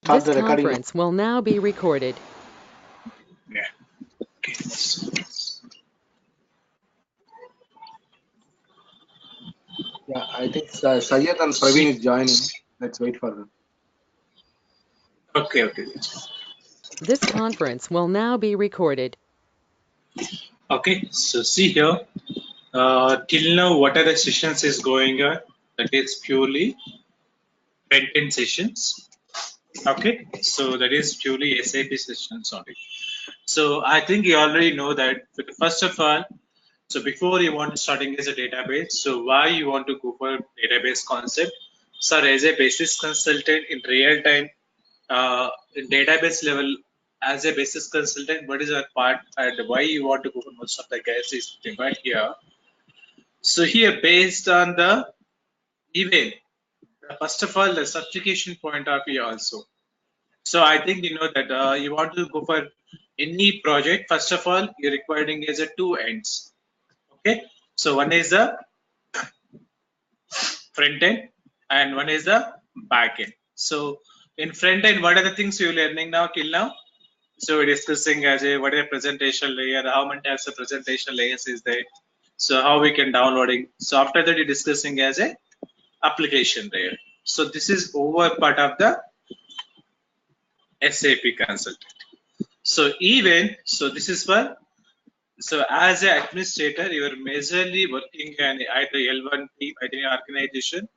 start This the recording. conference will now be recorded. Yeah. Okay. Yeah, I think Syed and Praveen is joining. Let's wait for them. Okay. Okay. This conference will now be recorded. Okay. So see here. Till now, what are the sessions is going on? That is purely front-end sessions. Okay. So that is purely SAP sessions only. So I think you already know that. First of all, so before you want to starting as a database, so why you want to go for database concept? Sir, as a basis consultant in real time, in database level, as a basis consultant, what is our part and why you want to go for most of the guys is right here. So here, based on the event, first of all, the certification point of view also. So I think you know that you want to go for any project. First of all, you're requiring is a two ends. Okay, so one is the front end and one is the back end. So in front end, what are the things you're learning now till now? So we're discussing as a what is a presentation layer, how many types of presentation layers is there, so how we can downloading. So after that, you're discussing as a application layer. So this is over part of the SAP consultant. So even so, this is for so as an administrator, you are majorly working in either L1 team, either in organization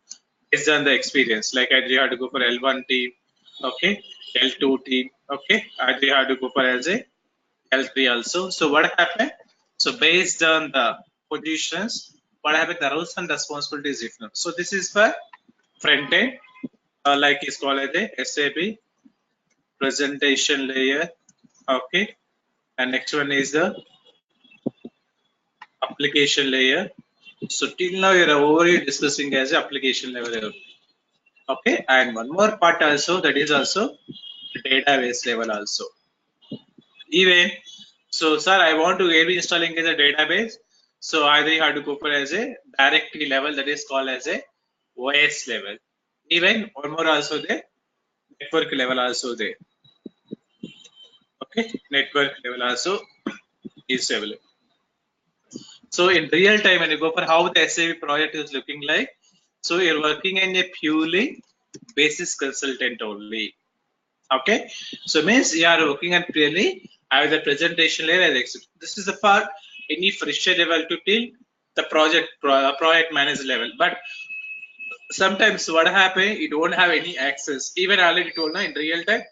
based on the experience. Like either you have to go for L1 team, okay, L2 team, okay, either you have to go for as a L3 also. So what happened? So based on the positions, what happened? The roles and responsibilities different. So this is for front end, like it's called as a SAP presentation layer, okay, and next one is the application layer. So till now you're already discussing as application level, okay, and one more part also, that is also database level also. Even so, sir, I want to be installing as a database. So either you have to go for as a directory level, that is called as a OS level. Even one more also there, network level also there. Okay, network level also is available. So in real time, when you go for how the SAP project is looking like, so you're working in a purely basis consultant only. Okay, so means you are working on purely either presentation layer or exit. This is the part any fresher level to till the project manager level. But sometimes what happen, you don't have any access. Even already told now in real time,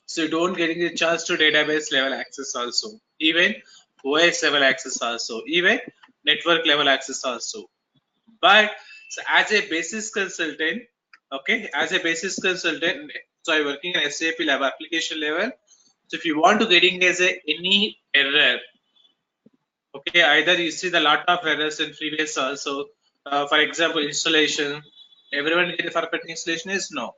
so you don't getting a chance to database level access also. Even OS level access also. Even network level access also. But so as a basis consultant, okay, as a basis consultant, so I'm working in SAP level, application level. So if you want to getting as a any error, okay, either you see the lot of errors in previous also. For example, installation, everyone get for installation is no.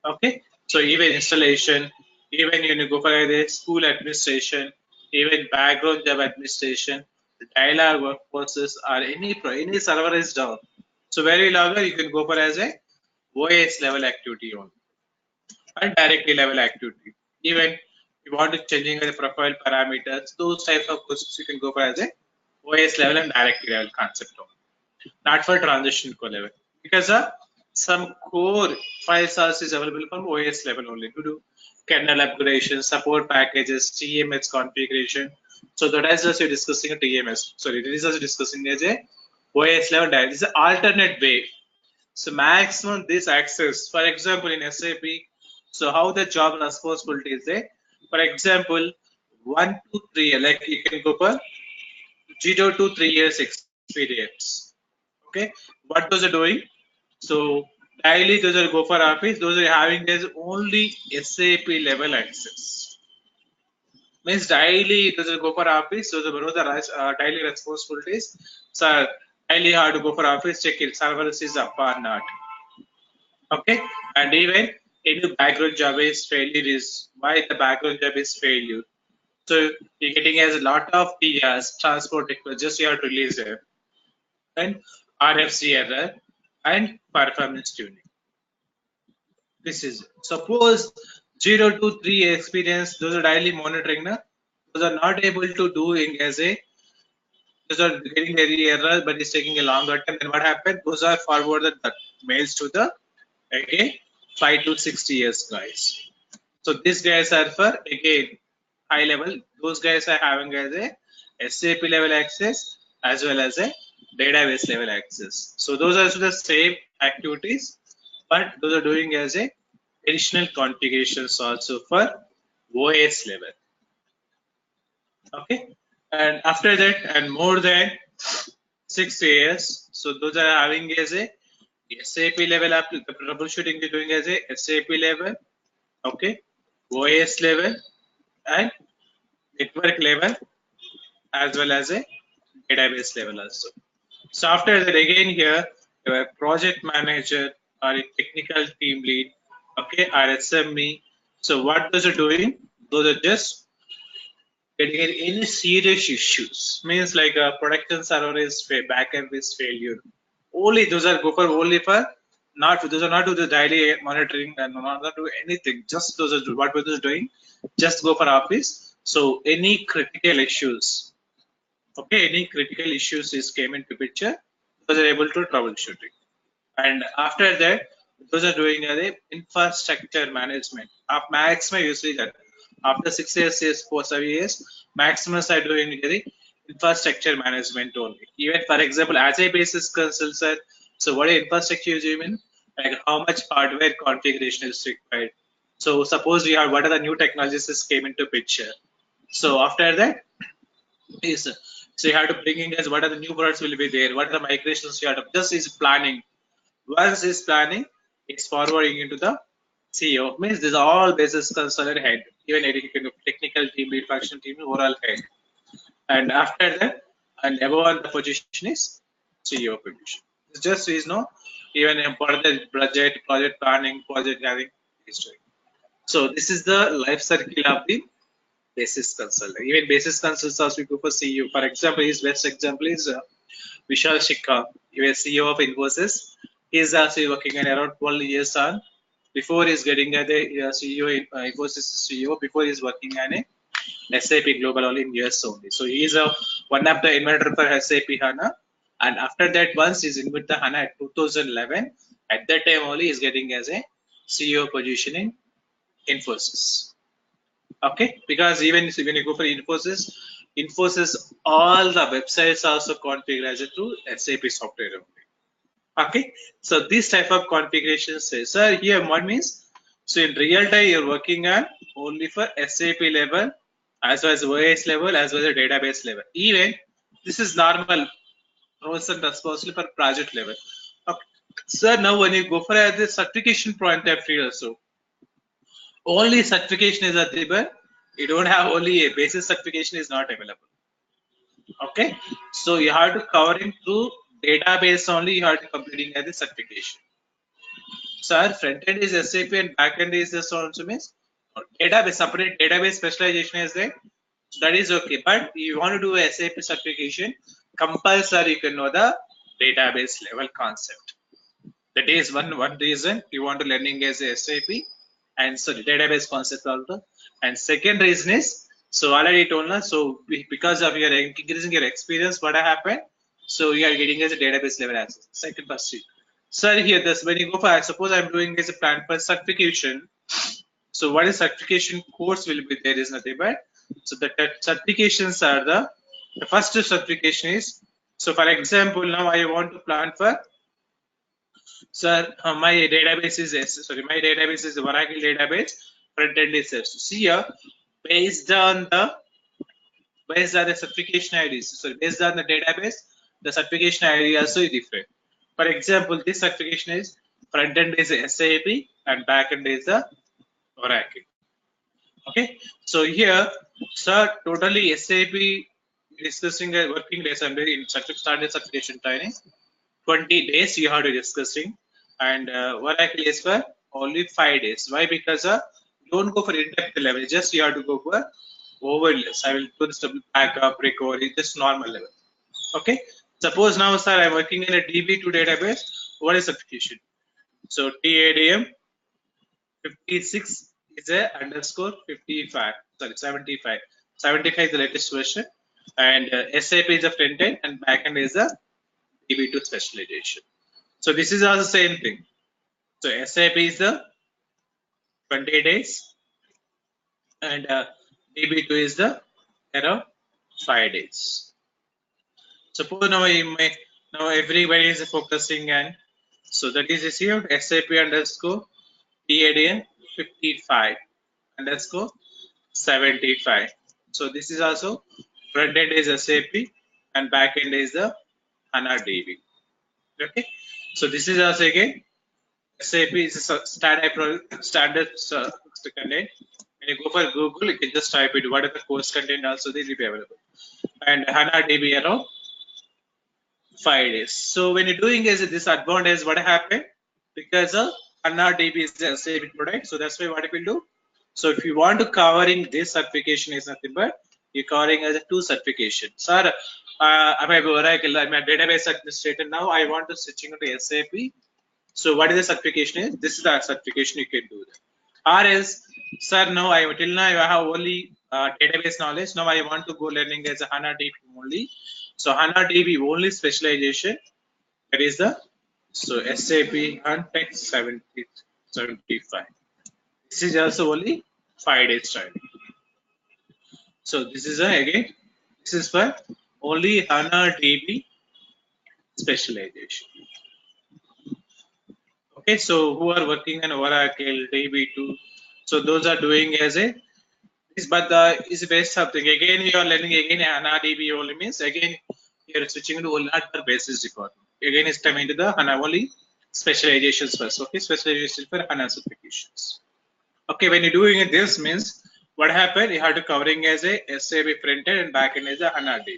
Okay, so even installation, even you go for the school administration, even background job administration, dialer workforces, or any server is down. So very longer you can go for as a OS level activity only and directly level activity. Even you want to changing the profile parameters, those types of questions you can go for as a OS level and directly level concept only, not for transition core level, because some core file source is available from OS level only to do kernel upgradation, support packages, TMS configuration. So that is just you're discussing a TMS. Sorry, this is also discussing as a OS level. This is an alternate way. So maximum this access, for example, in SAP, so how the job responsibility is there. For example, 1 to 3, like you can go for 0 to 3 years experience. Okay, what those are doing? So daily those are go for office, those are having this only SAP level access. Means daily those are go for office, those are the daily responsibilities. So daily how to go for office, check it server is up or not. Okay, and even any background job is failure is why the background job is failure. So you're getting as a lot of TRs, transport requests, just you have to release it. And RFC error and performance tuning. This is suppose 0 to 3 experience. Those are daily monitoring. Na? Those are not able to do in as a. Those are getting very error, but it's taking a longer time. Then what happened? Those are forwarded the mails to the again 5 to 6 years guys. So these guys are for again high level. Those guys are having as a SAP level access as well as a database level access. So those are the same activities, but those are doing as a additional configurations also for OS level. Okay, and after that, and more than 6 years, so those are having as a SAP level the troubleshooting is doing as a SAP level, okay, OS level, and network level, as well as a database level also. So after that, again here, a project manager or a technical team lead, okay, or SME. So what those are doing? Those are just getting any serious issues. Means like a production server is backend is failure. Only those are go for only for not those are not do the daily monitoring and not do anything. Just those are what we're just doing. Just go for office. So any critical issues, okay, any critical issues is came into picture. Those are able to troubleshoot it. And after that, those are doing the infrastructure management. Maximum usually that after 6 years, 7 years, Maximus are doing the infrastructure management only. Even for example, as a basis consultant, so what is infrastructure you mean? Like how much hardware configuration is required. So suppose we have what are the new technologies that came into picture. So after that is so you have to bring in as what are the new products will be there, what are the migrations you have to just is planning. Once is planning, it's forwarding into the CEO. Means this is all basis consultant head, even technical team, lead function team, overall head. And after that, and above the position is CEO position. It's just is no even important the budget, project planning, project having history. So this is the life cycle of the basis consultant. Even basis consultants also we go for CEO. For example, his best example is Vishal Shikha, he was CEO of Infosys. He is also working in around 12 years on. Before he's getting the CEO in Infosys CEO, before he's working on a SAP Global only in US only. So he is one of the inventor for SAP HANA. And after that, once he's in with the HANA at 2011, at that time only he's getting as a CEO position in Infosys. Okay, because even when you go for Infosys, all the websites also configured as a through SAP software only. Okay, so this type of configuration says, sir, here what means? So in real time, you're working on only for SAP level, as well as OS level, as well as database level. Even this is normal roles and responsibility for project level. Okay. Sir, now when you go for the certification point of view also, only certification is available. You don't have only a basis certification is not available. Okay, so you have to cover it through database only. You have to completing as a certification. So our front end is SAP and back end is this also means database separate database specialization is there. So that is okay, but you want to do a SAP certification, compulsory you can know the database level concept. That is one reason you want to learning as a SAP and so the database concept also. And second reason is so already told us. So because of your increasing your experience, what happened? So you are getting as a database level access. Second question. Sir, here this when you go for suppose I'm doing as a plan for certification. So what is certification course will be there is nothing but so the certifications are the first certification is so for example now I want to plan for sir my database is my database is Oracle database front end is S. So see here based on the certification IDs. So based on the database, the certification ID also is different. For example, this certification is front end is SAP and back end is the Oracle. Okay, so here, sir, totally SAP discussing a working days and in standard certification training. 20 days you have to discussing, and Oracle is for only 5 days. Why? Because don't go for in-depth level. Just you have to go for overlays. I will do this backup, recovery, just normal level. Okay. Suppose now, sir, I'm working in a DB2 database. What is certification? So TADM 56 is a underscore 55. Sorry, 75. 75 is the latest version, and SAP is a front end, and backend is a DB2 specialization. So this is also the same thing. So SAP is the 20 days, and DB2 is the around 5 days. Suppose now everybody is focusing, and so that is received SAP underscore PADN 55 underscore 75. So this is also front end is SAP and back end is the HANA DB. Okay, so this is also again SAP is a standard content. When you go for Google, you can just type it. What are the course content? Also, they will be available. And HANA DB around 5 days. So when you're doing is this advantage, what happened? Because HANA DB is the SAP product, so that's why what it will do. So if you want to covering this certification is nothing but you're covering as a 2 certification. Sir, I'm a Oracle, I'm a database administrator. Now I want to switching to SAP. So what is the certification is? This is the certification you can do that. Or else, sir, no, till now I have only database knowledge. Now I want to go learning as a HANA DB only. So HANA DB only specialization. That is the SAP Untitled 75. This is also only 5 days training. So this is again, this is for only HANA DB specialization. Okay, so who are working on Oracle DB2? So those are doing as a this, but is best something. Again, you are learning again HANA DB only means again you are switching to another basis record. Again, it's coming to the HANA only specializations first. Okay, specialization for HANA certifications. Okay, when you're doing this means what happened? You have to covering as a SAP front end and back end as a HANA DB.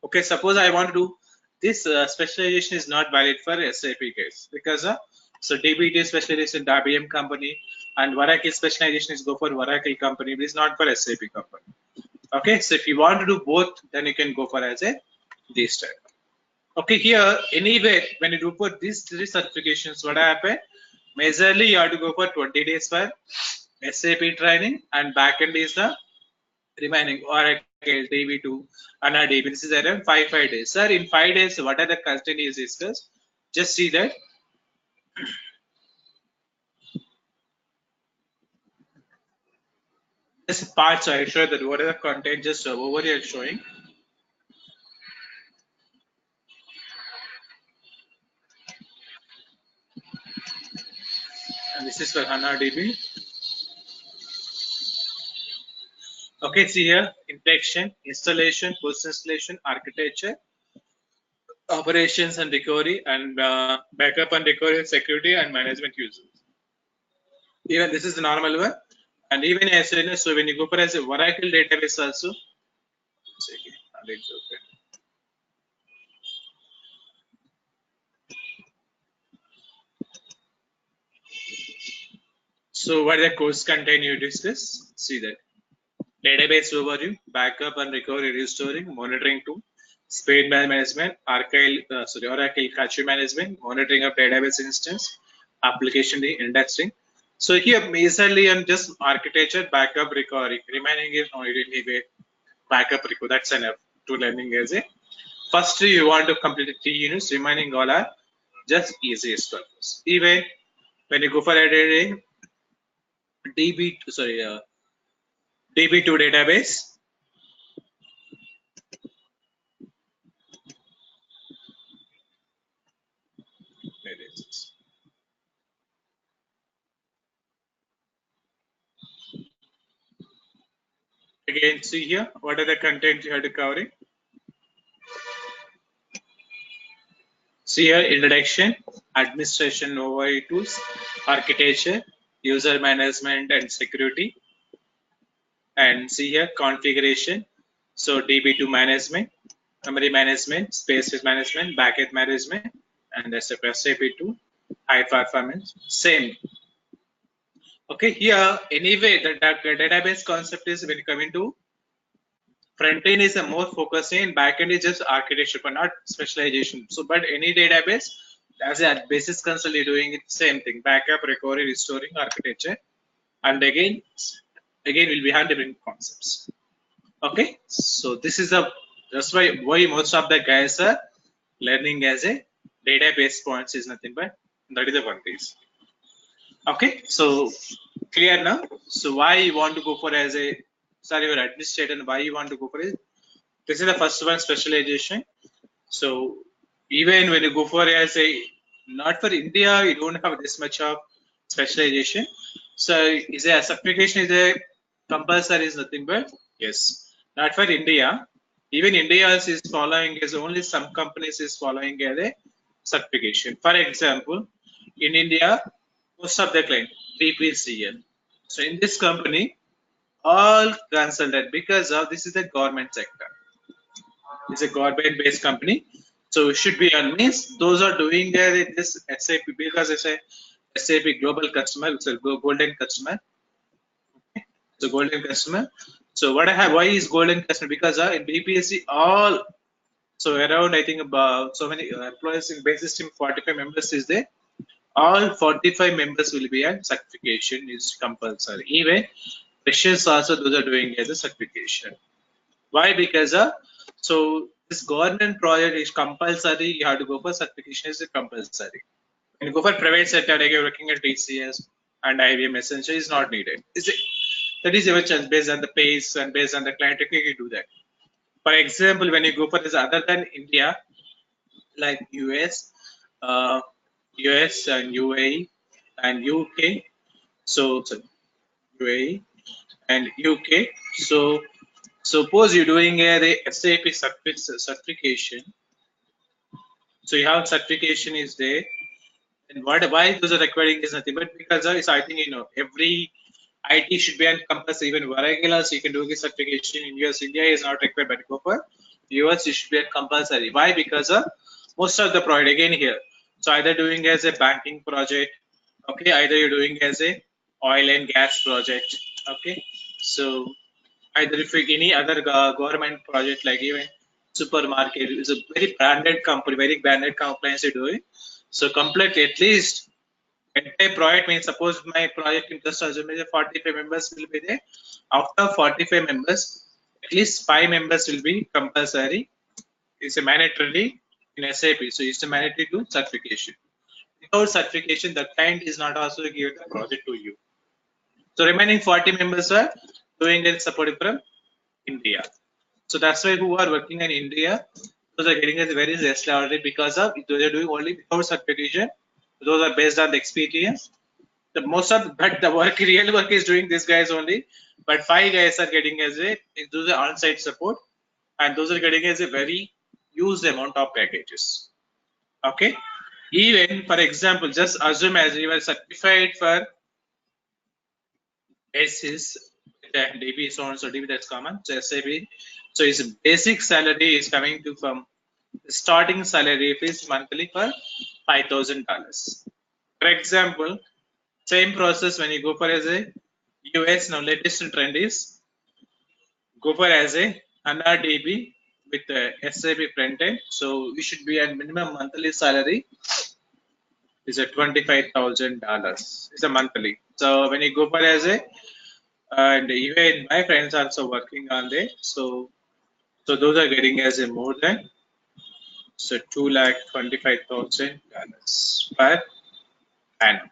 Okay, suppose I want to do this specialization is not valid for SAP guys because so DB2 specialization IBM company and Oracle specialization is go for Oracle company, but it's not for SAP company. Okay, so if you want to do both, then you can go for as a this type. Okay, here anyway when you do for these 3 certifications, what happened? Majorly you have to go for 20 days for SAP training and backend is the remaining Oracle DB2 HANA DB. This is around 5 days. Sir, in 5 days, what are the content is discussed? Just see that. This part, so I show that what are the content just over here showing. And this is for HANA DB. Okay, see here, injection, installation, post-installation, architecture, operations and recovery, and backup and recovery, security and management users. Even this is the normal one. And even as so when you go for as a Oracle database also, so what are the course content you discuss? See that. Database overview, backup and recovery restoring, monitoring tool, speed management, Oracle cache management, monitoring of database instance, application indexing. So here majorly on just architecture, backup, recovery. Remaining is no anyway backup recovery. That's enough to learning as a. First you want to complete 3 units. Remaining all are just easiest purpose. Even when you go for editing DB2 database. Again, see here, what are the content you have to cover? See here, introduction, administration overview tools, architecture, user management and security. And see here, configuration. So DB2 management, memory management, space management, backend management, and SAP2, high performance, same. Okay, here anyway the database concept is when you come into front end is a more focusing, back end is just architecture but not specialization. So but any database as a basis consultant, you're doing it same thing: backup, recovery, restoring, architecture, and again we'll be handling concepts. Okay, so this is that's why most of the guys are learning as a database points is nothing but that is the one piece. Okay, so clear now. So why you want to go for as a your administrator, and why you want to go for it? This is the first one, specialization. So even when you go for as a not for India, you don't have this much of specialization. So is a certification is a compulsory is nothing but yes. Not for India. Even India is following as only some companies is following as a certification. For example, in India, most of the client BPCL. So in this company, all consultant because of this is a government sector. It's a government-based company, so it should be on means those are doing this SAP because it's a SAP global customer, it's a golden customer. Okay. It's a golden customer. So what I have, why is golden customer? Because in BPSC all so around I think about so many employees in base system 45 members is there. All 45 members will be on certification is compulsory. Even freshers also those are doing as a certification. Why? Because so this government project is compulsory. You have to go for certification is compulsory. When you go for private sector, like you're working at TCS and IBM Essential is not needed. That is your chance based on the pace and based on the client. You can do that. For example, when you go for this other than India, like US, US and UAE and UK. So UAE and UK. So suppose you're doing a SAP certification. So you have certification is there, and why those are requiring is nothing but because it's I think every IT should be encompassed. Even Oracle also you can do this certification in US. India is not required, but go for US it should be compulsory. Why? Because most of the project again here. So either doing as a banking project, okay, either you're doing as a oil and gas project, okay. So either if any other government project like even supermarket is a very branded company, very branded compliance you're doing. So complete at least entire project means suppose my project interest assume 45 members will be there. After 45 members, at least 5 members will be compulsory. It's a mandatory in SAP. So it's a mandatory to certification. Without certification, the client is not also give the project to you. So remaining 40 members are doing it supporting from India. So that's why who are working in India, those are getting a very less salary because of those are doing only without certification. Those are based on the experience. The most of but the work real work is doing this guys only. But 5 guys are getting as a those are on-site support, and those are getting as a very used amount of packages. Okay. Even for example, just assume as you are certified for basis DB so on so DB that's common. So SAP. So his basic salary is coming to from starting salary is monthly for $5,000. For example, same process when you go for as a US now latest trend is go for as a HANA DB with SAP front end. So we should be at minimum monthly salary is a $25,000. It's a monthly. So when you go for as a and even my friends are also working on it. So those are getting as a more than so $225,000 per annum.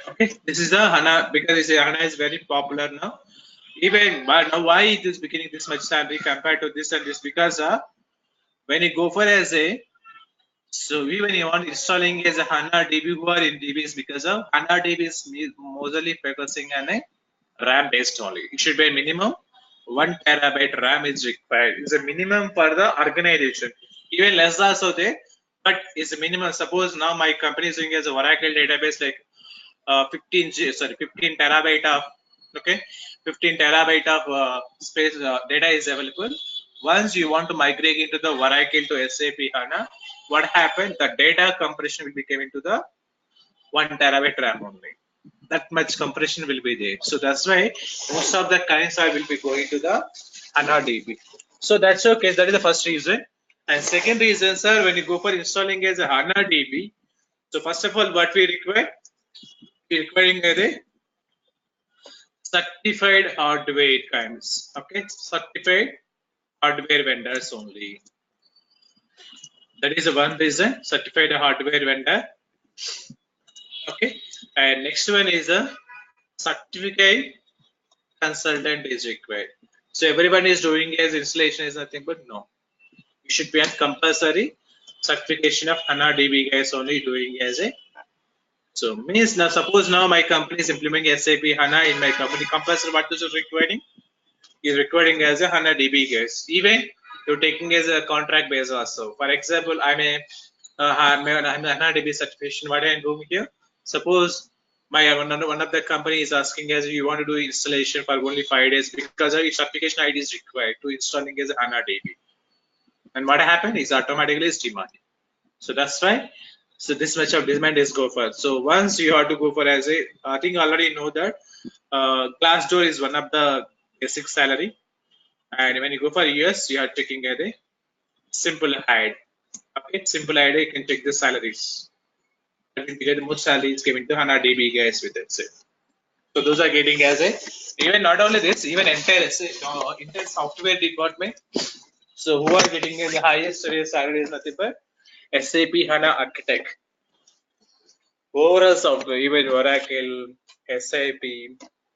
Okay, this is the HANA because HANA is very popular now. Even but now why it is beginning this much salary compared to this and this because when you go for as a so even you want installing as a HANA DB who are in DBs because of HANA DB is mostly focusing on a RAM based only. It should be a minimum 1 terabyte RAM is required. It's a minimum for the organization. Even less also there, but it's a minimum. Suppose now my company is doing as a Oracle database like 15 terabyte of 15 terabyte of space data is available. Once you want to migrate into the Oracle to SAP HANA, what happened? The data compression will be coming to the 1 terabyte RAM only. That much compression will be there. So that's why most of the clients will be going to the HANA DB. So that's okay. That is the first reason. And second reason, sir, when you go for installing as a HANA DB, so first of all, what we require? We requiring a certified hardware kinds. Okay, certified hardware vendors only. That is the one reason, certified hardware vendor. Okay, and next one is a certificate consultant is required. So everyone is doing as installation is nothing but no. You should be on compulsory certification of HANA DB guys only doing as a. So means now suppose now my company is implementing SAP HANA in my company. Compulsory what is requiring? Is requiring as a HANA DB guys. Even you're taking as a contract base also. For example, I'm a HANA DB certification. What I'm doing here? Suppose my one of the company is asking as you want to do installation for only 5 days because your certification ID is required to installing as a HANA DB. And what happened is automatically is demanded. So that's why. So this much of demand is go for. So once you have to go for as a, I think already know that Glassdoor is one of the basic salary, and when you go for US, you are taking as a simple hide. Okay, simple hide you can take the salaries. And you get the most salaries given to HANA DB guys with it. So those are getting as a even not only this, even entire software department. So who are getting the highest salary is nothing but SAP HANA Architect. Overall software, even Oracle, SAP,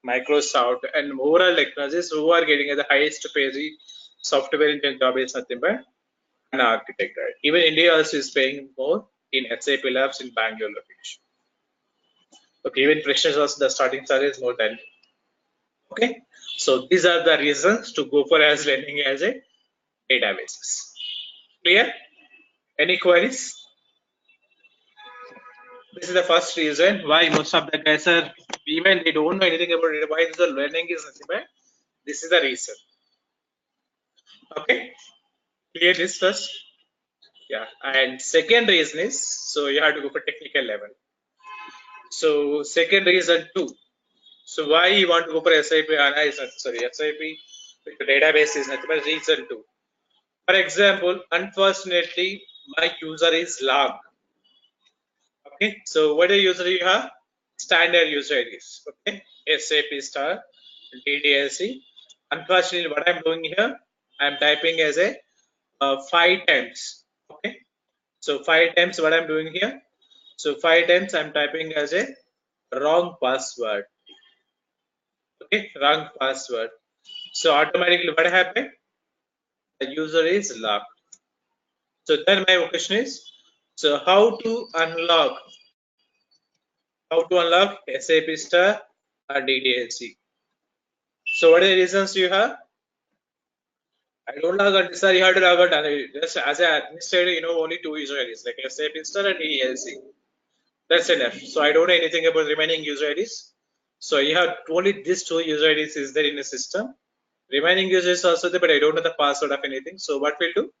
Microsoft, and overall technologies who are getting the highest pay software in job is nothing but an architect. Right? Even India also is paying more in SAP labs in Bangalore location. Okay, even freshers also the starting salary is more than. Okay, so these are the reasons to go for as learning as a databases. Clear? Any queries? This is the first reason why most of the guys are even they don't know anything about it. Why the learning is nothing but this is the reason. Okay, clear this first. Yeah, and second reason is so you have to go for technical level. So second reason too. So why you want to go for SAP HANA is not, sorry SAP database is nothing but reason two. For example, unfortunately, my user is logged. Okay, so what a user you have? Standard user IDs. Okay, SAP star DDLC. Unfortunately, what I'm doing here, I'm typing as a 5 times. Okay, so 5 times what I'm doing here. So 5 times I'm typing as a wrong password. Okay, wrong password. So automatically what happened? The user is locked. So then my question is, so how to unlock? How to unlock SAP star or DDLC? So what are the reasons you have? I don't log out, sir. You have to log out. Just as an administrator, you know only 2 user IDs like SAP install and DDLC. That's enough. So I don't know anything about remaining user IDs. So you have only these 2 user IDs is there in the system. Remaining users also there, but I don't know the password of anything. So what we'll do?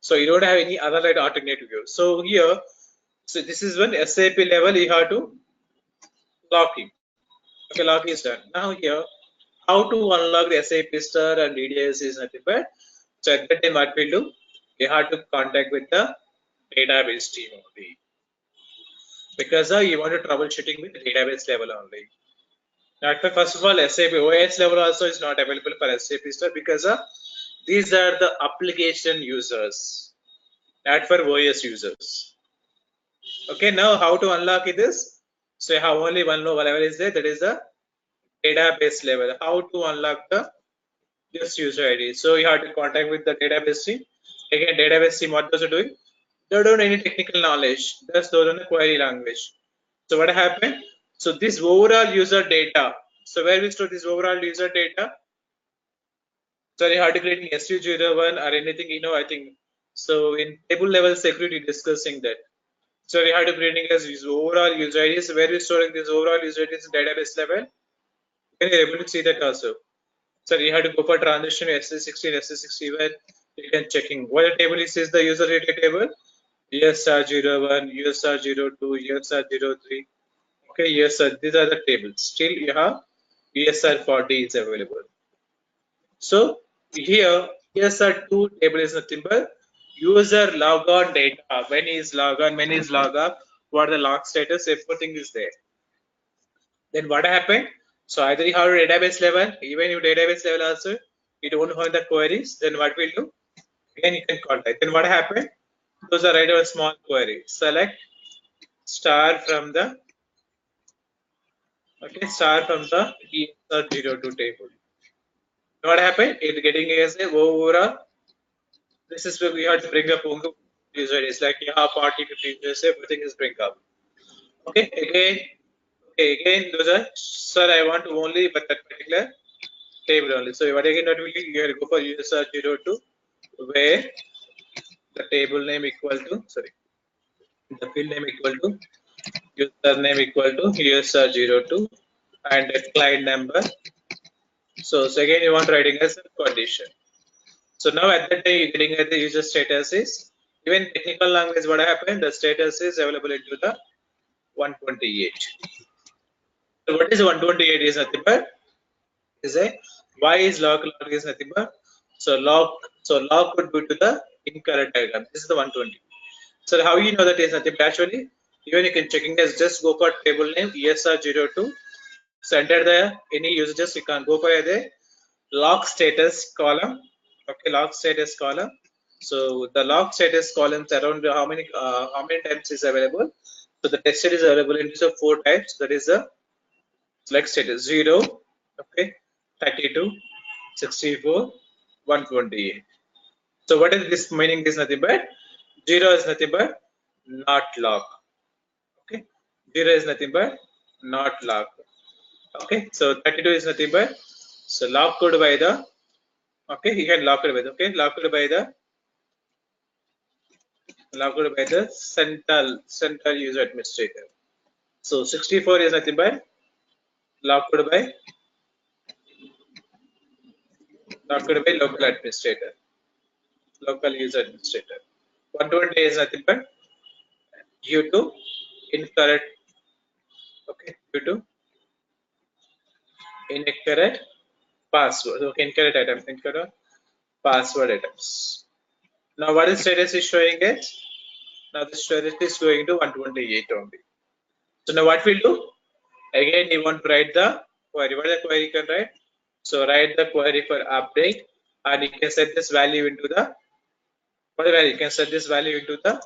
So you don't have any other like alternative here. So here, so this is when SAP level you have to log in. Okay, log is done. Now here, how to unlock the SAP star and DDS is nothing but so at that time what we'll do, you have to contact with the database team only because you want to troubleshooting with the database level only. Now, first of all, SAP OS level also is not available for SAP star because these are the application users, not for OS users. Okay, now how to unlock it is, so you have only one level is there, that is the database level. How to unlock the this user ID? So you have to contact with the database team. Again, database team, what was it doing? They don't any technical knowledge. Just those on the query language. So what happened? So this overall user data. So where we store this overall user data? So you have to create SU01 or anything, you know, I think. So in table level security discussing that. So we have to creating as overall user IDs. Where we storing this overall user IDs in database level. Can you able to see that also? So you have to go for transition SS16, SS61. You can checking what the table is the user data table. USR01, USR02, USR03. Okay, USR. These are the tables. Still you have USR40 is available. So here ESR2 table is nothing but user logon data. When is logon, when is log up, what the log status, everything is there. Then what happened? So either you have a database level, even if database level also you don't have the queries, then what will do? Again you can contact. Then what happened? Those are write a small query. Select star from the ESR02 table. What happened? It getting as a overall. This is where we have to bring up user. It's like party 50 users, everything is bring up. Okay, again, those are, sir, I want to only but that particular table only. So what again that will be, you have to go for ESR02 where the table name equal to, sorry, the field name equal to username equal to ESR02 and the client number. So again you want writing as a condition. So now at that day you're getting at the user status is, even technical language what happened, the status is available into the 128. So what is 128 is nothing but is a why is log is nothing but log could be to the incorrect diagram. This is the 120. So how you know that is nothing but actually even you can checking as just go for table name ESR02. So enter the any user, just you can go for the log status column. Okay, log status column. So the log status columns around how many times is available. So the tested is available into 4 types. That is the select status 0, okay, 32, 64, 128. So what is this meaning? Is nothing but 0 is nothing but not log. Okay, 0 is nothing but not log. Okay, so 32 is nothing but so log code by the, okay, you can log it by the, okay, log code by the central user administrator. So 64 is nothing but log code by local administrator, local user administrator. 120 is nothing but due to incorrect, okay, due to incorrect password, okay, incorrect items, incorrect password items. Now what is status is showing it? Now the status is going to 128 only. So now what we'll do? Again, you want to write the query. What is the query you can write? So write the query for update, and you can set this value into the whatever you can set this value into the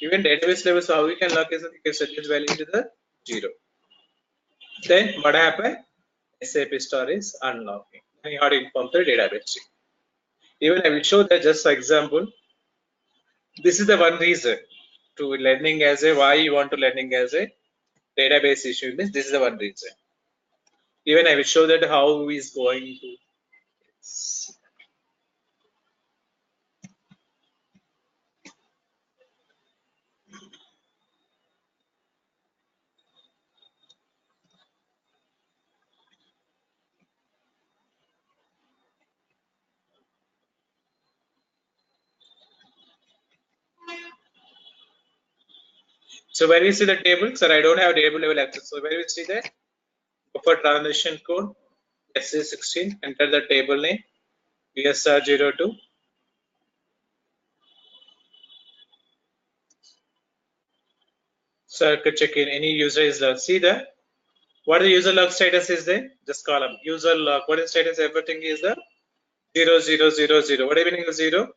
even database level. So how we can log is you can set this value into the 0. Then what happened? SAP store is unlocking. And you have to inform the database. Even I will show that just for example. This is the one reason to learning as a why you want to learning as a database issue means this is the one reason. Even I will show that how is going to. So where we see the table, sir, I don't have table level access. So where we see that, go for transaction code SC16, enter the table name ESR02. So I could check in any user is log. See that what the user log status is there? Just column user log. What is status? Everything is the 0 0 0 0. What is meaning of 0?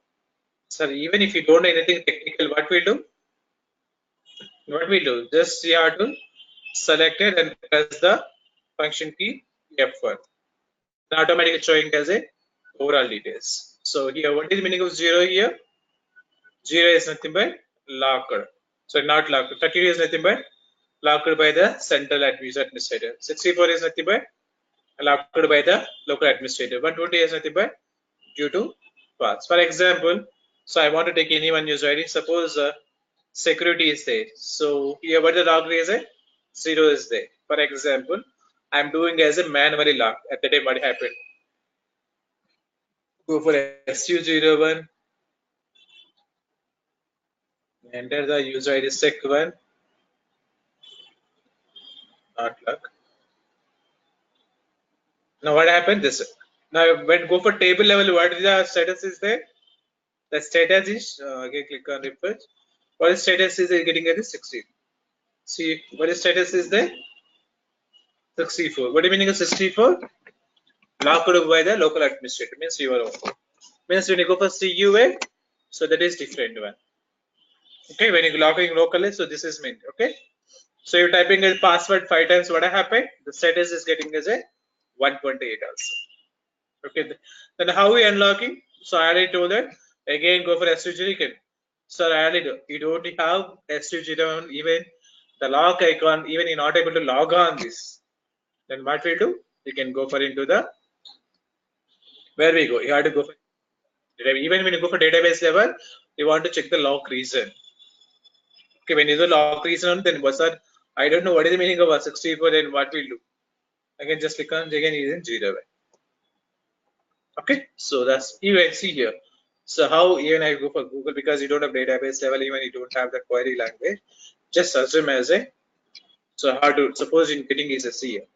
So even if you don't know anything technical, what we do? What we do? Just you have to select it and press the function key F1. Then automatically showing as a overall details. So here, what is the meaning of 0 here? 0 is nothing but locked. So not locked. 32 is nothing but locked by the central user administrator. 64 is nothing but locked by the local administrator. 120 is nothing but due to paths. For example, so I want to take any one user ID. Suppose security is there. So here what the log is a 0 is there. For example, I'm doing as a manually log. At the time what happened? Go for SU01. Enter the user ID sec1. Not log. Now what happened? This Now, when go for table level, what is the status is there? The status is again click on refresh. What is status is getting at 16. See what is status is there? 64. What do you mean 64? Locked by the local administrator means your own. Means when you go for CUA, so that is different one. Okay, when you locking locally, so this is meant. Okay, so you're typing a password 5 times. What happened? The status is getting as a 128 also. Okay, then how we unlocking? So I already told that. Again, go for SUG. So I already do. You don't have SUG on even the lock icon. Even you're not able to log on this. Then what we do? You can go for into the where we go. You have to go for even when you go for database level, you want to check the lock reason. Okay, when you do lock reason, then what's that? I don't know what is the meaning of 64. Then what we'll do? Again, just click on again is 0. Okay, so that's you can see here. So how even I go for Google because you don't have database level, even you don't have the query language, just assume as a so how to suppose in getting is a C here.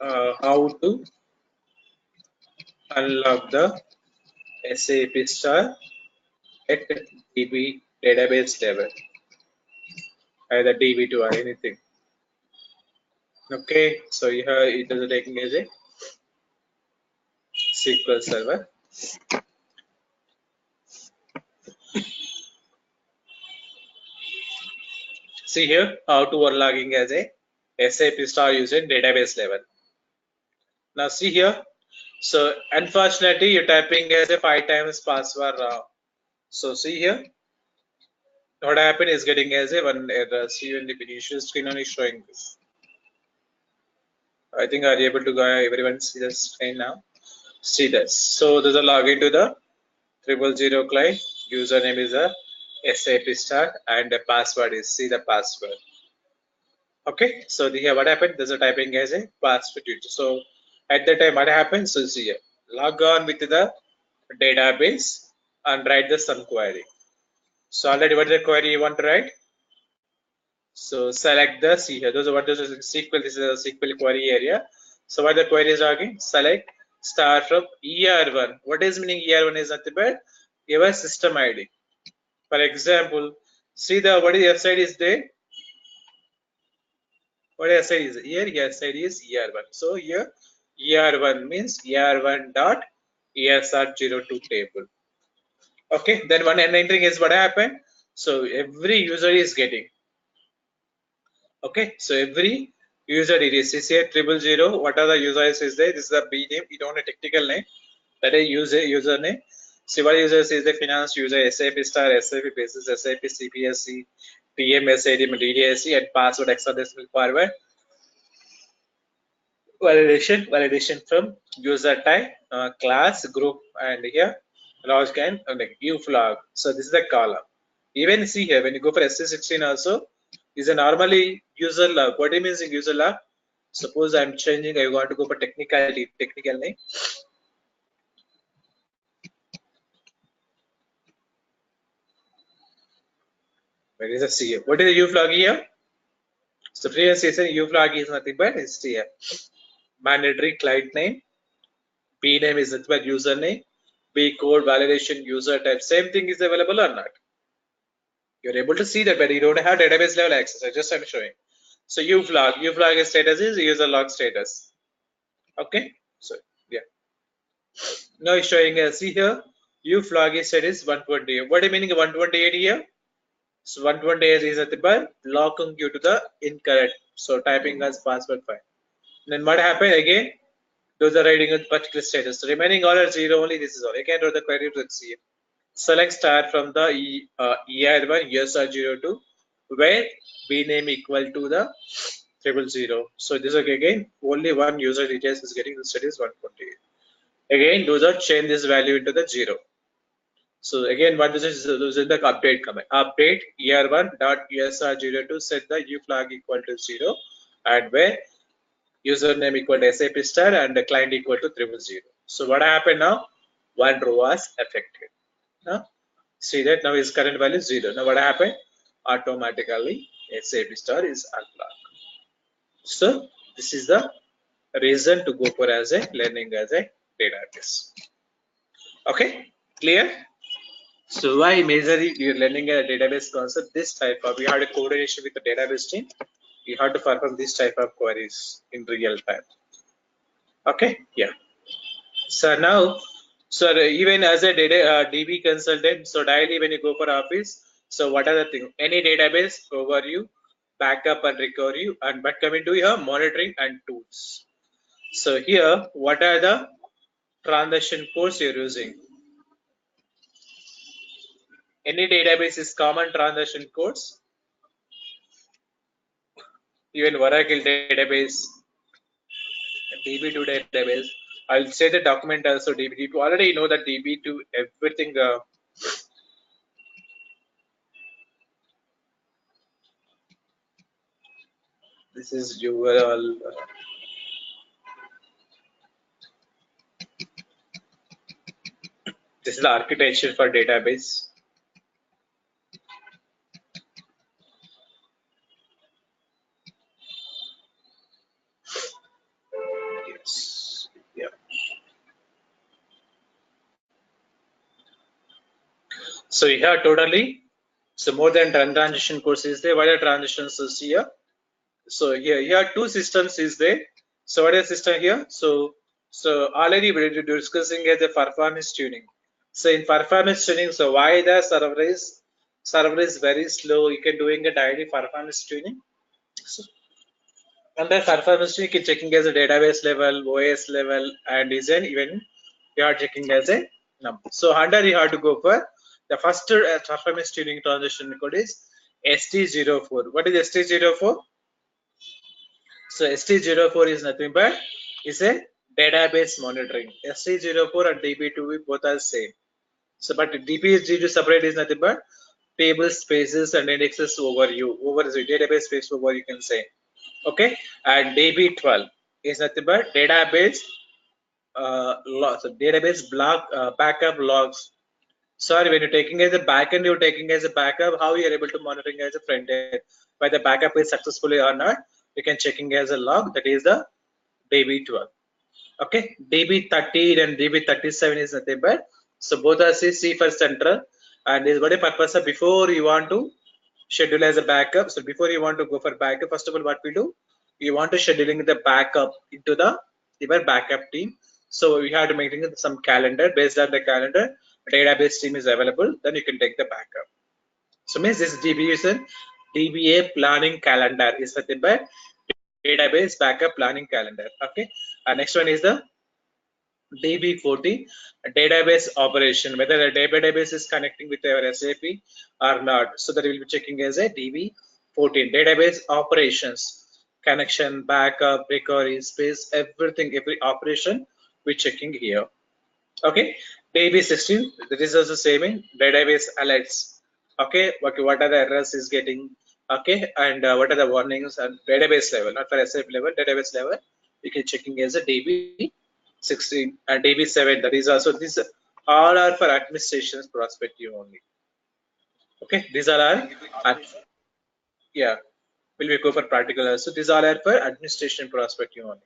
How to unlock the SAP star at DB database level, either DB2 or anything. Okay, so here it is taking as a SQL server. See here how to unlocking as a SAP star using database level. Now see here. So unfortunately, you're typing as a 5 times password. So see here. What happened is getting as a one error. See you in the initial screen only showing this. I think are you able to go everyone see the screen now? See this. So there's a login to the 000 client. Username is a SAP start and the password is see the password. Okay, so here what happened? There's a typing as a password. So at that time, what happens? So see here, log on with the database and write the some query. So already what the query you want to write? So select the see here. Those are what this is SQL. This is a SQL query area. So what the query is again? Select start from ER1. What is meaning ER1 is nothing but your system ID. For example, see the what is the side is there? What I say is here side is ER1. So here ER1 means ER1 dot ESR02 table. Okay, then one entering is what happened. So every user is getting. Okay, so every user it is here 000. What are the users is there? This is the B name. You don't have a technical name. That is username. See what users is the finance user, SAP star, SAP basis, SAP CPSC, TMS, ADM, DDSC, and password hexadecimal forward. Validation from user type, class, group, and here log and uflog. So this is the column. Even see here when you go for SC16 also is a normally user log. What it means in user log? Suppose I'm changing. I want to go for technical name. Where is the C? What is the uflog here? So previous season uflog is nothing but it's here. Mandatory client name. B name is nothing but username. B code validation user type. Same thing is available or not? You're able to see that, but you don't have database level access. I'm showing. So uflog status is user log status. Okay. So yeah. Now it's showing see here uflog status 128. What do you meaning 128 here? So 128 is nothing but locking you to the incorrect. So typing as password file. Then what happened again? Those are writing a particular status. So remaining all are 0 only. This is all. Again, do the query to see. Select star from the ER1 USR02 where B name equal to the 000. So this is again only one user details is getting the status 128. Again, those are change this value into the 0. So again, what this is the update command. Update ER1 dot USR02 set the uflog equal to 0 and where username equal to SAP star and the client equal to 000. So what happened now? One row was affected. Now see that now his current value is 0. Now what happened? Automatically SAP star is unlocked. So this is the reason to go for as a learning as a database. Okay, clear? So why majorly you're learning a database concept? This type of, you have a coordination with the database team. You have to perform this type of queries in real time. Okay, yeah. So now, so even as a DB consultant, so daily when you go for office, so what are the things? Any database overview, backup and recovery, and but coming to your monitoring and tools. So here, what are the transaction codes you're using? Any database is common transaction codes. Even Oracle database, DB2 database. I'll say the document also DB2. Already know that DB2 everything. This is URL. This is the architecture for database. Yes. Yeah. So here totally, so more than 10 transition codes is there. What are transitions is here? So here two systems is there. So what is the system here? So already we're discussing as a performance tuning. So in performance tuning, so why the server is very slow? You can doing a daily performance tuning. So under performance tuning, you can checking as a database level, OS level, and design even you are checking as a number. So under you have to go for the first performance tuning transition code is ST04. What is ST04? So ST04 is nothing but is a database monitoring. ST04 and DB2 both are same. So but DB02 separate is nothing but table spaces and indexes overview over the database space over you can say. Okay, and DB12 is nothing but database logs, so database block backup logs. Sorry, when you're taking as a backend, you're taking as a backup. How you are able to monitoring as a front end, whether backup is successfully or not. You can checking as a log. That is the DB12. Okay, DB13 and DB37 is nothing but so both are C for central and is what a purpose of before you want to schedule as a backup. So before you want to go for backup, first of all, what we do, you want to scheduling the backup into the your backup team. So we have to make some calendar based on the calendar. Database team is available, then you can take the backup. So means this Diffusion DBA planning calendar is nothing but database backup planning calendar. Okay, next one is the DB14 database operation, whether the database is connecting with our SAP or not. So that we will be checking as a DB14 database operations, connection, backup, recovery, space, everything, every operation we checking here. Okay, DB16, that is also same in database alerts. Okay, what are the errors is getting? Okay, and what are the warnings and database level, not for SAP level, database level, we can checking as a DB16 and DB7. That is also this all are for administration's perspective only. Okay, these are our yeah. Will we go for practical also? These all are for administration perspective only.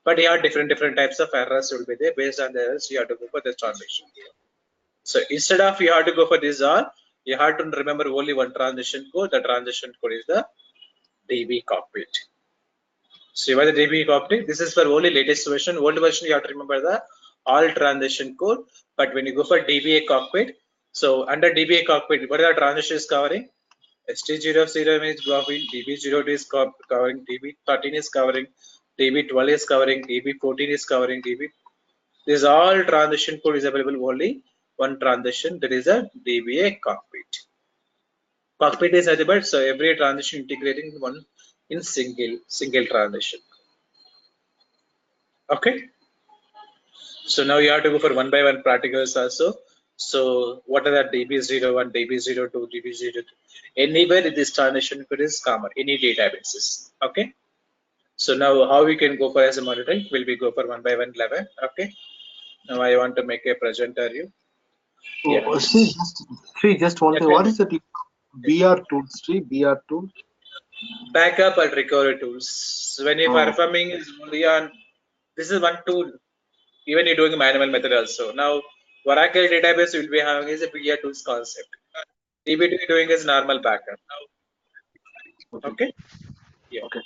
But you have different types of errors will be there. Based on the errors, you have to go for this transition. So instead of you have to go for this all, you have to remember only one transition code. The transition code is the DB cockpit. So what is the DB cockpit? This is for only latest version. Old version you have to remember the all transition code. But when you go for DBA cockpit, so under DBA cockpit, what are the transitions covering? ST00 is covering, DB02 is covering, DB13 is covering, DB12 is covering, DB14 is covering, this all transition code is available only one transition, that is a DBA cockpit. Cockpit is nothing but so every transition integrating one in single transition. Okay. So now you have to go for one by one practicals also. So what are the DB01, DB02, DB03? Anywhere this transition code is common, any databases. Okay. So now how we can go for as a monitoring? Will we go for one by one level? Okay. Now I want to make a presenter. See, just one thing. What is the BR tools? BR tool? backup and recovery tools. When you're performing is only on, this is one tool. Even you're doing manual method also. Now, Oracle database will be having is a BRTools concept. DB2 doing is normal backup. Okay. Yeah. Okay.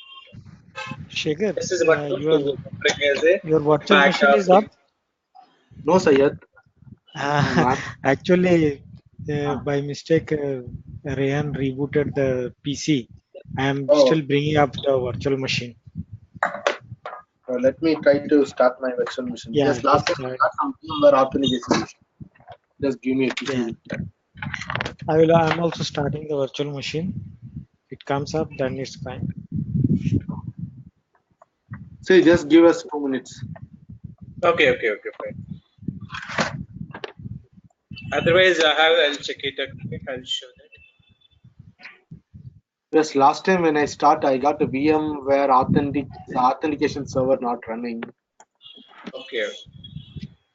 Shekhar, This is what to bring as a your virtual machine is up? No, Syed. Ma'am. Actually, by mistake, Rehan rebooted the PC. I am still bringing up the virtual machine. Let me try to start my virtual machine. Yeah, Just last time I got some VMware authentication. Just give me a few. I'm also starting the virtual machine. It comes up, then it's fine. Say, just give us 2 minutes. Okay, fine. Otherwise, I'll check it. Okay, I'll show that. Yes, last time when I start, I got a VMware authentication server not running. Okay.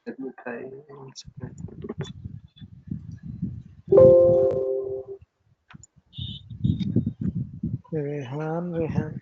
Let me try. 1 second. Rehan.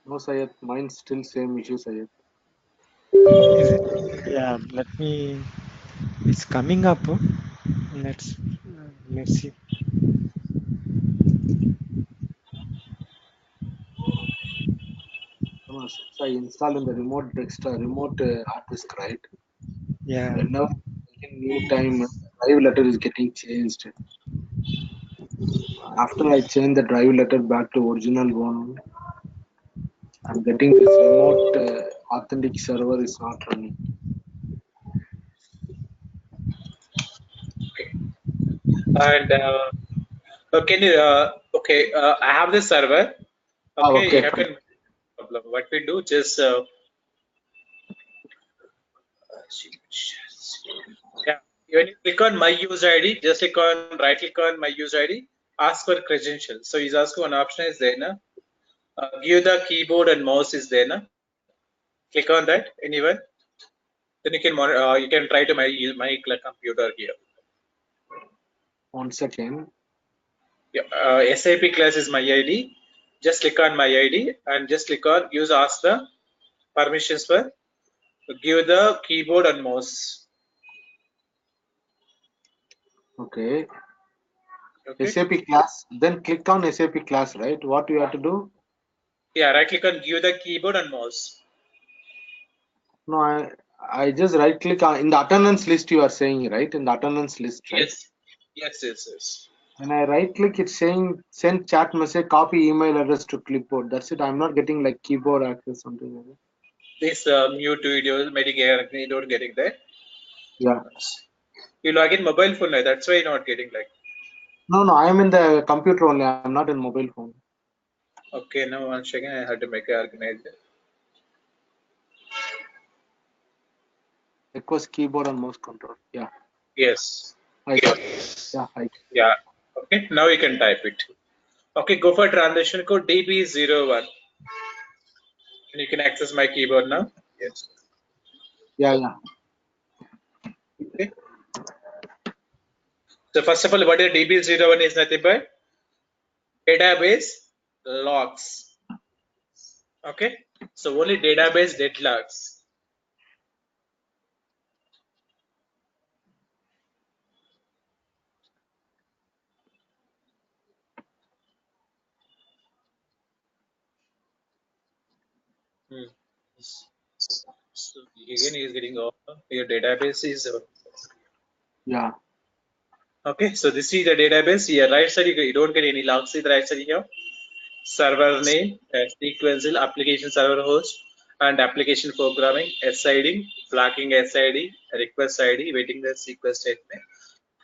No, Syed. Mine's still same issue, Syed. Is it? Yeah, let me. It's coming up. Let's see. Since I install in the remote hard disk, right? Yeah. Whenever in new time, drive letter is getting changed. After I change the drive letter back to original one, I'm getting this remote authentic server is not running. Okay. And can you? I have this server. Okay, you Okay. have a problem. What we do, just yeah. When you click on my user ID, just right click on my user ID, ask for credentials. So he's asking one option is there now. Give the keyboard and mouse is there now. Click on that anyone. Then you can try to my computer here. 1 second. Yeah, SAP class is my ID. Just click on my ID and just click on ask the permissions for give the keyboard and mouse. Okay. Okay. SAP class. Then click on SAP class, right? What you have to do? Yeah, right click on give the keyboard and mouse. No, I just right click on in the attendance list you are saying, right? In the attendance list, right? Yes. When I right click, it's saying send chat message, copy email address to clipboard. That's it. I'm not getting like keyboard access, something like that. This mute videos, you don't getting that. Yeah. You log in mobile phone, that's why you're not getting like. No, I am in the computer only. I'm not in mobile phone. Okay, now 1 second. I had to make it organized. Request keyboard and mouse control. Yeah. Yes. I got it. Yeah. Okay, now you can type it. Okay, go for transition code DB01. And you can access my keyboard now. Yes. Yeah. Okay. So first of all, what is DB01 is nothing but database logs. Okay. So only database deadlocks. So again, he is getting over. Your database is Yeah. okay. So this is the database. Here, right side you don't get any logs. See the right side here. Server name, sequential application server host, and application programming, SID, blocking SID, request ID, waiting the request statement,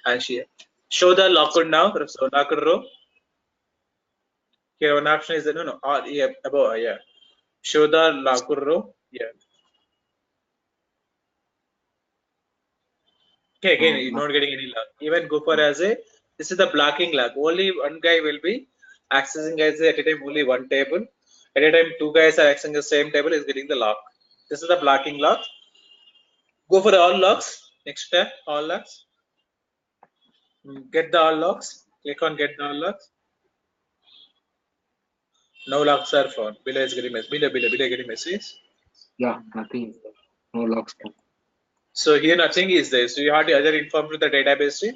and here. Show the locker now. So locker row. Here one option is the no yeah above yeah. Show the locker row. Yeah. Okay, again, you're not getting any luck. Even go for as a, this is the blocking luck. Only one guy will be accessing as a, at a time only one table. At a time, two guys are accessing the same table is getting the lock. This is the blocking lock. Go for all locks. Next step, all locks. Get the all locks. Click on get the all locks. No locks are found. Below is getting message. Below getting message. Yeah, nothing is there. No logs. So here nothing is there. So you have to either inform to the database team,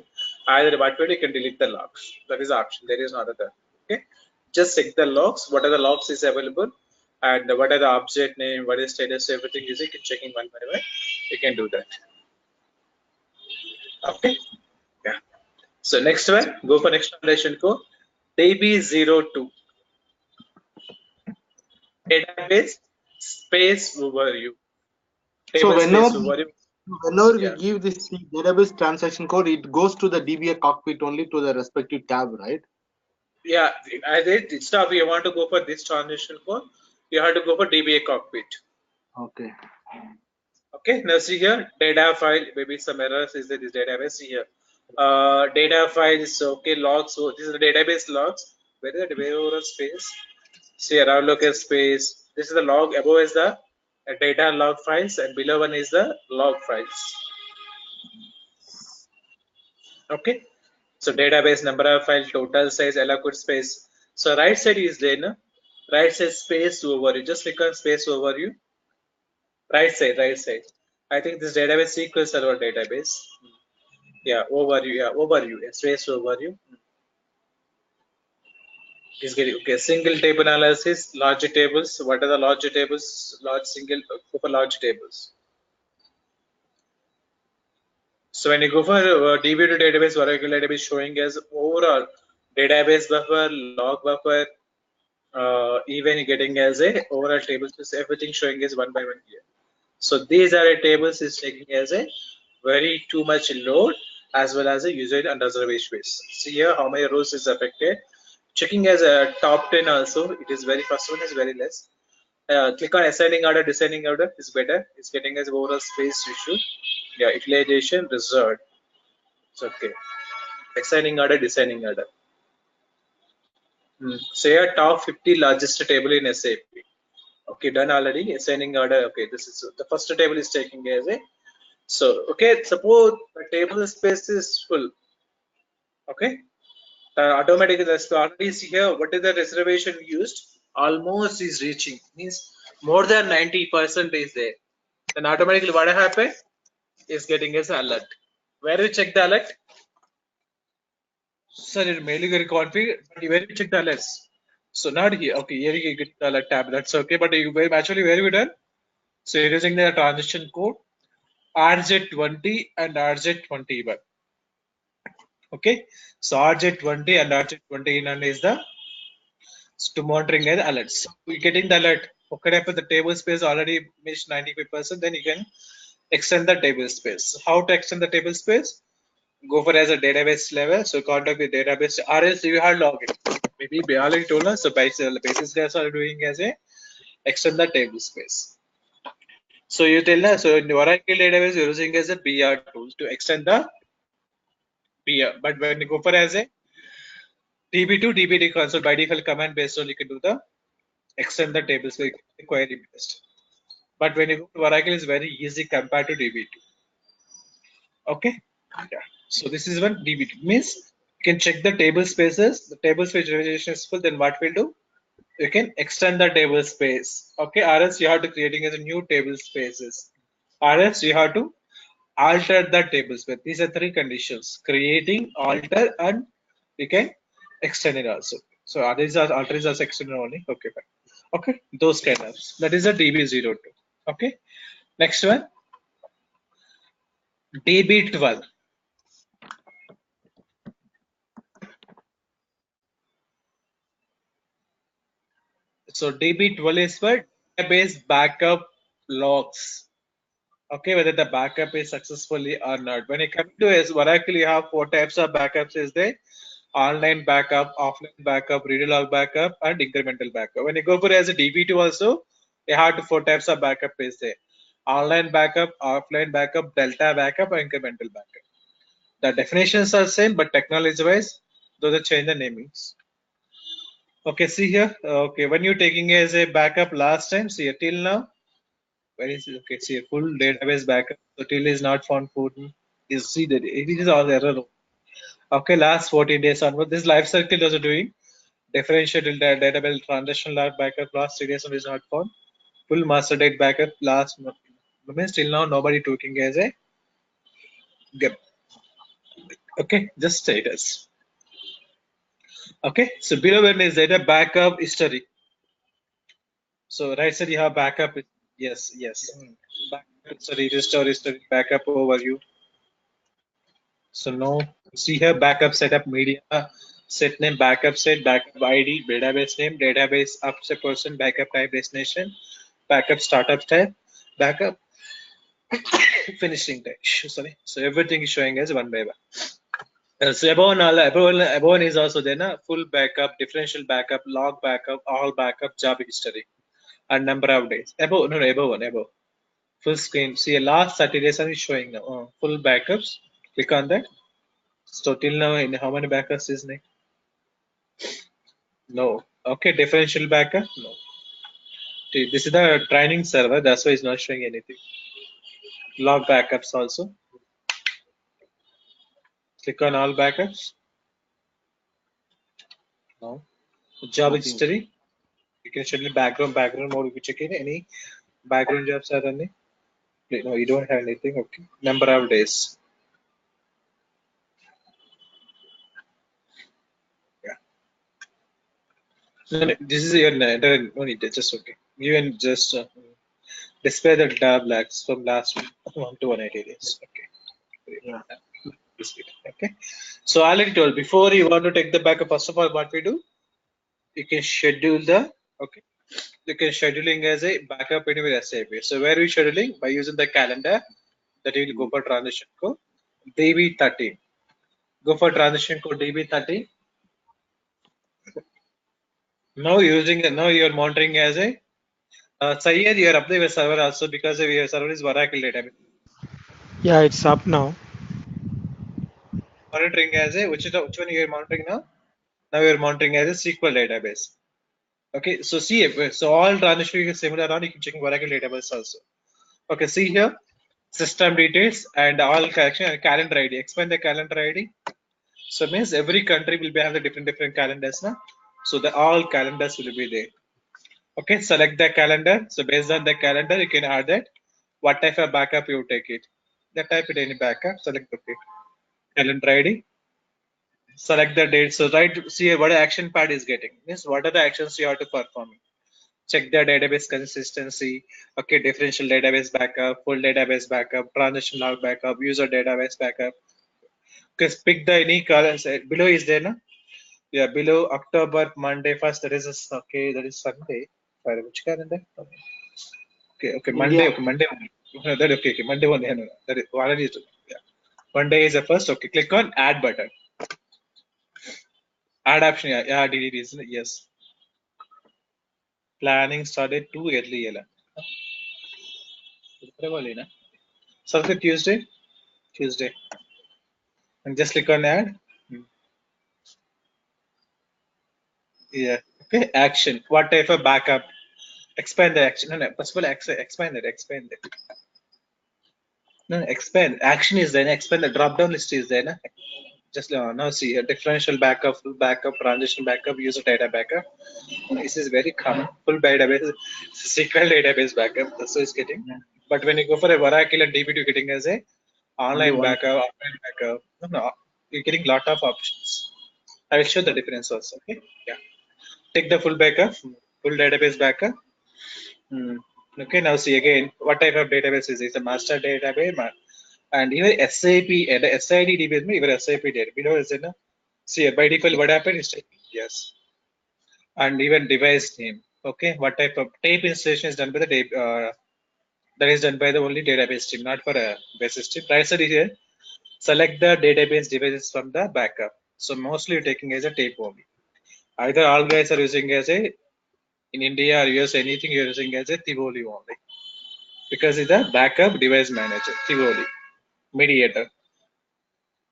either what way you can delete the logs. That is the option. There is no other. Okay. Just check the logs. What are the logs is available, and what are the object name, what is status, everything is you can check in one by one. You can do that. Okay. Yeah. So next one, go for next translation code. DB02. Database space overview. So Table whenever space overview. we Yeah. give this database transaction code, it goes to the DBA cockpit only to the respective tab, right? Yeah, I did. Instead of you want to go for this transition code, you have to go for DBA cockpit. Okay. Okay, now see here, data file, maybe some errors is that this database here. Data file is okay, logs. So this is the database logs. Where is the where space? See around local space. This is the log. Above is the data log files, and below one is the log files. Okay. So database number of file, total size, allocate space. So right side is there, no? Right side space overview. Just click on space overview. Right side, right side. I think this database SQL Server database. Yeah, overview. Yeah, overview. Yeah, space overview. Is getting okay. Single table analysis, large tables. What are the large tables? Large single for large tables. So when you go for DB2 database, Oracle database showing as overall database buffer, log buffer, even getting as a overall table space, everything showing is one by one here. So these are a tables is taking as a very too much load as well as a user and reservation space. See here how many rows is affected. Checking as a top 10 also, it is very first one is very less. Click on assigning order, descending order is better. It's getting as overall space issue. Yeah, utilization reserved. It's okay. Assigning order, descending order. So here top 50 largest table in SAP. Okay, done already. Assigning order. Okay, this is the first table is taking as a. So okay, suppose the table space is full. Okay, automatically the already see here. What is the reservation used? Almost is reaching. Means more than 90% is there. Then automatically what happened is getting as alert. Where you check the alert? Sir, it mainly get config, but where you check the alerts? So not here. Okay, here you get the alert tab. That's okay. But you actually where you done? So you're using the transition code RJ20 and RJ21. Okay, so RJ20 and RJ21 is the to monitoring and alerts. So we're getting the alert. Okay, if the table space already reached 95%, then you can extend the table space. How to extend the table space? Go for as a database level. So contact the database, or else you have login. Maybe we already told us. So basis guys are doing as a extend the table space. So you tell us. So in the Oracle database, you're using as a BR tools to extend the BR. But when you go for as a DB2, DBD console by default command based on you can do the extend the table space query based. But when you go to Oracle, it's very easy compared to DB2. Okay. Yeah. So this is one DB2 means you can check the table spaces. The table space realization is full. Then what we'll do? you can extend the table space. Okay, or else you have to creating as a new table spaces, or else you have to alter the table space. These are three conditions: creating, alter, and you can extend it also. So these are alter is also extended only. Okay, fine. Okay, those kind of, that is a DB02. Okay, next one, DB12. So DB12 is for database backup logs. Okay, whether the backup is successfully or not. When it comes to S, Oracle, you have four types of backups: is there online backup, offline backup, read log backup, and incremental backup. When you go for as a DB2 also, you have four types of backup is there: online backup, offline backup, delta backup, and incremental backup. The definitions are same, but technology-wise, those are change the namings. Okay, see here. Okay, when you're taking as a backup last time, see here, till now, where is it? Okay, see full database backup. So till is not found food. You see that it is all error. Okay, last 14 days onward, this life cycle is doing differentiated database transaction log backup last 3 days is not found. Full master date backup last means till now nobody taking as a gap. Okay, just status. Okay, so below when is data backup history. So right side you have backup. Yes, yes. Backup history, restore history, backup overview. So no, see here backup setup media, set name, backup set, backup ID, database name, database upset person, backup type destination, backup startup type, backup finishing type. Sorry. So everything is showing as one by one. So above one is also there, na? Full backup, differential backup, log backup, all backup, job history, and number of days. Above, no, above one, above. Full screen. See, last 30 days is showing now. Full backups. Click on that. So till now, in how many backups is next? No. Okay, differential backup. No. See, this is the training server. That's why it's not showing anything. Log backups also. Click on all backups. No. Job Nothing. history. You can schedule background mode. If you check in any background jobs are running. No, you don't have anything. Okay. Number of days. Yeah. No, this is your no need. Just okay. You can just display the tab lags from last 1 to 180 days. Okay. Yeah. Okay. So I already told before you want to take the backup. First of all, what we do, you can schedule the you can scheduling as a backup anywhere SAP. So where we scheduling by using the calendar that you will go for transition code DB13. Go for transition code DB13. Now you're monitoring as a Syed, you're up the server also because your server is Oracle database. Yeah, it's up now. Monitoring as a which one you're monitoring now? Now you're monitoring as a SQL database. Okay, so see so all transition is similar on you can check Oracle database also. Okay, see here system details and all correction and calendar ID. Explain the calendar ID. So means every country will be have the different calendars now. So the all calendars will be there. Okay, select the calendar. So based on the calendar, you can add that. What type of backup you take it? The type it any backup. Select okay. Calendar ID. Select the date. So right, see what action pad is getting. Means what are the actions you have to perform? Check the database consistency. Okay, differential database backup, full database backup, transition log backup, user database backup. Okay, pick the any column. Below is there, no? Yeah, below October Monday 1st. That is okay. That is Sunday. Sorry, which calendar? Okay, Monday. India. Okay, Monday. That okay. Monday one. No, that is already. Yeah, Monday is the first. Okay, click on add button. Add option. Yeah, delete is yes. Planning started too early. So Tuesday, and just click on add. Yeah. Okay. Action. What type of backup? Expand the action. No. First of all, expand it. No, expand. Action is there. Expand the drop down list is there. just now see a differential backup, full backup, transition backup, user data backup. This is very common. Full database, SQL database backup. That's what it's getting. But when you go for a Oracle and DB2, getting as a online backup, offline backup. No, you're getting lot of options. I will show the difference also. Okay. Yeah. Take the full backup, full database backup. Okay. Now see again what type of database is this? A master database. And even SAP and SID DBS, even SAP data. Below is in a see by default what happened is yes. And even device name. Okay, what type of tape installation is done by the that is done by the only database team, not for a basis team. Right side here, select the database devices from the backup. So mostly you're taking as a tape only. Either all guys are using as a in India or US anything you're using as a Tivoli only. Because it's a backup device manager, Tivoli, mediator.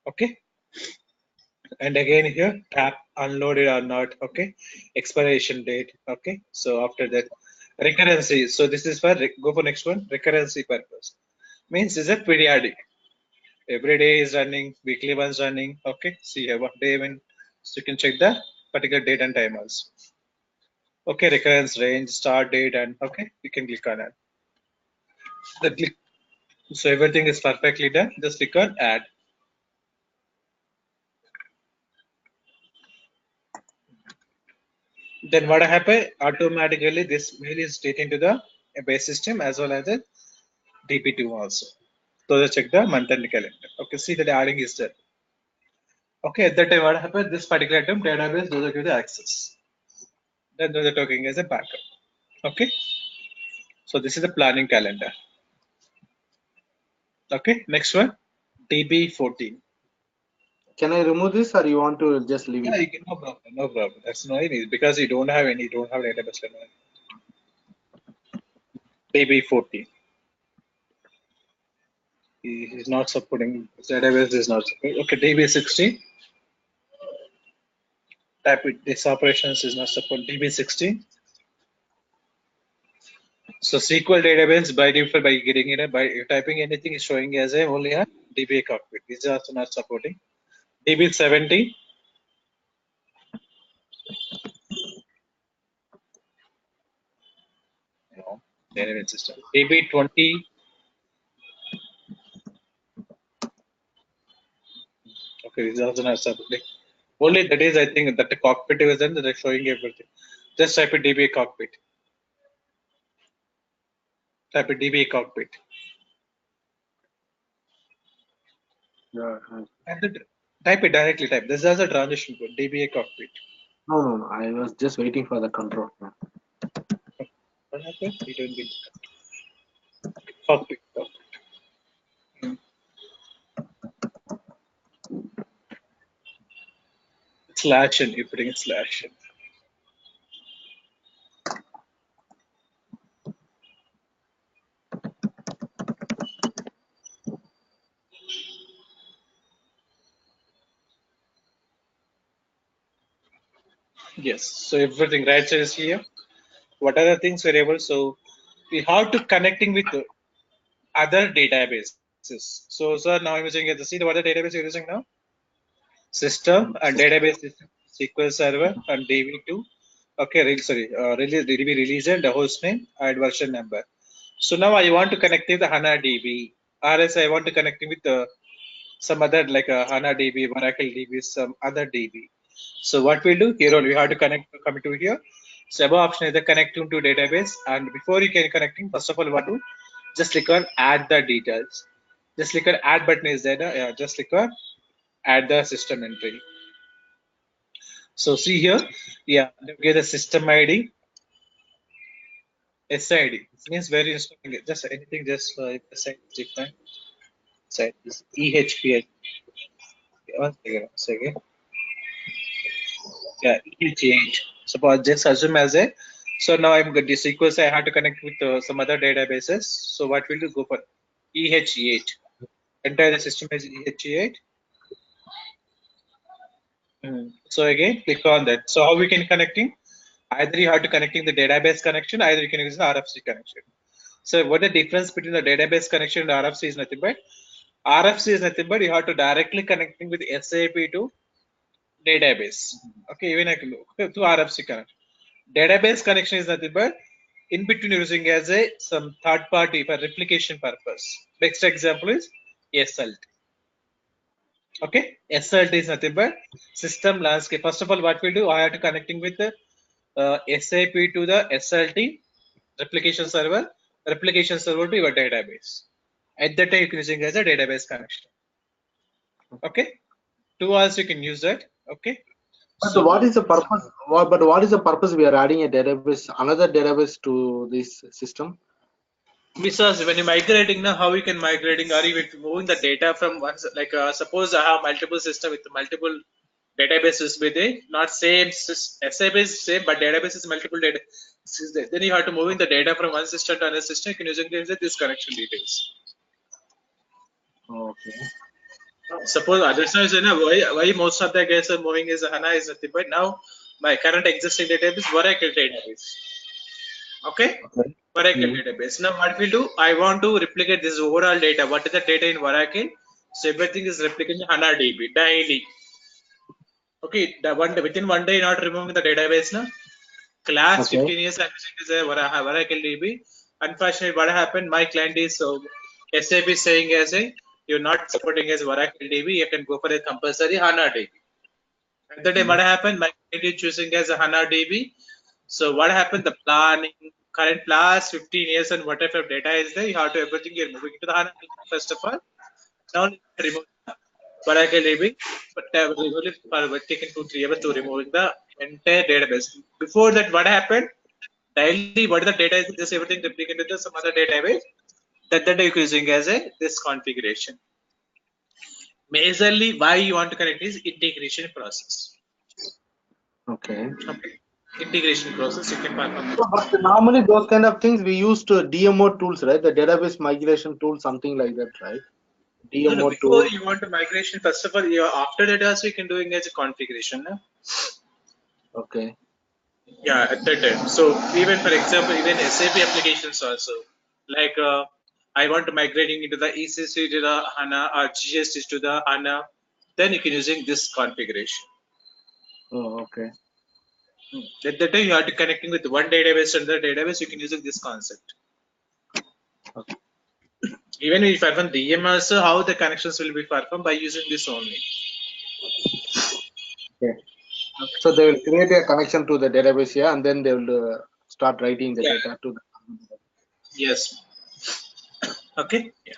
Okay. And again here tap unloaded or not. Okay, expiration date. Okay, so after that recurrency, so this is for go for next one. Recurrency purpose means is a periodic, every day is running, weekly one's running. Okay, see here what day when, so you can check the particular date and time also. Okay, recurrence range, start date, and okay, you can click on it. The click, so everything is perfectly done. Just click on add. Then what happened? Automatically this mail is taken to the base system as well as the DB2 also. So let's check the month and calendar. Okay, see that the adding is there. Okay, at that time what happened? This particular item database does not give the access. Then those are talking as a backup. Okay, so this is the planning calendar. Okay, next one, DB14. Can I remove this, or you want to just leave Yeah, it? you can, no problem, no problem. That's no need because you don't have any, database. DB14. He is not supporting database is not supporting. Okay, DB16. Type it, this operations is not supported. DB16. So SQL database by default by getting it by typing anything is showing as a only a DBA cockpit. This is also not supporting. DB17. No, database system. DB20. Okay, this is also not supporting. Only that is I think that the cockpit is then they're showing everything. Just type it DBA cockpit. Type it DBA cockpit. Yeah. And then type it directly. Type this is a transition code. DBA cockpit. No. I was just waiting for the control. What happened? You don't get cockpit. Slash and you putting slash. Yes, so everything right side is here. What are the things variable? So we have to connecting with other databases. So sir, now I'm using the see what the database you're using now? System and database system, SQL Server and DB2. Okay, sorry, release DB release and the host name and version number. So now I want to connect with the HANA DB, or else I want to connect with some other like a HANA DB, Oracle DB, some other DB. So what we'll do here, we have to connect, come to here. So above option is the connecting to database, and before you can connecting, first of all, what to just click on add the details. Just click on add button is there. Just click on add the system entry. So see here, yeah, give the system ID, SID. It means where you installing it. Just anything, just if the site is different. Site is EHP. One second. Yeah, EH8. Suppose just assume as a. So now I'm good. This equals I have to connect with some other databases. So what will you go for? EH8. Entire system is EH8. So again, click on that. So how we can connecting? Either you have to connecting the database connection, either you can use the RFC connection. So what the difference between the database connection and the RFC is nothing but RFC is nothing but you have to directly connecting with SAP to database. Okay, even I can look to RFC connect. Database connection is nothing but in between using as a some third party for replication purpose. Next example is SLT. Okay, SLT is nothing but system landscape. First of all, what we do, I have to connecting with the SAP to the SLT replication server to your database. At that time, you can using as a database connection. Okay, two hours you can use that. Okay. But so, what is the purpose? What is the purpose we are adding a database, another database to this system? Because when you're migrating now, how you can migrating? Are you moving the data from one? Like suppose I have multiple system with multiple databases with it, not same SAP is same, but database is multiple data. Then you have to moving the data from one system to another system. You can using this connection details. Okay. Suppose additional is why most of the guys are moving is HANA is nothing but now my current existing database Oracle database. Okay. Oracle database. Now what we'll do, I want to replicate this overall data. What is the data in Oracle? So everything is replicating HANA DB daily. Okay, within one day not removing the database now. Class 15 years I'm using Oracle DB. Unfortunately, what happened? My client is SAP is saying as a you're not supporting as Oracle DB, you can go for a compulsory HANA DB. At the time, what happened? My client is choosing as a HANA DB. So what happened? The planning, current last 15 years and whatever data is there, you have to everything you're moving to the HANA DB first of all. Now remove Oracle DB, but remove it for taking 2-3 hours to removing the entire database. Before that, what happened? Daily, what the data is, just everything replicated to some other database. That data you're using as a this configuration. Majorly, why you want to connect is integration process. Okay. Integration process you can perform. But normally those kind of things we use to DMO tools, right? The database migration tool, something like that, right? DMO no, before you want to migration, first of all, after that also you can do it as a configuration. No? Okay. Yeah, at that time. So even for example, even SAP applications also, like I want to migrating into the ECC to the HANA or GST to the HANA, then you can using this configuration. Oh, okay. At that time you have to connecting with one database and the database, you can using this concept. Okay. Even if I perform DM also, how the connections will be performed by using this only. Okay. So they will create a connection to the database here, and then they will start writing the data to the. Yes. Okay. Yeah.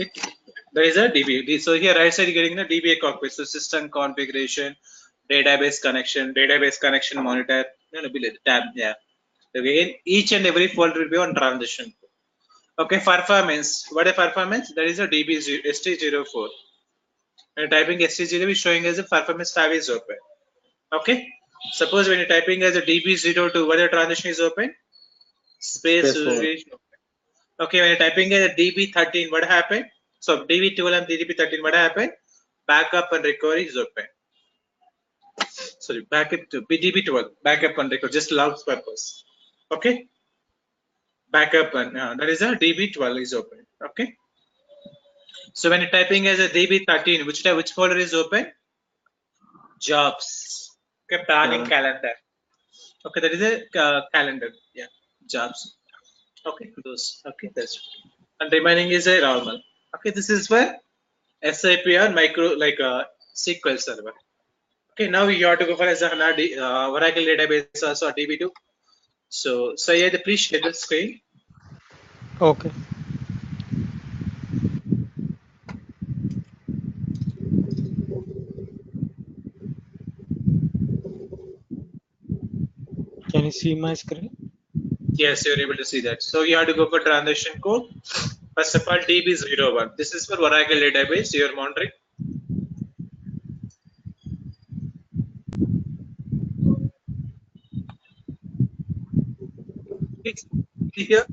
Okay. There is a DB. So here right side you're getting the DBA cockpit. So system configuration, database connection monitor. No, below the tab. Yeah. Again, each and every folder will be on transition. Okay. Performance. What is performance? That is a DB ST04. When you're typing ST0 is showing as a performance tab is open. Okay. Suppose when you're typing as a DB02, whether transition is open, space open. Okay, when you're typing as a DB13, what happened? So DB12 and DB13, what happened? Backup and recovery is open. Sorry, backup to DB12, backup and recovery, just logs purpose. Okay. Backup and that is a DB12 is open. Okay. So when you're typing as a DB13, which folder is open? Jobs. Okay, planning calendar. Okay, that is a calendar. Yeah, jobs. Okay, those. Okay, that's and remaining is a normal. Okay, this is where SAP or micro like a SQL server. Okay, now you have to go for as a Oracle database also DB2. So yeah, please share the screen. Okay. Can you see my screen? Yes, you're able to see that. So you have to go for transaction code. First of all, DB01. This is for Oracle database. You're monitoring. Here,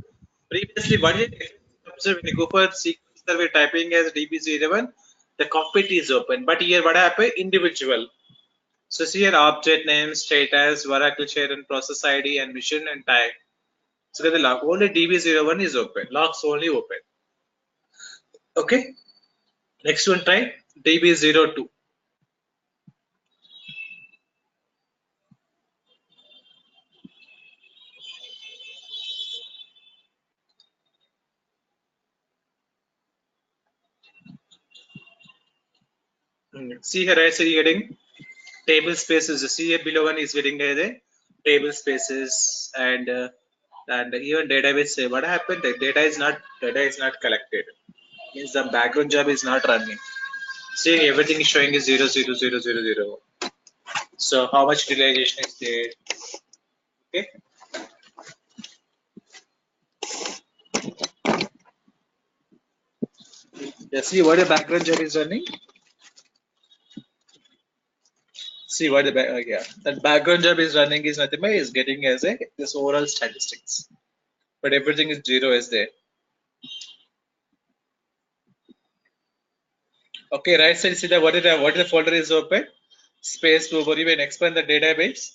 previously, what did you observe when you go for SQL server typing as DB01? The cockpit is open, but here what happened? Individual. So see here object name, status, Oracle share and process ID and mission and type. So the log only DB01 is open. Logs only open. Okay. Next one, try DB02. See here, right? So you're getting table spaces. See here below one is getting the table spaces and even database. What happened? The data is not collected. Means the background job is not running. See, everything is showing is 0, 0, 0, 0, 0. So how much utilization is there? Okay. Yeah, see what the background job is running. See what the that background job is running is nothing but is getting as a this overall statistics, but everything is 0 is there. Okay, right side, see that what is the folder is open? Space to even expand the database.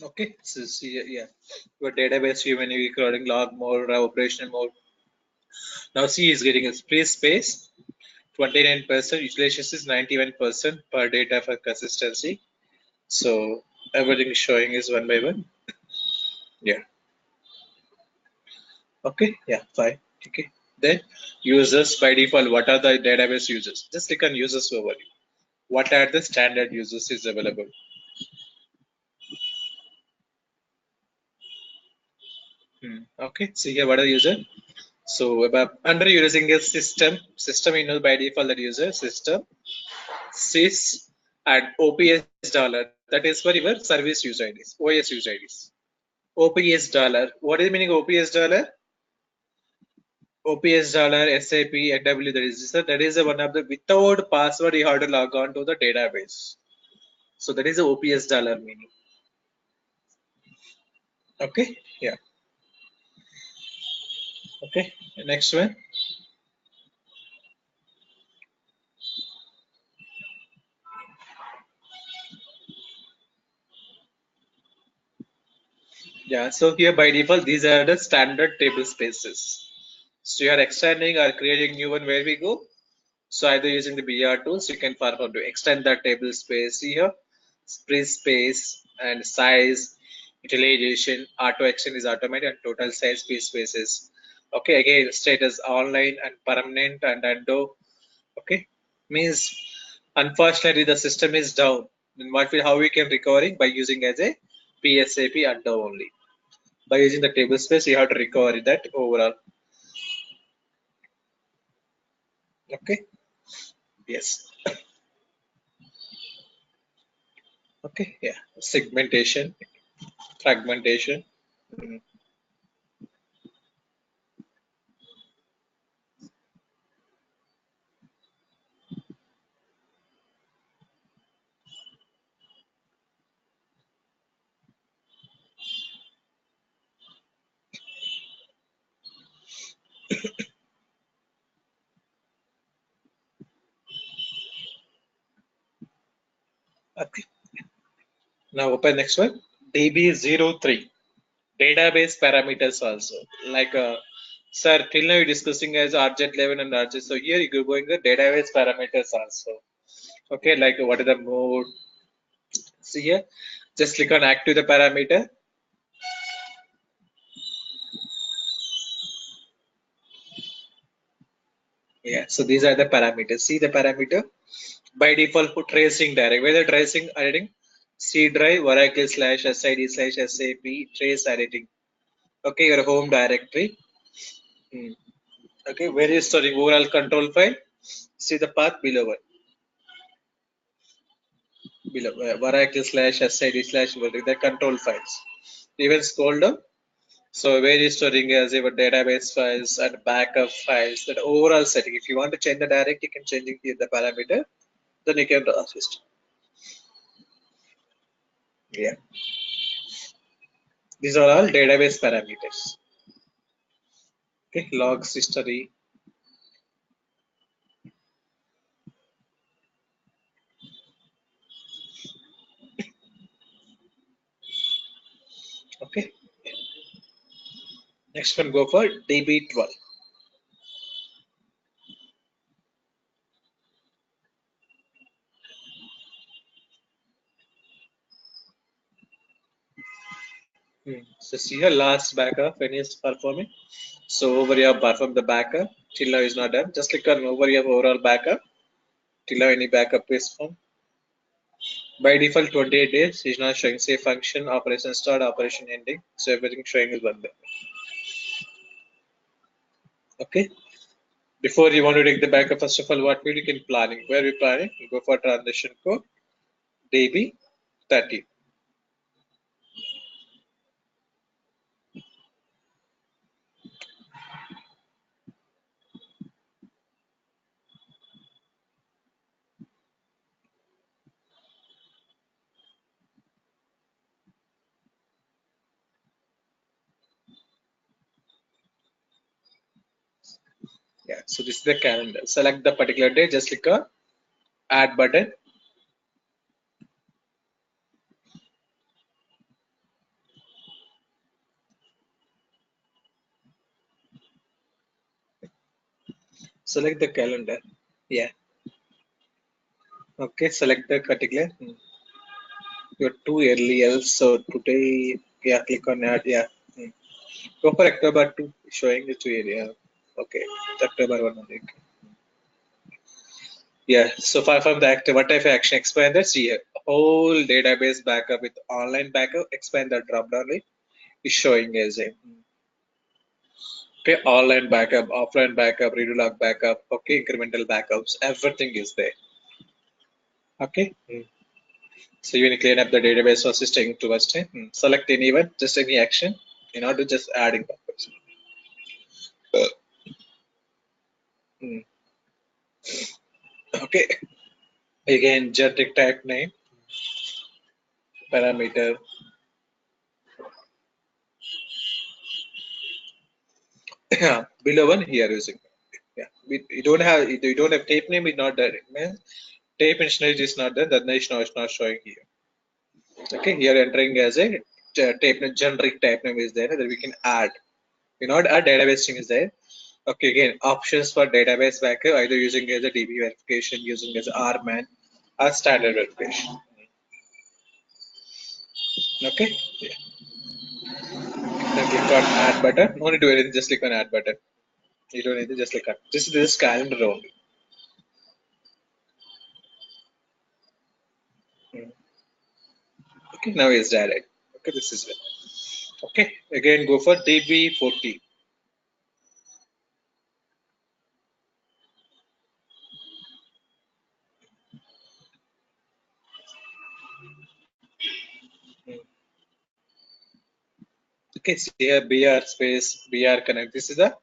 Okay, so see, yeah, your database view when you recording log mode, operational mode. Now see is getting a free space, 29%, utilization is 91% per data for consistency. So everything is showing is one by one. Yeah. Okay, yeah, fine. Okay. Then users by default, what are the database users? Just click on users overview. What are the standard users is available? Okay, see here what are the user? So about under using a system you know by default that user system sys and OPS dollar, that is for your service user IDs, OS user IDs. OPS dollar. What is the meaning OPS dollar? OPS dollar, SAP, NW, that is one of the without password you have to log on to the database. So that is the OPS dollar meaning. Okay, yeah. Okay, next one. Yeah, so here by default these are the standard table spaces. So you are extending or creating new one where we go. So either using the BR tools, you can forward to extend that table space here, free space and size, utilization, auto extend is automated and total size free spaces. Okay, again status online and permanent and undo. Okay, means unfortunately the system is down. Then how we can recover by using as a PSAP undo only. By using the table space, you have to recover that overall. Okay. Yes. Okay. Yeah. Segmentation, fragmentation. Okay. Now open next one. DB03. Database parameters also. Like sir, till now you're discussing as RJ11 and RJ. So here you're going the database parameters also. Okay, like what is the mode? See here, just click on active the parameter. Yeah, so these are the parameters. See the parameter by default put tracing direct. Whether tracing editing C drive Oracle /SID/SAP trace editing. Okay, your home directory. Okay, where is storing overall control file? See the path below one. Below Oracle /SID/ the control files. Even scroll down. So where is storing as your database files and backup files, that overall setting. If you want to change the direct, you can change here the parameter. Then you can assist. Yeah. These are all database parameters. Okay, logs history. Okay. Next one, go for DB12. So see here last backup when is performing. So over here perform the backup till now is not done. Just click on over here overall backup till now any backup is formed. By default 28 days is not showing. Say function operation start operation ending. So everything showing is one day. Okay. Before you want to take the backup, first of all, what will you can planning? Where we planning? You go for transition code DB13. Yeah, so this is the calendar. Select the particular day, just click on add button. Select the calendar. Yeah. Okay, select the particular. You're too early else. So today, yeah, click on add. Yeah. Go for October 2, showing it to area. Okay, October 1 only. Yeah, so far from the active, what type of action expand that? See here, whole database backup with online backup, expand the drop down list is showing as a okay, online backup, offline backup, redo log backup, okay, incremental backups, everything is there. Okay, so you need to clean up the database for system towards time. Select any event, just any action, in order to just adding backups. Hmm. Okay, again, generic type name, parameter. Below one here using. Yeah, you don't have tape name is not there. Means tape initialized is not there. That is not showing here. Okay, here entering as a tape name, generic type name is there that we can add. We not add database thing is there. Okay, again options for database backup either using as a DB verification, using as RMAN or standard verification. Okay, yeah. Then click on add button. No need to do anything. Just click on add button. You don't need to just click on. This is calendar only. Okay, now it's direct. Okay, this is it. Okay, again go for DB14. Okay, so here BR space BR connect. This is the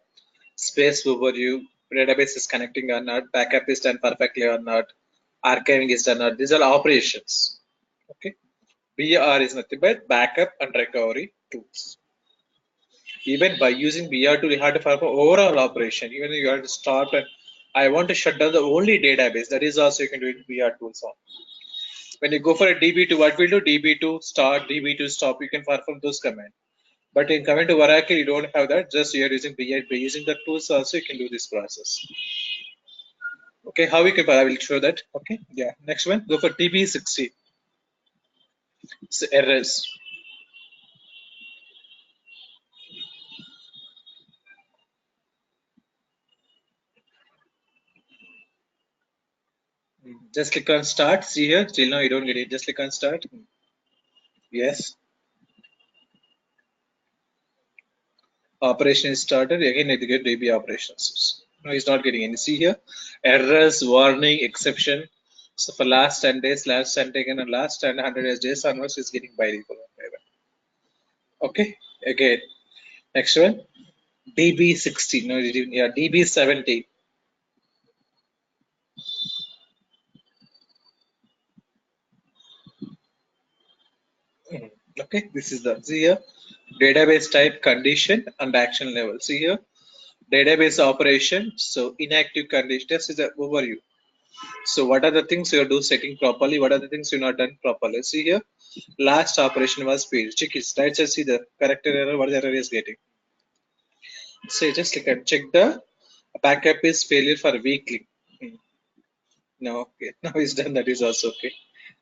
space overview. Database is connecting or not, backup is done perfectly or not, archiving is done or not. These are operations. Okay, BR is nothing but backup and recovery tools. Even by using BR tool, you have to perform overall operation. Even if you have to stop and I want to shut down the only database, that is also you can do it BR tools on. When you go for a DB2, what will do? DB2 start, DB2 stop. You can perform those commands. But in coming to Oracle, you don't have that. Just you're using BI. By using the tools also, you can do this process. Okay, how we can? I will show that. Okay, yeah. Next one, go for DB60. It's errors. Just click on start. See here, still now you don't get it. Just click on start. Yes. Operation is started. Again, need to get DB operations. No, he's not getting any. See here, errors, warning, exception. So for last 10 days, last 10 taken, and last 10 100 days onwards is getting by default. Okay, again, next one, DB60. No, yeah, DB70. Okay, this is the see here. database type, condition, and action level. See here, database operation. So inactive condition. This is an overview. So what are the things you do setting properly? What are the things you not done properly? See here, last operation was failed. Check it. Let's just see the character error. What the error is getting. So just click and check the backup is failure for weekly. No, okay. Now it's done. That is also okay.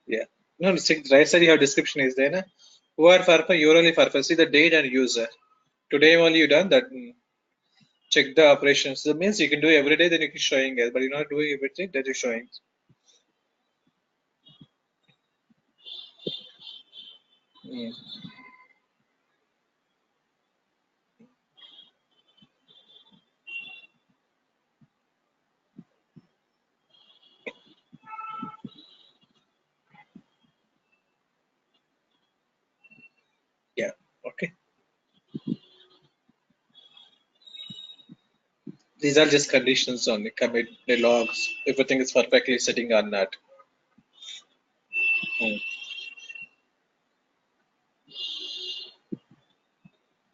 Yeah. No, check the right side. You have description is there. Na? Who are for you're only for see the date and user. Today only you done that. Check the operations. That means you can do every day. Then you can showing it, but you're not doing everything. That is showing. Mm. Yeah. Okay. These are just conditions only. Commit the logs. Everything is perfectly setting on that. Mm.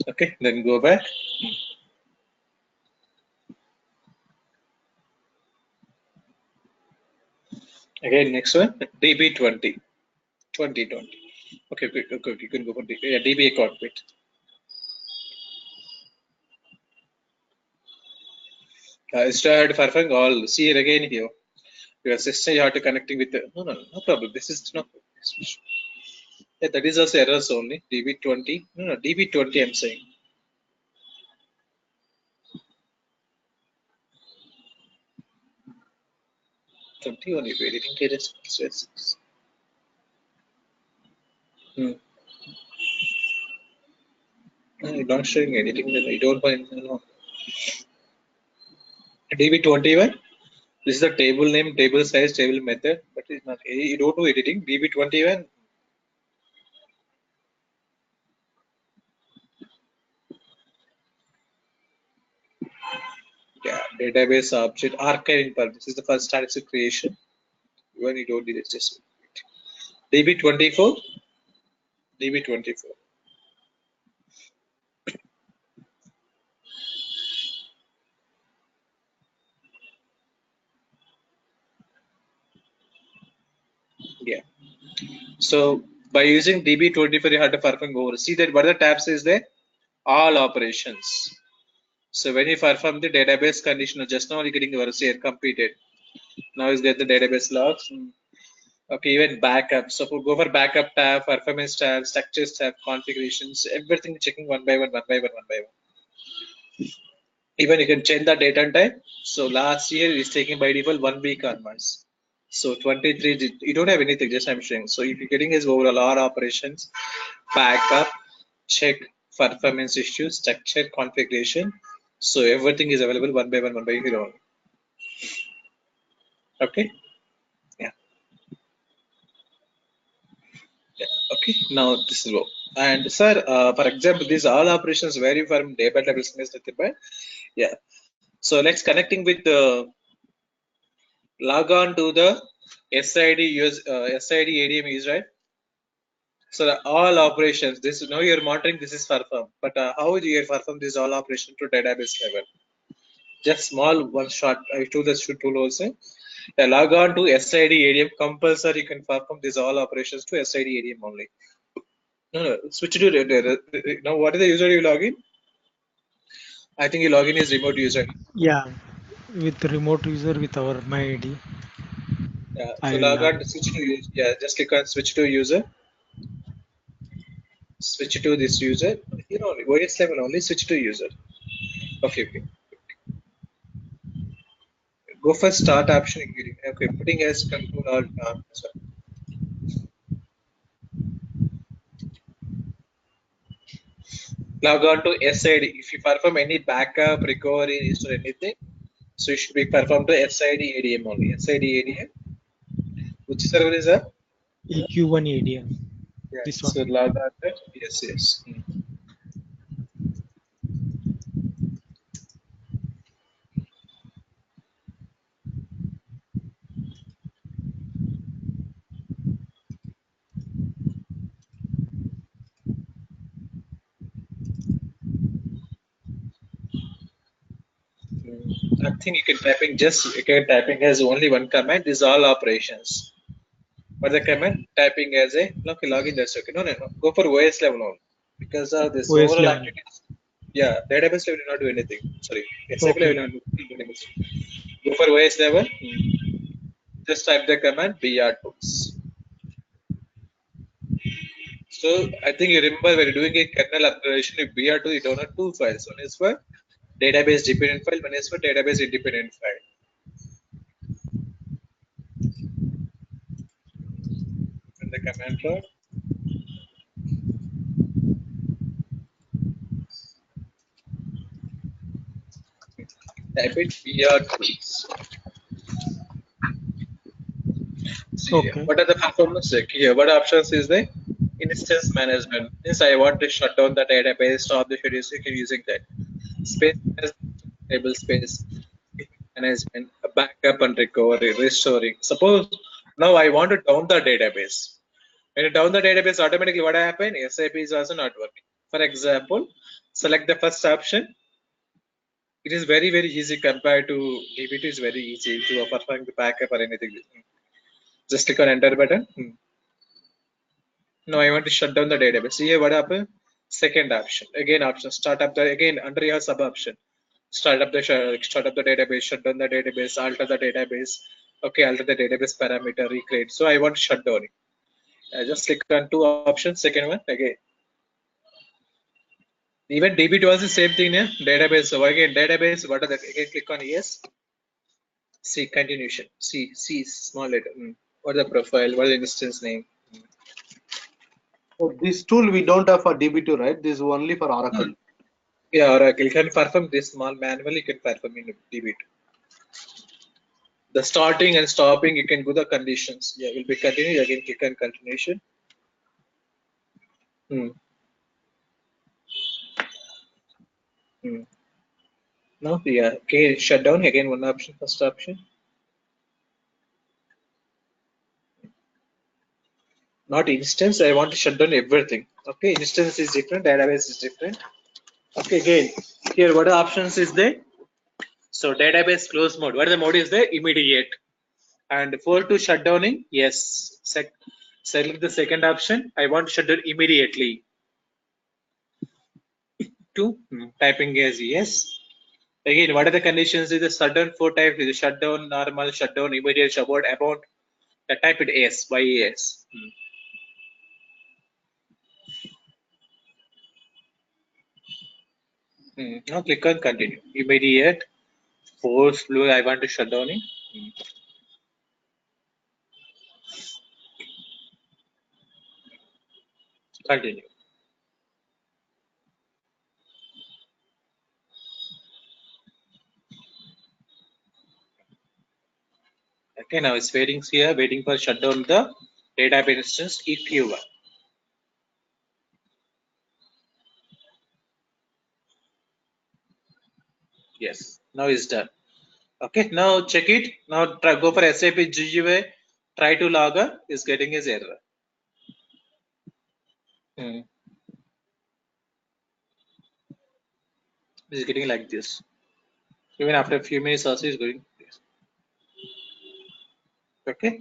Okay. Then go back. Again, next one. DB20. 2020. Okay, okay, you can go for DBA cockpit. Started performing all. See it again here. Your system you have to connecting with the no problem. This is no. Yeah, that is also errors only. DB20. No, DB20. I'm saying. 20 only. Editing data. Hmm. Not showing anything. Then I don't find. No. DB21. This is the table name, table size, table method, but it's not. You don't do editing. DB21. Yeah, database object archiving part. This is the first static creation. When you don't need it, just DB24. DB24. Yeah. So by using DB24, you have to perform over. See that what the tabs is there? All operations. So when you perform the database condition, just now you're getting your CR completed. Now you get the database logs. Okay, even backup. So go for backup tab, performance tab, structures tab, configurations, everything checking one by one, one by one, one by one. Even you can change the date and time. So last year is taking by default 1 week onwards. So 23, you don't have anything, just I'm showing. So if you're getting his overall R operations, backup, check performance issues, structure, configuration. So everything is available one by one by one. Okay. Yeah. Yeah. Okay. Now this is what. And sir, for example, these all operations vary from day by day business. Yeah. So let's connecting with the log on to the SID SID ADM is right. So all operations, this now you're monitoring this is performed, but how do you perform this all operation to database level? Just small one shot. I do this tool also. Log on to SID ADM compulsory. You can perform these all operations to SID ADM only. No, switch to now. What is the user you log in? I think you log in is remote user. Yeah, with remote user with our my ID. Yeah. I So will log log on to switch to user. Yeah, just click on switch to user. Switch to this user. You know, OS level only switch to user. Okay, okay. Go for start option. Okay, putting as control alt. Sorry. Log on to SID. If you perform any backup, recovery, restore anything, so you should be performed to SID ADM only. SID ADM. Which server is that? EQ1 ADM. Yeah. This So one. log on that. Yes, yes. Nothing you can typing, just you can typing as only one command. These all operations. But the command typing as a okay, login, that's okay. No. Go for OS level only. Because this OS overall 11. activities. Yeah, database level will not do anything. Sorry. SAP level Okay. will not do anything. Go for OS level. Just type the command BRTools. So I think you remember when you're doing a kernel upgradation with BR2, you download two files. One is for database dependent file, one is for database independent file. And the command prompt, type it BR2s. See Okay. what are the performance check here? What options is there? Instance management. Means I want to shut down the database, stop the schedule, so you can using that. Space management, table space management, backup and recovery, restoring. Suppose now I want to down the database. When you down the database, automatically what happen? SAP is also not working. For example, select the first option. It is very easy compared to DB2 is very easy to perform the backup or anything. Just click on enter button. No, I want to shut down the database. See here what happened? Second option. Again option. Start up the again under your sub option. Start up the database, shut down the database, alter the database. Okay, alter the database parameter, recreate. So I want to shut down it. I just click on two options. Second one again. Even DB12 is the same thing, yeah? Database. So again, database. What are the? Again, click on yes. See continuation. See small letter. What is the profile? What is the instance name? So this tool we don't have for DB2, right? This is only for Oracle. Yeah, Oracle can perform this small manually. You can perform in DB2. The starting and stopping, you can do the conditions. Yeah, will be continued. Again, click on continuation. No, yeah. Okay, shut down again. One option, first option. Not instance. I want to shut down everything. Okay, instance is different. Database is different. Okay, again, here what are options is there? So database close mode. What is the mode is there? Immediate. And for to shut downing, yes. Select the second option. I want to shut down immediately. Two typing as yes. Again, what are the conditions? Is the shutdown four types? Is the shutdown, normal, shutdown, immediate, about. Type it yes by yes. Now click on continue. Immediate. Force blue. I want to shut down it. Continue. Okay, now it's waiting here, waiting for shutdown the database instance if you want. Yes, now it's done. Okay, now check it. Now try go for SAP GUI. Try to log in. Is getting his error. It's getting like this. Even after a few minutes, also is going. Okay.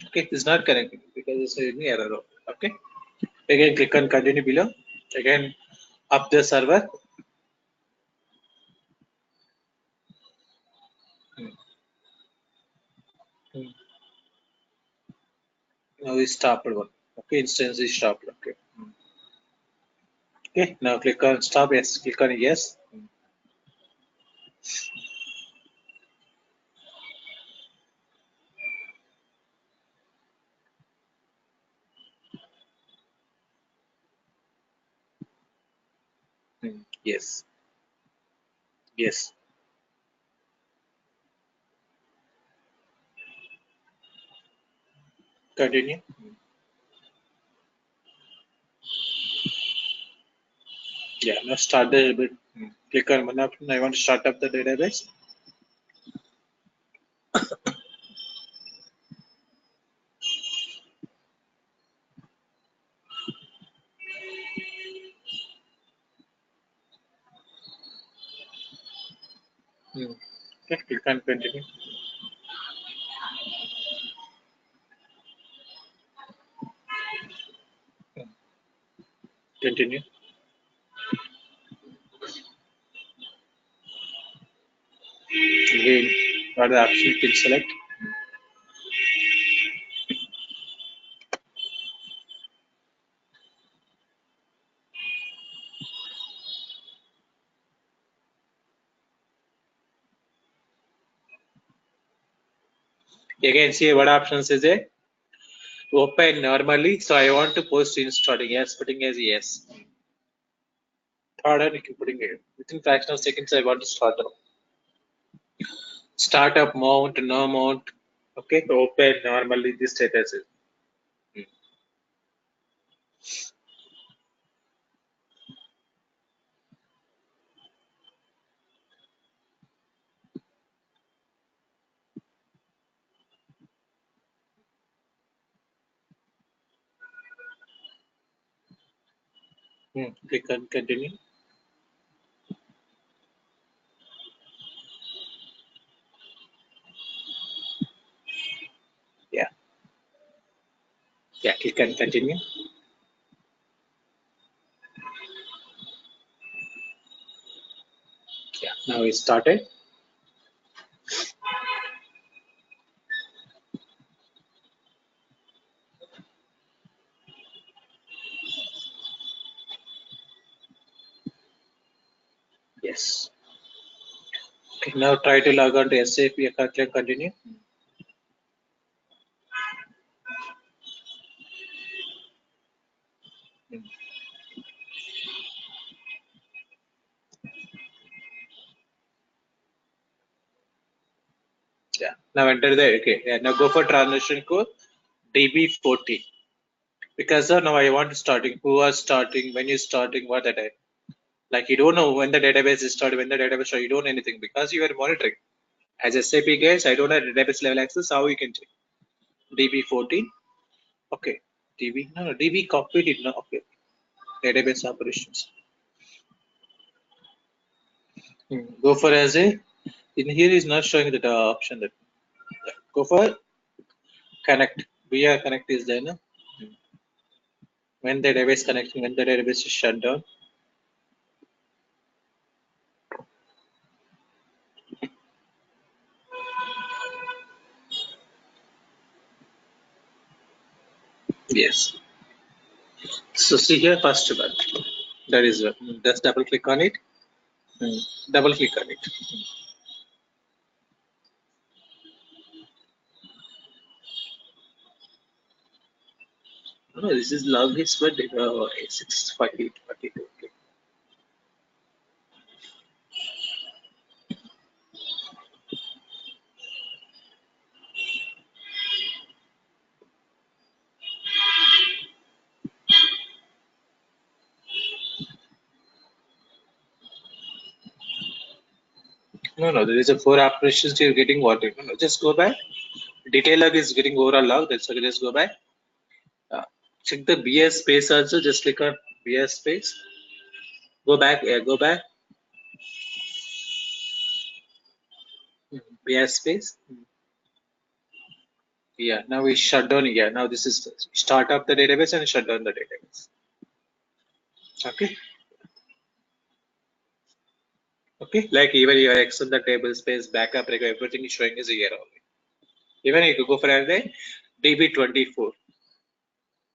Okay, it's not connecting because it's an error. Okay. Again, click on continue below. Again, up the server. Now we stopped one. Okay, instance is stopped. Okay. Okay, now click on stop. Yes, click on yes. Yes. Yes. Continue. Yeah, now start the bit. Click on one option. I want to start up the database. Okay, you can continue. Continue. Again, what the option you can select? Again, see what options is it? Open normally. So I want to post installing. Yes, putting as yes. Third one, you can putting it within fraction of seconds. I want to start up. Startup mount, no mount. Okay, open normally. This status is. Click on continue. Yeah. Yeah, click on continue. Yeah, now it started. Yes. Okay, now try to log on to SAP. Click continue. Yeah. Now enter the okay. Yeah, now go for transition code DB14. Because now I want to starting. Who are starting? When you starting? What the time? Like you don't know when the database is started, when the database started, you don't know anything because you are monitoring. As SAP guys, I don't have database level access. How you can check? DB14. Okay. DB cockpit is not okay. Database operations. Go for as a in here is not showing the option that go for connect. VR connect is there, no? When the database connecting, when the database is shut down. Yes. So see here first one. That is just double click on it. Double click on it. No, this is log is for 64842. Okay. No, there is a 4 operations you're getting what? No, just go back. Detail log is getting overall log. That's okay. Just go back. Check the BS space also. Just click on BS space. Go back. Yeah, go back. BS space. Yeah. Now we shut down. Yeah. Now this is start up the database and shut down the database. Okay. Okay. Like even your Excel, the table space, backup, everything is showing is here only. Even if you go for a DB24.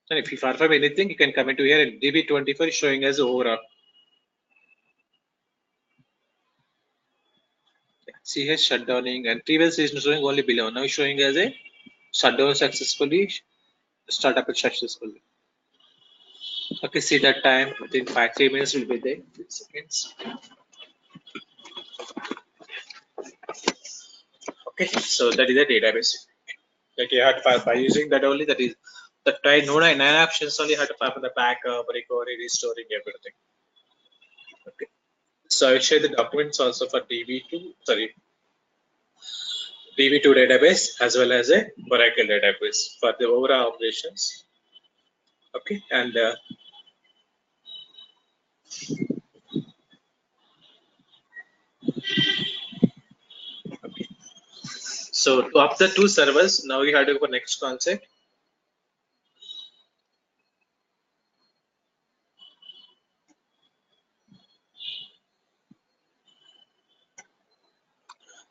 And if you perform anything, you can come into here and DB24 is showing as overall. See here shutdowning and previously is showing only below. Now it's showing as a shutdown successfully, startup it successfully. Okay, see that time within 5-3 minutes will be there. 3 seconds. Okay, so that is a database that you have to by using that only. That is the try no 9 options only have to file for the backup, recovery, restoring everything. Okay, so I will share the documents also for DB2. Sorry. DB2 database as well as a Oracle database for the overall operations. Okay, and So to up the two servers, now we have to go for next concept.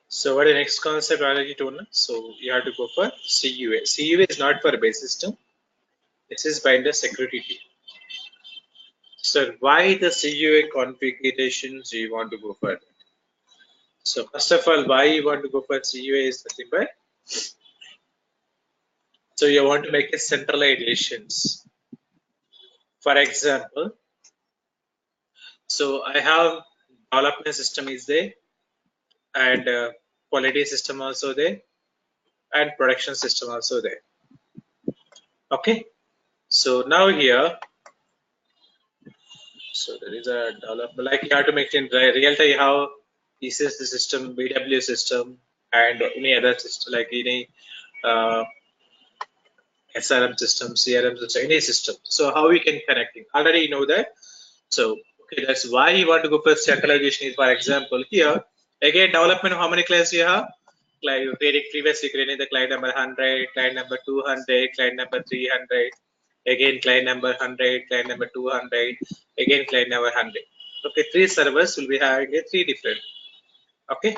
So what is the next concept I already told? So you have to go for CUA. CUA is not for base system. This is by the security team. So why the CUA configurations you want to go for? So first of all, why you want to go for CUA is nothing but, so you want to make a centralizations. For example, so I have development system is there, and quality system also there, and production system also there. Okay, so now here, so there is a development, like you have to make it in real time how this is the system, BW system, and any other system like any SRM system, CRM system, any system. So how we can connect it? Already you know that. So okay, that's why you want to go for centralization. Is for example here again development. How many clients you have? Like you previously created the client number 100, client number 200, client number 300, again client number 100, client number 200, again client number 100. Okay, three servers will be having a three different. Okay,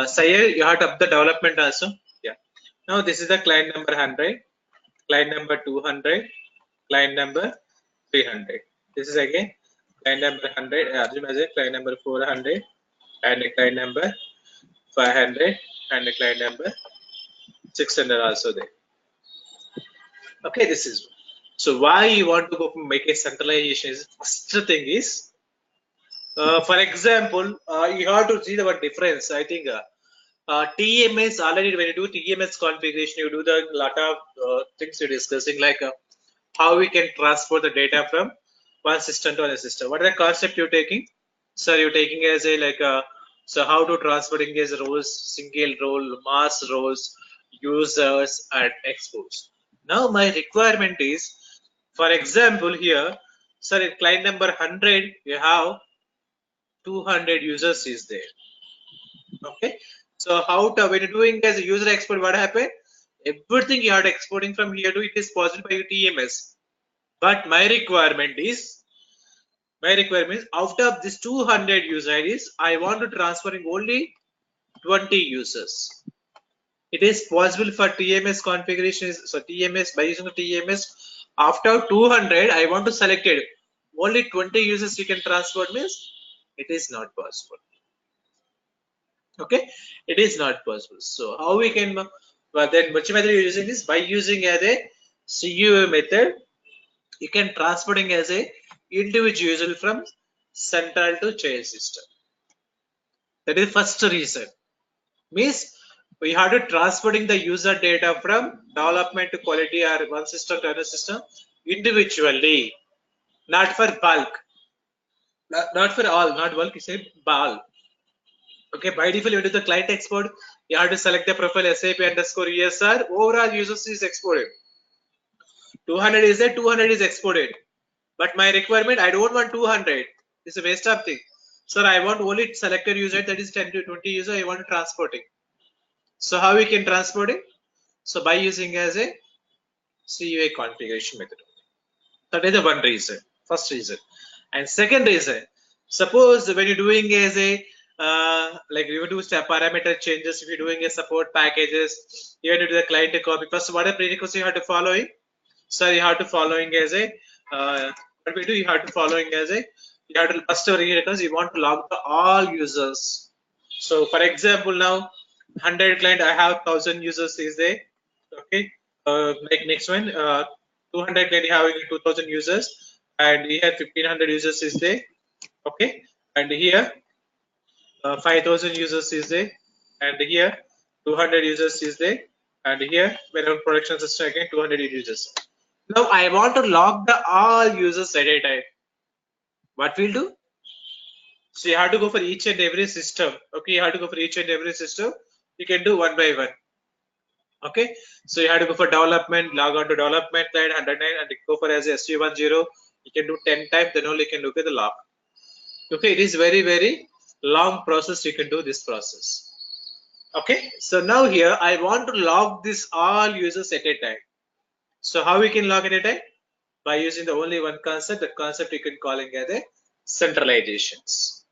so here you have to up the development also. Yeah. Now this is the client number 100, client number 200, client number 300. This is again client number 100, assume as a client number 400, and a client number 500, and a client number 600 also there. Okay, this is so why you want to go make a centralization is first thing is, for example, you have to see the difference. I think TMS already, when you do TMS configuration, you do the lot of things you're discussing, like how we can transfer the data from one system to another system. What are the concept you're taking? So you're taking as a like so how to transferring as roles, single role, mass roles, users, and expos. Now my requirement is, for example here, sir, in client number 100 you have 200 users is there. Okay, so how to, when you're doing as a user export, what happened? Everything you are exporting from here to it is possible by TMS. But my requirement is out of this 200 user IDs, I want to transferring only 20 users. It is possible for TMS configurations. So TMS, by using the TMS, after 200 I want to select it only 20 users you can transfer, means it is not possible. Okay, it is not possible. So how we can, but then which method you're using is by using as a CUA method. You can transferring as a individual from central to child system. That is first reason. Means we have to transferring the user data from development to quality or one system to another system individually, not for bulk, not for all, not bulk. You say bulk. Okay, by default, you do the client export. You have to select the profile SAP underscore ESR. Overall users is exported. 200 is there, 200 is exported. But my requirement, I don't want 200. It's a waste of thing. Sir, I want only selector user, that is 10 to 20 user. I want to transport it. So how we can transport it? So by using as a CUA configuration method. That is the one reason. First reason. And second reason, suppose when you're doing as a like you do parameter changes, if you're doing a support packages, you have to do the client to copy. First, what are prerequisites you have to follow it? So you have to following as a what we do, you have to following as a, you have to first because you want to log the all users. So for example, now 100 client, I have 1000 users is there. Okay, like next one, 200 client having 2000 users, and here 1500 users is there. Okay, and here 5000 users is there, and here 200 users is there, and here when on production system again 200 users. Now I want to log the all users at a time. What we'll do? So you have to go for each and every system. Okay, you have to go for each and every system. You can do one by one. Okay, so you have to go for development, log on to development client 109, and go for as SU10. You can do 10 times, then only you can look at the log. Okay, it is very long process. You can do this process. Okay, so now here I want to log this all users at a time. So how we can log at a time? By using the only one concept. The concept you can call it as a centralizations.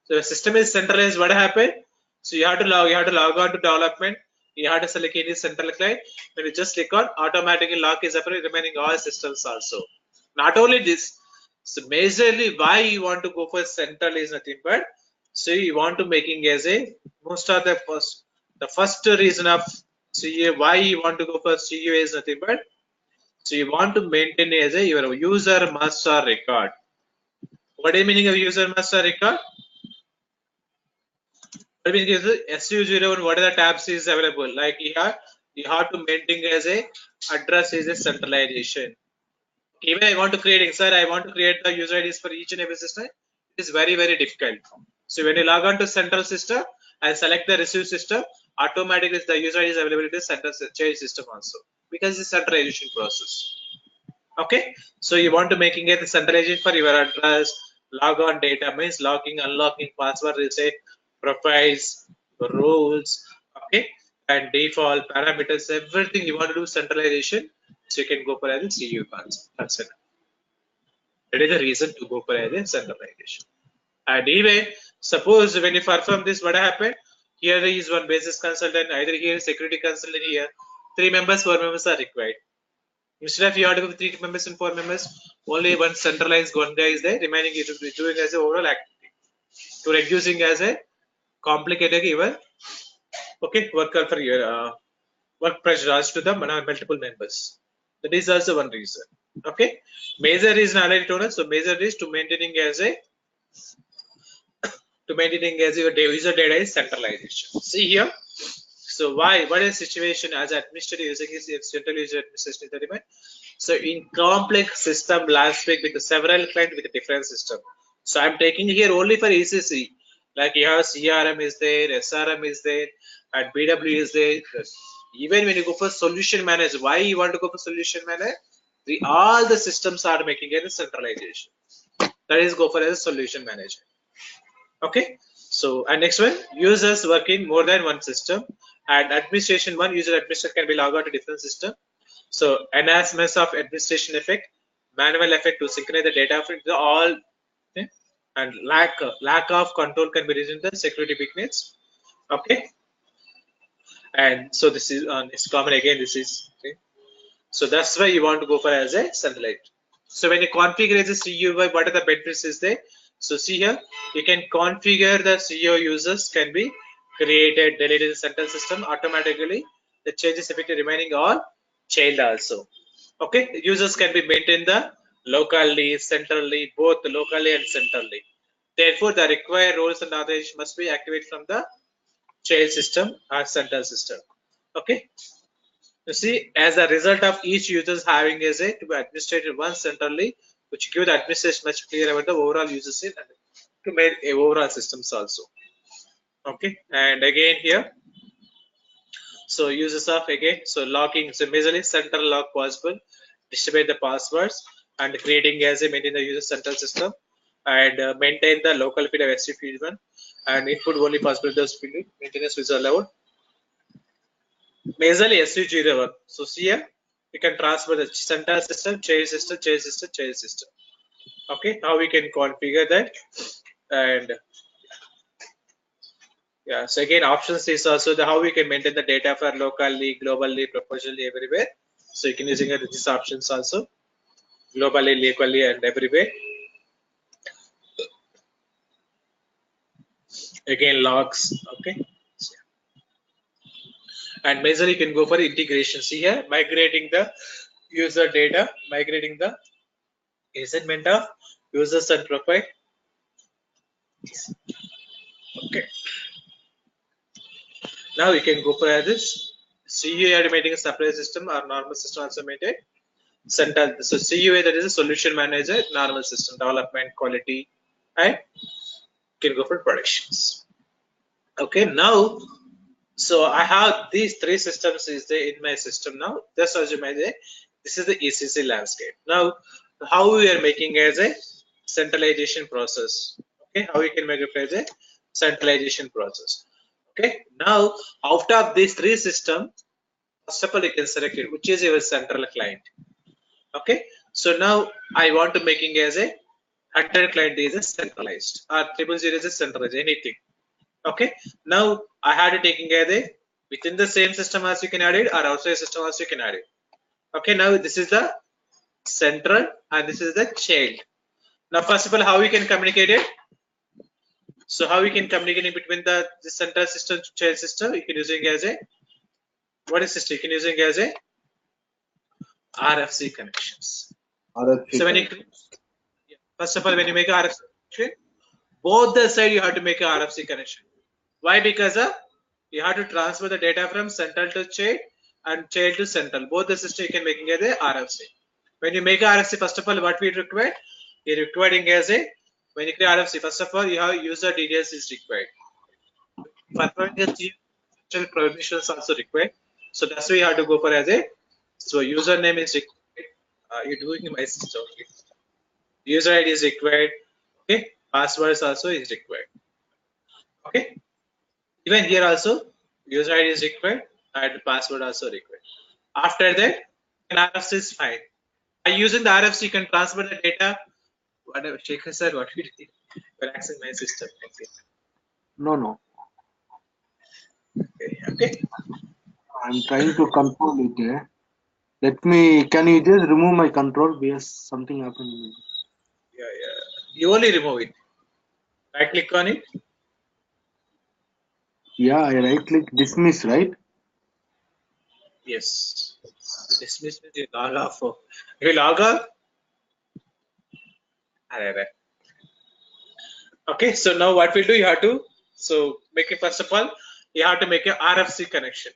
So the system is centralized. What happened? So you have to log on to development. You have to select any central client. When you just click on, automatically lock is appearing, remaining all systems also. Not only this, so majorly why you want to go for central is nothing but, so you want to making as a most of the first reason of CA why you want to go for CU is nothing but, so you want to maintain as a your user master record. What is the meaning of user master record? What is SU01? What are the tabs is available? Like here, you have to maintain as a address is a centralization. Even I want to create, sir, I want to create the user IDs for each and every system. It is very, very difficult. So when you log on to central system and select the receive system, automatically the user ID is available in the central change system also, because it's centralization process. Okay, so you want to making it the centralization for your address, logon data means logging, unlocking, password reset, profiles, roles, okay, and default parameters, everything you want to do centralization. So you can go for a CU concept. That is the reason to go for a centralization. And even suppose when you perform this, what happened? Here is one basis consultant, either here security consultant here. 3 members, 4 members are required. Instead of you have to go 3 members and 4 members, only one centralized one guy is there. Remaining it will be doing as an overall activity to reducing as a complicated even. Okay, work for your work pressure to the multiple members. That is also one reason. Okay, major reason I already told us. So major is to maintaining as a your user data is centralization. See here. So why? What is the situation as administrator using is central user administration? So in complex system landscape with several clients with a different system. So I'm taking here only for ECC. Like you have CRM is there, SRM is there, and BW is there. Even when you go for solution manager, why you want to go for solution manager? All the systems are making it a centralization. That is go for as a solution manager. Okay. So and next one, users work in more than one system, and administration one user administrator can be logged out to different system. So enhancements of administration effect, manual effect to synchronize the data for all, okay? And lack of control can be reasoned the security weakness. Okay. And so this is it's common again. This is okay. So that's why you want to go for as a centralized. So when you configure as a CUI, what are the benefits is there? So see here, you can configure the CEO users can be created, deleted in the central system automatically. The changes effective remaining all child also. Okay, users can be maintained the locally, centrally, both locally and centrally. Therefore, the required roles and authorization must be activated from the child system or central system. Okay. You see, as a result of each users having as a to be administrated once centrally, which give the administration much clear about the overall users in to make a overall systems also. Okay, and again here, so users of again, so logging, so majorly central log possible, distribute the passwords and creating as a maintain the user central system and maintain the local feed of SC1 and input only possible those field maintenance is allowed. Majorly SU01. So here we can transfer the central system, child system, child system, child system. Okay, how we can configure that, and yeah, so again options is also the how we can maintain the data for locally, globally, proportionally everywhere. So you can using these options also globally, locally, and everywhere. Again logs. Okay. And majorly you can go for integration. See here, migrating the user data, migrating the assignment of users and profile. Okay. Now you can go for this CUA automating a separate system or normal system also maintained. Central. So CUA, that is a solution manager, normal system development, quality, and you can go for productions. Okay. Now, so I have these 3 systems is there in my system now. Just as you may say, this is the ECC landscape. Now, how we are making as a centralization process. Okay, how we can make it as a centralization process. Okay, now out of these three systems, first of all you can select it, which is your central client. Okay, so now I want to making as a 100 client is a centralized or 000 is a centralized, anything. Okay, now I had to taking as a within the same system as you can add it or outside system as you can add it. Okay, now this is the central and this is the child. Now first of all, how we can communicate it? So how we can communicate in between the central system to child system? You can using as a what is system? You can using as a RFC connections. RFC So when you first of all, when you make a RFC connection, both the side you have to make a RFC connection. Why? Because you have to transfer the data from central to child and child to central. Both the system you can making as a RFC. When you make a RFC, first of all, what we require? You're requiring as a when you create RFC, first of all, you have user details is required. Performing the permissions also required. So that's why you have to go for as a so username is required. You're doing my system. Okay. User ID is required. Okay, passwords also is required. Okay, even here also user ID is required and password also required. After that, an RFC is fine. By using the RFC, you can transfer the data. Whatever Shekhar said, what we did, we're accessing my system. Okay. No. Okay. I'm trying to control it. Let me. Can you just remove my control because something happened? Yeah. You only remove it. Right click on it. Yeah, I right click dismiss, right? Yes. Dismiss means you log off. You log off. Okay, so now what we'll do, you have to make it first of all, you have to make a RFC connection.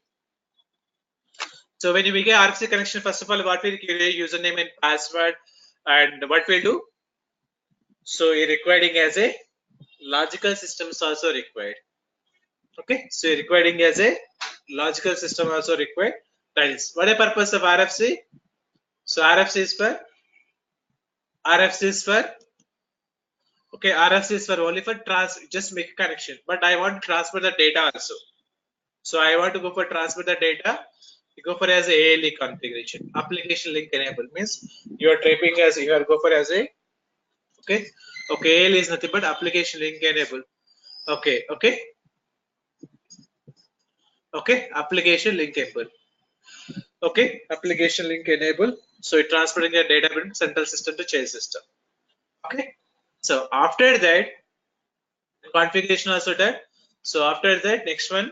So when you make a RFC connection, first of all, what will create username and password, and what we'll do. So you're requiring as a logical system is also required. Okay, so you're requiring as a logical system also required. That is what the purpose of RFC. So RFC is for okay, RFC is for only for just make a connection, but I want to transfer the data also. So I want to go for transfer the data. You go for as a ALE configuration. Application link enable means you are typing as you are go for as a okay. ALE is nothing but application link enable. Okay. Application link enable. Okay, application link enable. So it transferring your data from central system to child system. Okay. So after that, configuration also done. So after that, next one,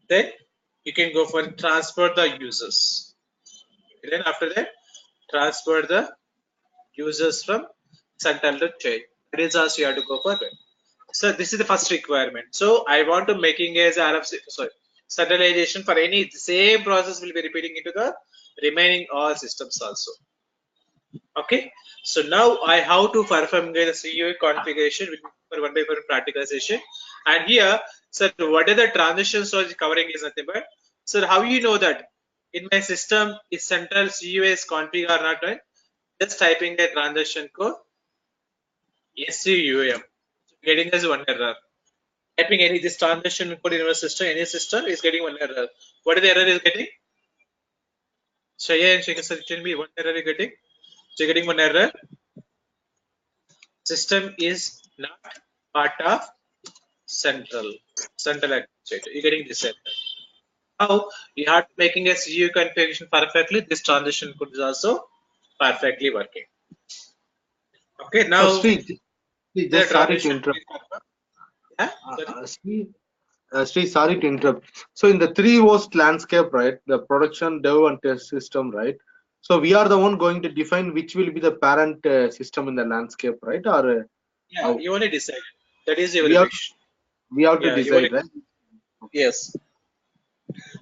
then you can go for transfer the users. Then after that, transfer the users from central to child. That is also you have to go for that. So this is the first requirement. So I want to making as RFC, centralization for any same process will be repeating into the remaining all systems also. Okay. So now I have to perform the CUI configuration for one by one practical session. And here, so what are the transitions so covering is nothing but. So how you know that in my system is central CUI is config or not, right? Just typing the transaction code SCUM, getting us one error. Typing any this transaction code in our system, any system is getting one error. What is the error is getting? Shaya and Shekhar sir, tell me what error is getting. So you're getting one error. System is not part of central administrator. You're getting this error. Now you have to making a CUI configuration perfectly. This transition code is also perfectly working. Okay, now Sri, just sorry to interrupt. Sri, sorry to interrupt. So in the 3 host landscape, right, the production, dev, and test system, right? So we are the one going to define which will be the parent system in the landscape, right? Or you only decide. That is your wish. We have to decide, right? Yes.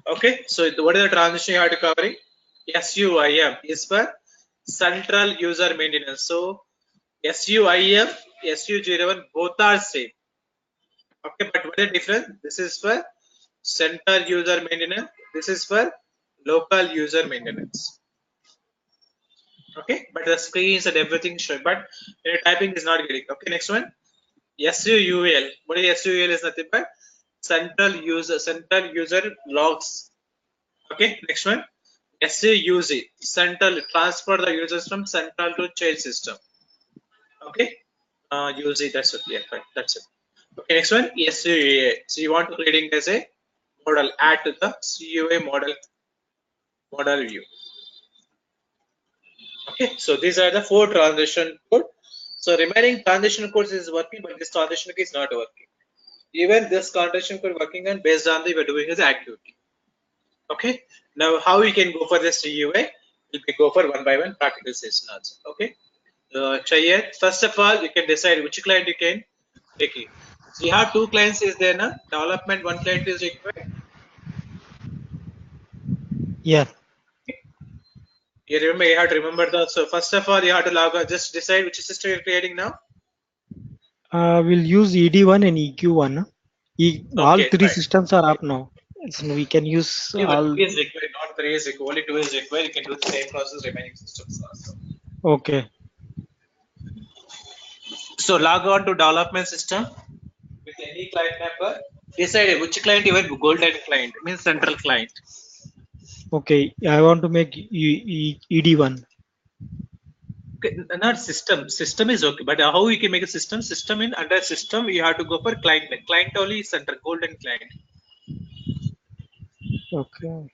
Okay. So what is the transition you have to covering? SUIM is for central user maintenance. So SUIM, SU01 both are same. Okay, but what is the difference? This is for central user maintenance. This is for local user maintenance. Okay, but the screens and everything should, but typing is not getting. Okay, next one. SUUL. What is SUUL is nothing but central user logs. Okay, next one. SUUZ, central, transfer the users from central to child system. Okay, UZ, that's it. Yeah, fine, that's it. Okay, next one, SUA. So you want to reading as a model, add to the CUA model view. Okay, so these are the 4 transition code. So remaining transition codes is working, but this transition code is not working. Even this transition code working on based on the we're doing as activity. Okay, now how we can go for this CUA? We can go for one by one practical session also. Okay, first of all, you can decide which client you can take it. So you have 2 clients is there now. Development, 1 client is required. Yeah. You remember, you have to remember the. So first of all, you have to log out. Just decide which system you're creating now. We'll use ED1 and EQ1. All Okay, 3 fine. systems are up now. So we can use Yeah, all. 3 is required, not 3 is required. Only 2 is required. You can do the same process remaining systems also. Okay. So log on to development system with any client member. Decide which client you want. Golden client means central client. Okay. I want to make ED1. Okay, not system. System is okay, but how we can make a system? System in under system, you have to go for client. Client only is central, golden client. Okay.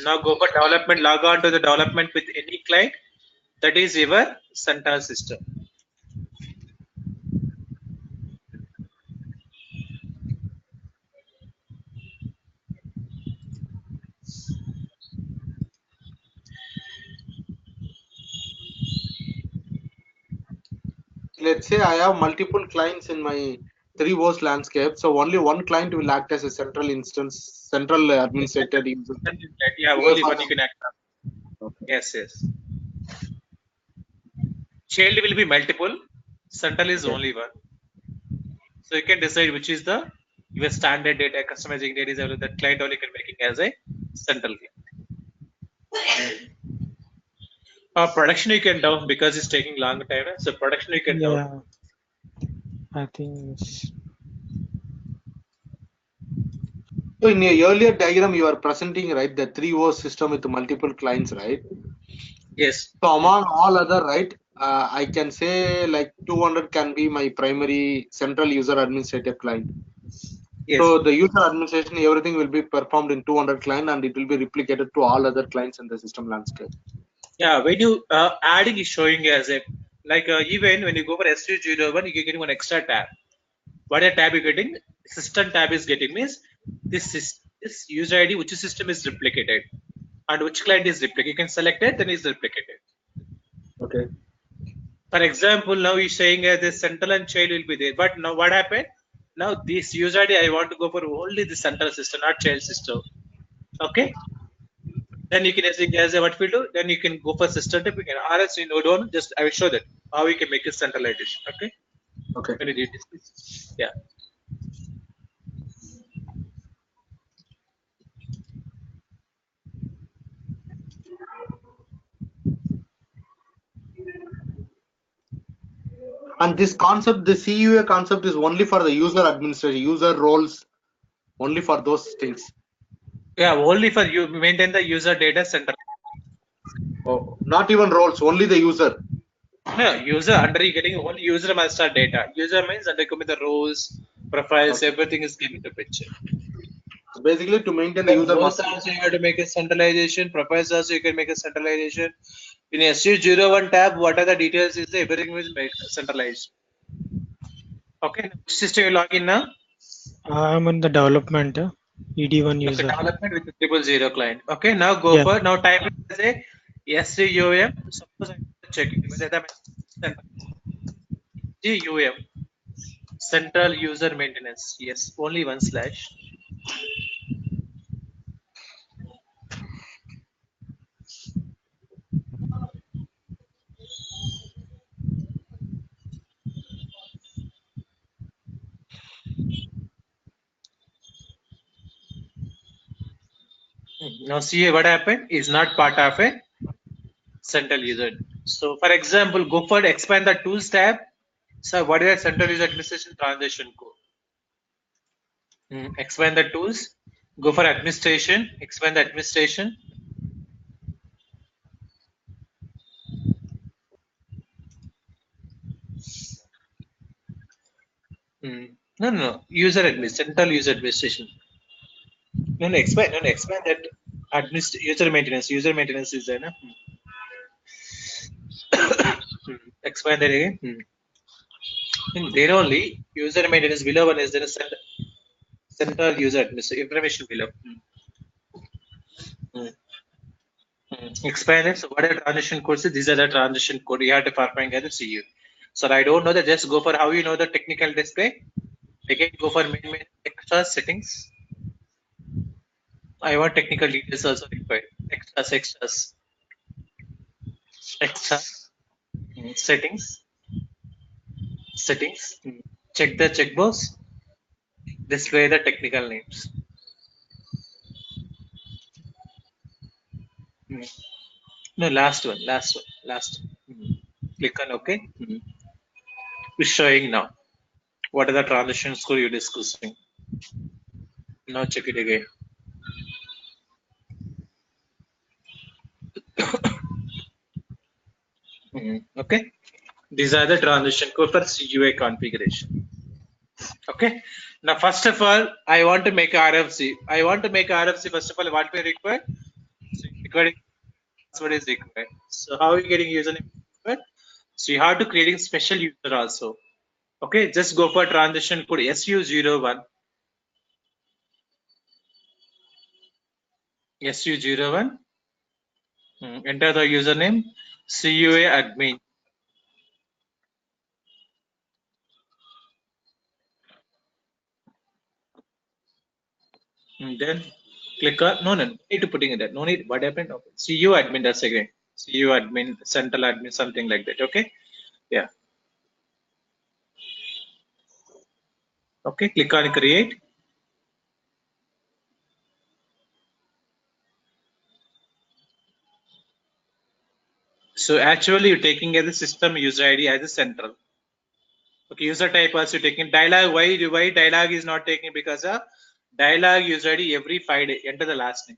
Now go for development. Log on to the development with any client. That is your central system. Let's say I have multiple clients in my 3 host landscape, so only one client will act as a central instance, central administrator user. Yeah, only one you can act on. Okay. Yes, yes. Child will be multiple. Central is only one. So you can decide which is the your standard data, customizing data is that client only can make it as a central client. Production you can down because it's taking long time. So production you can down. I think. So in your earlier diagram, you are presenting, right, the 3 host system with multiple clients, right? Yes. So among all other, right, I can say like 200 can be my primary central user administrator client. Yes. So the user administration, everything will be performed in 200 client and it will be replicated to all other clients in the system landscape. Yeah, when you adding is showing as a like even when you go for SU01, you get one extra tab. What a tab you're getting? System tab is getting means this user ID which system is replicated and which client is replicated. You can select it, then is replicated. Okay. For example, now you're saying this central and child will be there, but now what happened? Now this user ID I want to go for only the central system, not child system. Okay. Then you can as a what we do, then you can go for system type, or else you know don't just I will show that how we can make it centralization. Okay. Okay. When you do this. Yeah. And this concept, the CUA concept is only for the user administration, user roles, only for those things. Yeah, only for you maintain the user data center. Oh, not even roles, only the user. No, user under you getting only user master data. User means under coming the roles, profiles, everything is given to picture. So basically to maintain the user roles master. also you have to make a centralization, profiles also you can make a centralization. In SU01 tab, what are the details is everything is made centralized. Okay, which system you log in now? I'm in the development. ED1 user. Okay, development with the 000 client. Okay, now go for now type it as a SUM. Suppose I'm checking whether the SUM central user maintenance. Yes, only one slash. Now see what happened is not part of a central user. So for example, go for expand the tools tab. So what is a central user administration transaction code? Expand the tools. Go for administration. Expand the administration. No. User central user administration. No. Expand. No. Expand that user maintenance. User maintenance is there. No? Expand that again. There only user maintenance below one is there a central user administration information below. Expand it. So what are the transition codes? These are the transition code you have to perform as a CU. So I don't know that. Just go for how you know the technical display. Again, go for main extra settings. I want technical details also required. Extras. Settings. Check the checkbox. Display the technical names. No, last one. Click on OK. It's showing now. What are the transitions code you're discussing? Now check it again. Okay. These are the transition code for CUA configuration. Okay. Now, first of all, I want to make RFC. First of all, what we require? So, password is required. So, how are you getting username? So, you have to creating special user also. Okay. Just go for transition code SU01. SU01. Enter the username CUA admin. Then click on no need to putting it there. No need. What happened? Okay. CU admin. That's again. CU admin, central admin, something like that. Okay. Yeah. Okay. Click on create. So actually, you're taking as a system user ID as a central. Okay. User type also taking dialog. Why dialog is not taking? Because dialog user ID every 5 days. Enter the last name.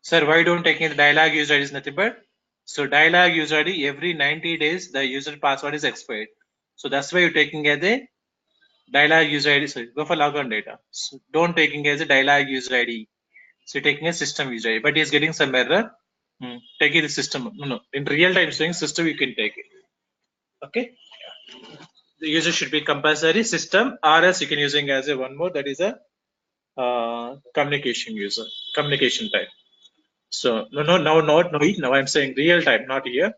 Sir, why don't taking the dialog user ID is nothing but so dialog user ID every 90 days the user password is expired. So that's why you're taking as a dialog user ID. Sorry, go for logon data. So don't taking as a dialog user ID. So you're taking a system user ID, but he's getting some error. Taking the system. No. In real time saying system you can take it. Okay. The user should be compulsory system, or else you can using as a one more that is a communication user, communication type. So now I'm saying real time, not here.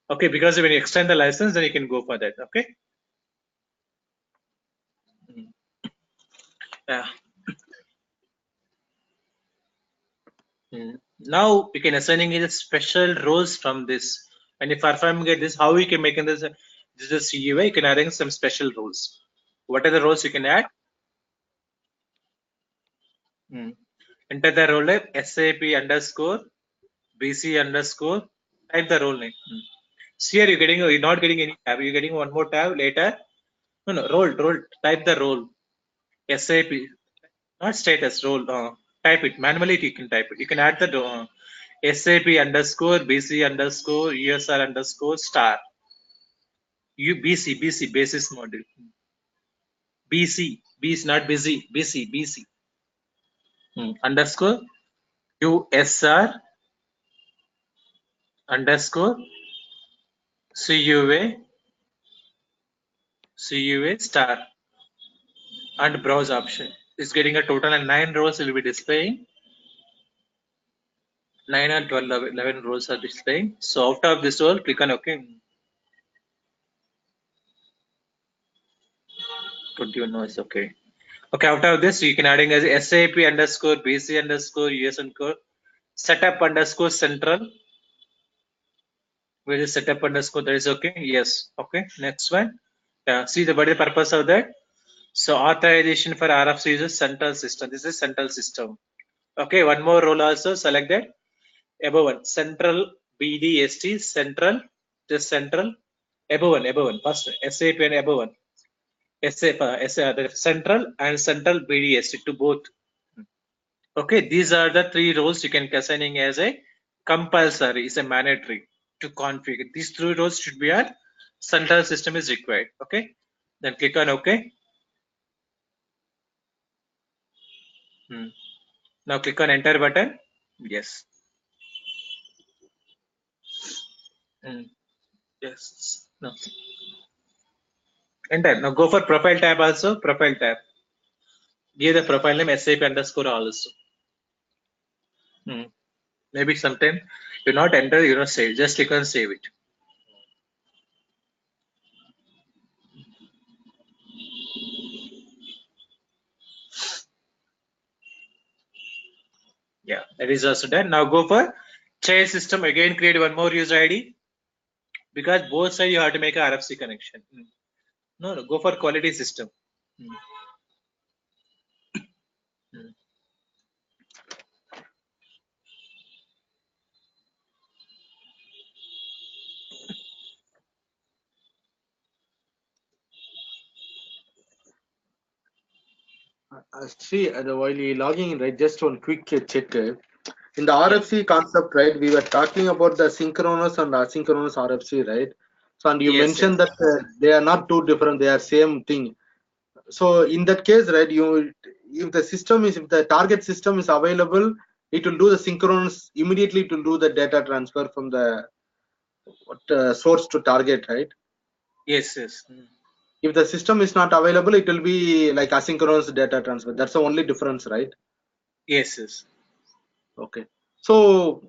Okay, because when you extend the license, then you can go for that. Okay. Yeah. Now we can assigning it special roles from this. And if performing this, how we can make this? This is CUI. You can arrange some special roles. What are the roles you can add? Enter the role name SAP _ BC _ type the role name. See here you're not getting any tab. You're getting one more tab later. No, role. Type the role. SAP, not status, role. Type it manually. You can type it. You can add the SAP _ BC _ USR _ star. BC basis module. BC not busy. BC _ USR _ CUA star and browse option. It's getting a total of 9 rows will be displaying. 9 and 12, 11 rows are displaying. So after this role, click on OK. 21 no, it's okay. Okay, after this, you can adding as SAP _ BC _ US _ setup _ central. Where is setup _ that is okay. Yes. Okay. Next one. See what is the purpose of that? So authorization for RFC is a central system. This is central system. Okay, one more role also selected. Above one, central BDST, central, just central, above one, first SAP and above one. The central and central BDST to both. Okay, these are the three roles you can assigning as a compulsory, is a mandatory to configure. These three roles should be at central system is required. Okay, then click on OK. Now click on enter button. Yes. Yes. No. Enter. Now go for profile tab also. Profile tab. Give the profile name SAP underscore also. Maybe sometime you not enter, you know, save. Just click on save it. Yeah, that is also done. Now go for child system. Again, create one more user ID because both sides you have to make a RFC connection. No, go for quality system. See, while you logging in, right, just one quick check. In the RFC concept, right, we were talking about the synchronous and asynchronous RFC, right? So, and you Yes, mentioned that they are not too different; they are same thing. So, in that case, right, if the target system is available, it will do the synchronous immediately. It will do the data transfer from the source to target, right? yes. If the system is not available, it will be like asynchronous data transfer. That's the only difference, right? Yes. Okay. So,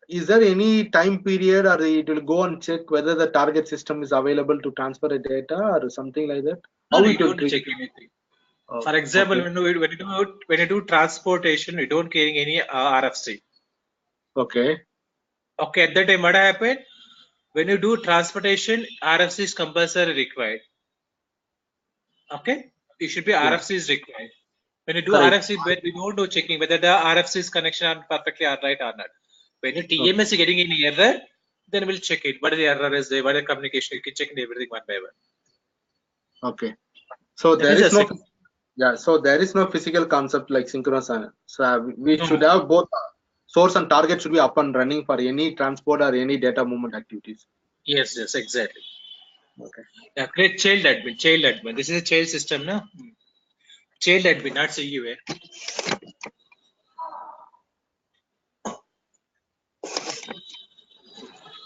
is there any time period, or it will go and check whether the target system is available to transfer a data or something like that? No, How you it will don't treat? check anything. Oh, For example, okay. when you do transportation, you don't carry any RFC. Okay. Okay, at that time, what happened? When you do transportation, RFC is compulsory required. Okay, it should be Yeah. RFC is required. When you do Correct. RFC, we don't do checking whether the RFC's connection are perfectly right or not. When your Okay. TMS is getting any error, then we'll check it. What is the error is there? What is the communication? You can check everything one by one. Okay. So That there is a is no, second. yeah. So there is no physical concept like synchronous. So we should No. have both source and target should be up and running for any transport or any data movement activities. Yes, exactly. Okay. Yeah, create child admin. Child admin. This is a child system, no? Child admin, not CUA.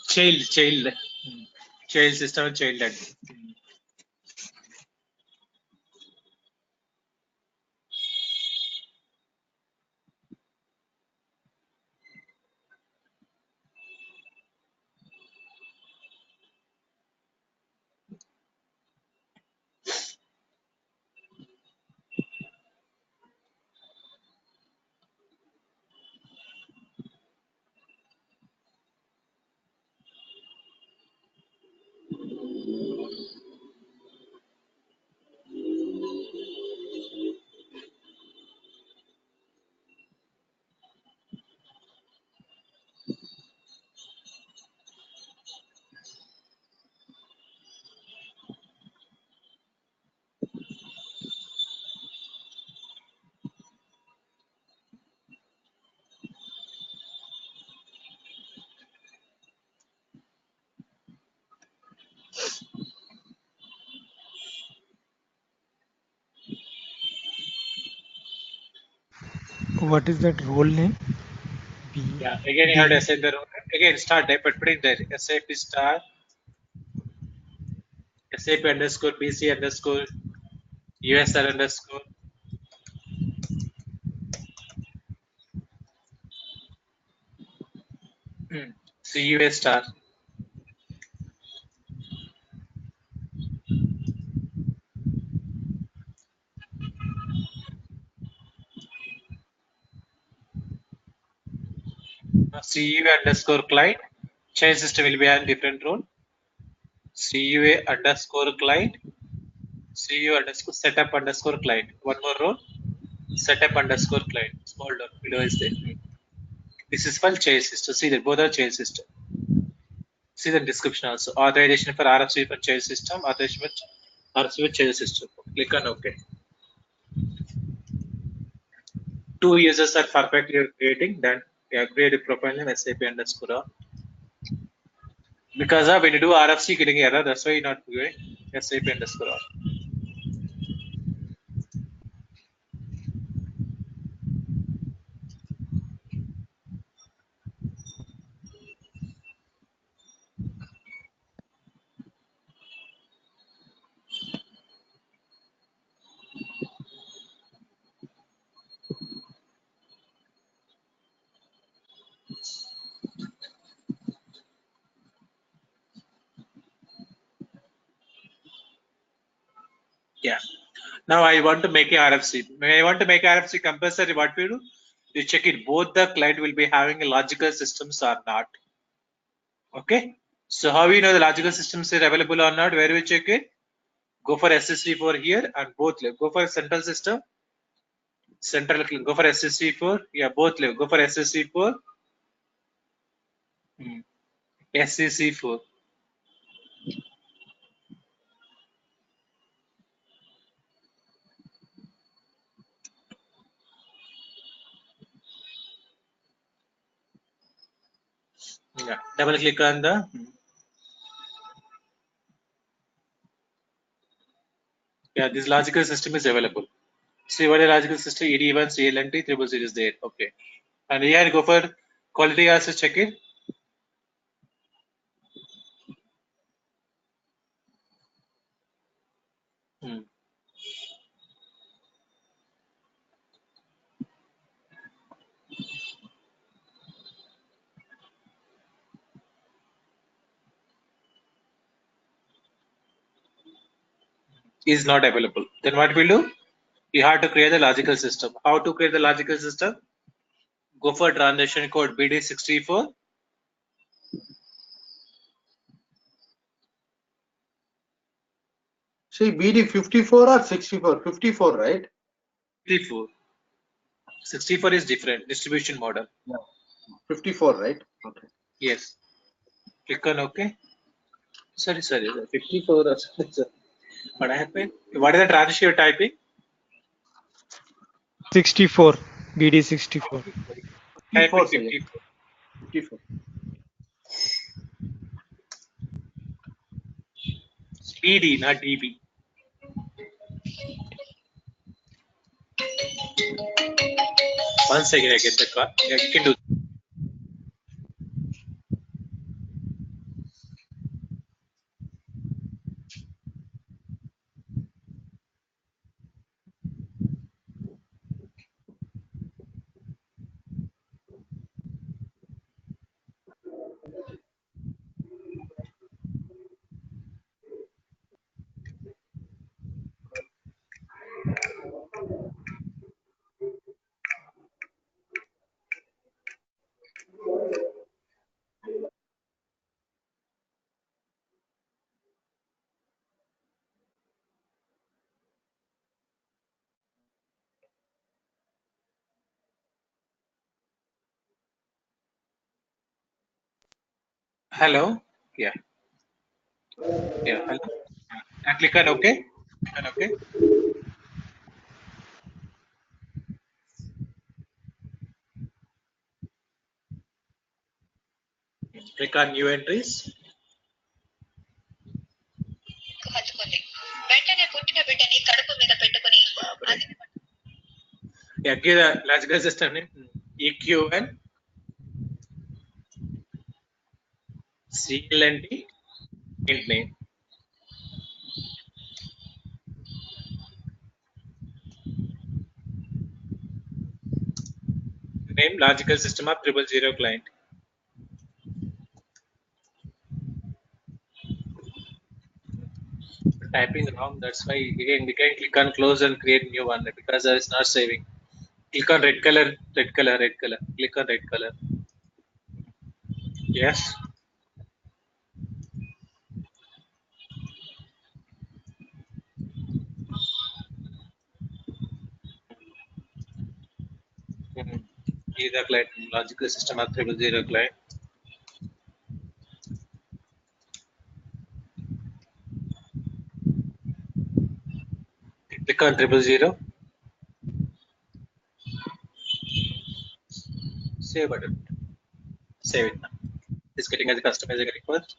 Child system, child admin. What is that role name? Yeah, again you have to assign the again start type, but put it there. SAP star SAP underscore BC underscore USR underscore CUA star. CUA underscore client. Child system will be a different role. CUA underscore client. CU underscore setup underscore client. One more role. setup underscore client. Small dot below is there. This is for child system. See that both are child system. See the description also. Authorization for RFC for child system. Authorization for RFC for child system. Click on OK. Two users are perfectly creating. Then create a profile name SAP underscore R. Because when you do RFC getting error, that's why you're not doing SAP underscore R. Yeah. Now I want to make a RFC. When I want to make RFC compulsory, what we do? You check it. Both the client will be having a logical systems or not. Okay. So how we know the logical systems are available or not? Where we check it? Go for SSC4 here and both left. Go for central system. Central. Go for SSC4. Yeah, both left. Go for SSC4. SCC4. Yeah. Double click on the. Yeah, this logical system is available. See what a logical system ED1 CLNT 000 is there. Okay. And here go for quality also check it. Is not available. Then what we'll do? You have to create the logical system. How to create the logical system? Go for transaction code BD64. See, BD54 or 64? 54, right? 54. 64 is different distribution model. Yeah. 54, right? Okay. Yes. Click on OK. Sorry. 54. What happened? What is the transition you're typing? 64. BD64. 54, 54. 54. BD, not DB. One second, I get the call. Yeah, you can do. Hello. Yeah. Hello. And click on OK. Click on OK. Click on new entries. Yeah, give the logical system name EQN CLNT int name. Name logical system of 000 client. Typing wrong, that's why again we can click on close and create new one because it's not saving. Click on red color. Click on red color. Yes. Either client, logical system or 000 client. Click on 000. Save button. Save it now. It's getting as a customizing request.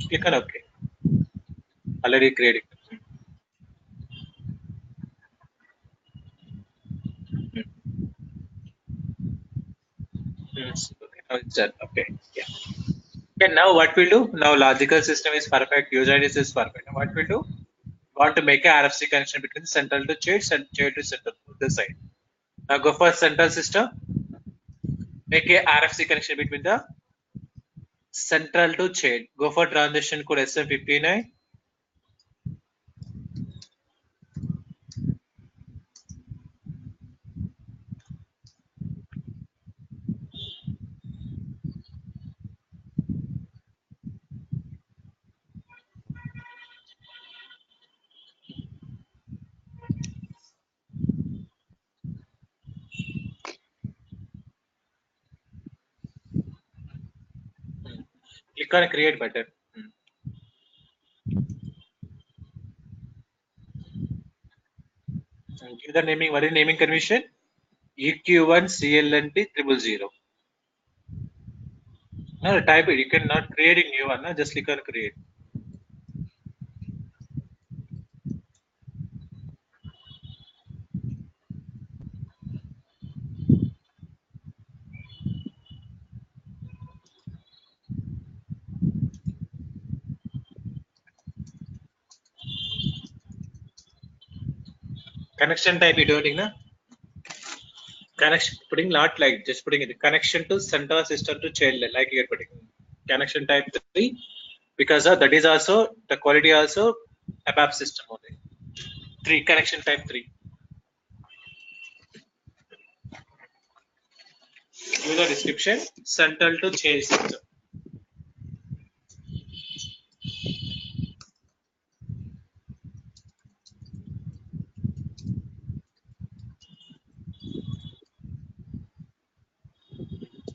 Click on OK. Already created. Okay, now it's done. Okay. Yeah. Okay, now what we'll do? Now logical system is perfect. User ID is perfect. Now what we'll do? Want to make a RFC connection between central to chain and chain to central to this side. Now go for central system. Make a RFC connection between the central to chain. Go for transition code SM59. Click on create button. And give the naming. What is naming convention? EQ1 CLNT 000. No, type it. You cannot create a new one. No? Just click on create. Connection type you doing na? Connection putting not like just putting it connection to central system to child like you're putting connection type 3 because that is also the quality also above system only 3 connection type 3 user description central to child system.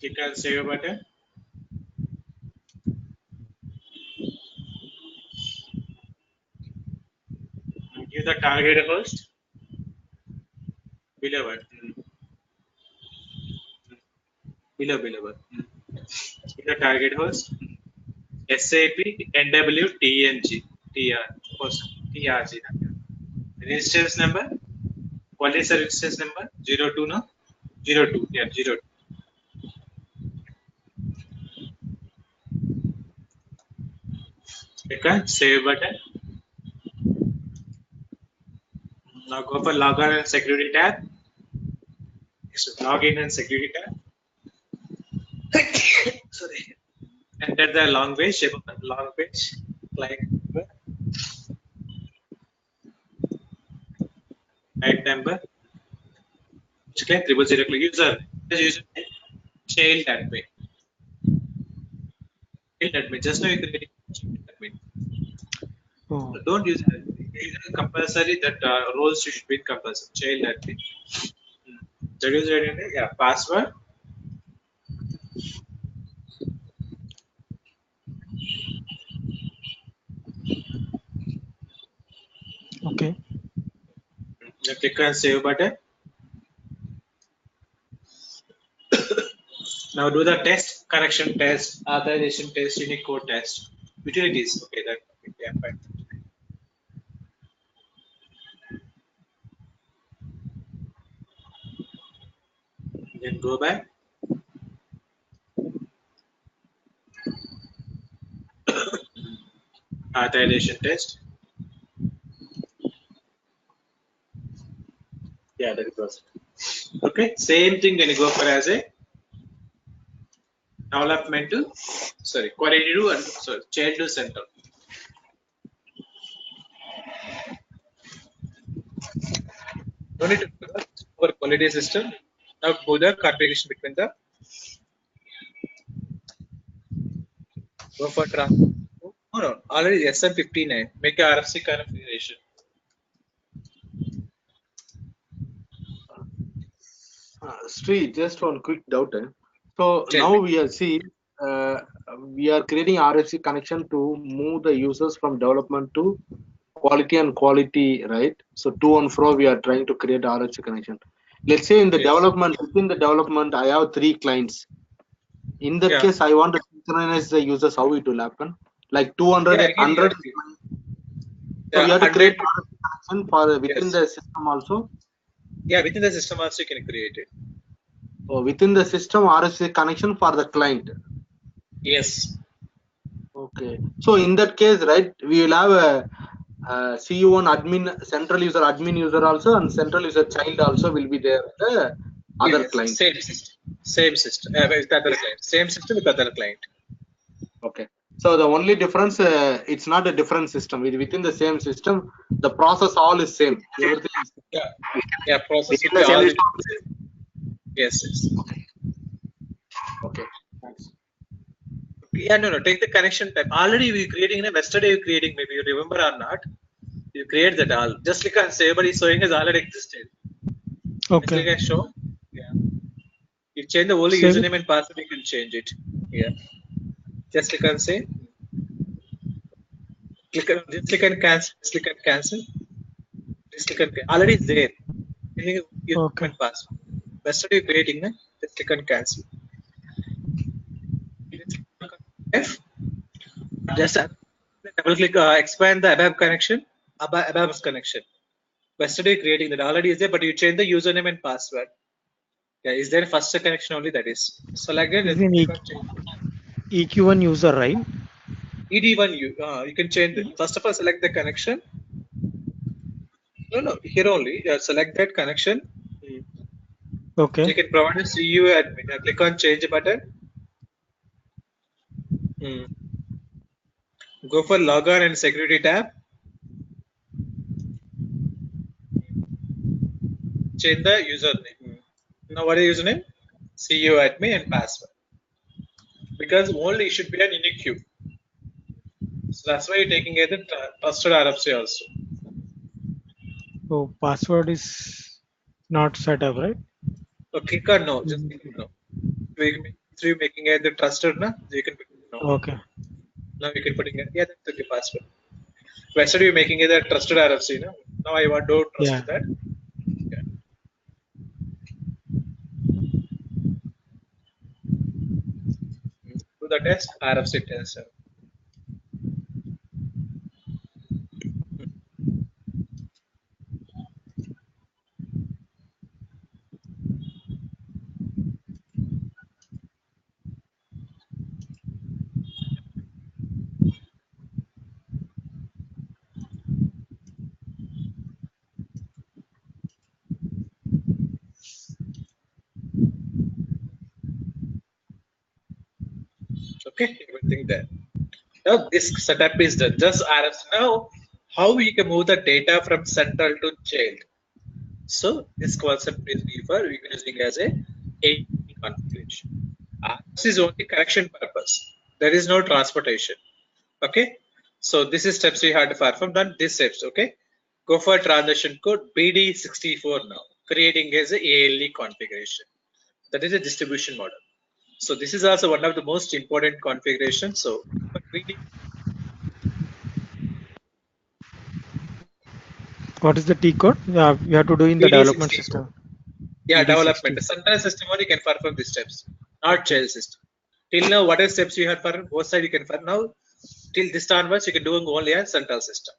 Click on save button. Give the target host below it. Below it. Give the target host SAP NWTNG TR host TRG instance number quality service instance number 02 no 02 yeah 02. Click on save button. Now go for login and security tab. So login and security tab. Sorry. Enter the language client number. Client 000 user child admin. Child admin. Just now you create child admin. Oh, Don't use it. Compulsory that roles should be compulsory. Child admin. That is it. Yeah. Password. okay. Now click on save button. Now do the test, correction test, authorization test, Unicode test, utilities. Okay, that yeah, fine. Then go back. Authorization test. Yeah, that was it. Okay, same thing when you go for as a development to quality to and child to center. No need to for quality system. Now go the configuration between the go for No, already SM59. Make a RFC configuration. Sri, just one quick doubt. So Tell now me. uh, we are creating RFC connection to move the users from development to quality and quality, right? So to and fro, we are trying to create RFC connection. Let's say in the Yes. development, within the development, I have 3 clients. In that Yeah. case, I want to synchronize the users. How it will happen? Like 200, Yeah, again, 100. So we yeah, have to create 100. RFC connection for within Yes. the system also. Yeah, within the system also you can create it. So within the system, RFC connection for the client. Yes. Okay. So in that case, right, we will have a CU1 admin, central user, admin user also, and central user child also will be there. The other Yes. client. Same system. Same system. With other client. Same system with other client. Okay. So the only difference, it's not a different system. Within the same system, the process all is same. Everything is Yeah. Yeah. Process within will be the same all. system. Yes. Yes. Okay. Thanks. Yeah. No. Take the connection type. Already we creating. Yesterday you creating. Maybe you remember or not. You create that all. Just click on save, but it's showing has already existed. Just Okay. click on show. Yeah. You change the only Save it. username and password. You can change it. Yeah. Just click on save. Just click on cancel. Just click on cancel. Just click on already it's there. Username Okay. and password. Yesterday creating. Just click on cancel. F. Just double click. Expand the above connection. Above connection. Yesterday creating that already is there, but you change the username and password. Yeah, is there first connection only that is selected? This is Let's an click on change. EQ1 user, right? ED1 you can change it. First of all, select the connection. No, here only select that connection. Okay. You can provide a CU admin. Click on change button. Go for logon and security tab. Change the username. Now what is username? CU admin and password. Because only it should be an unique queue. So that's why you're taking it the trusted RFC also. So password is not set up, right? So click on no. Just click on no. Through making it the trusted, na? You can pick no. Okay. Now you can put in yeah, that's the password. Yesterday you're making it a trusted RFC, no? Now I want to trust Yeah. that. Yeah. Do the test, RFC test. Okay, everything there. Now this setup is done. Just RFC. Now, how we can move the data from central to child? So this concept is we're using as a configuration. RFC is only correction purpose. There is no transportation. Okay. So this is steps we had to perform. Done these steps. Okay. Go for transaction code BD64 now. Creating as a ALE configuration. That is a distribution model. So this is also one of the most important configurations. So BD What is the T code? Yeah, you have to do in the development BD64. system. Yeah, development. The BD60. central system only can perform these steps, not child system. Till now, what are steps you have performed? Both side you can perform. Now, till this onwards, you can do only a central system.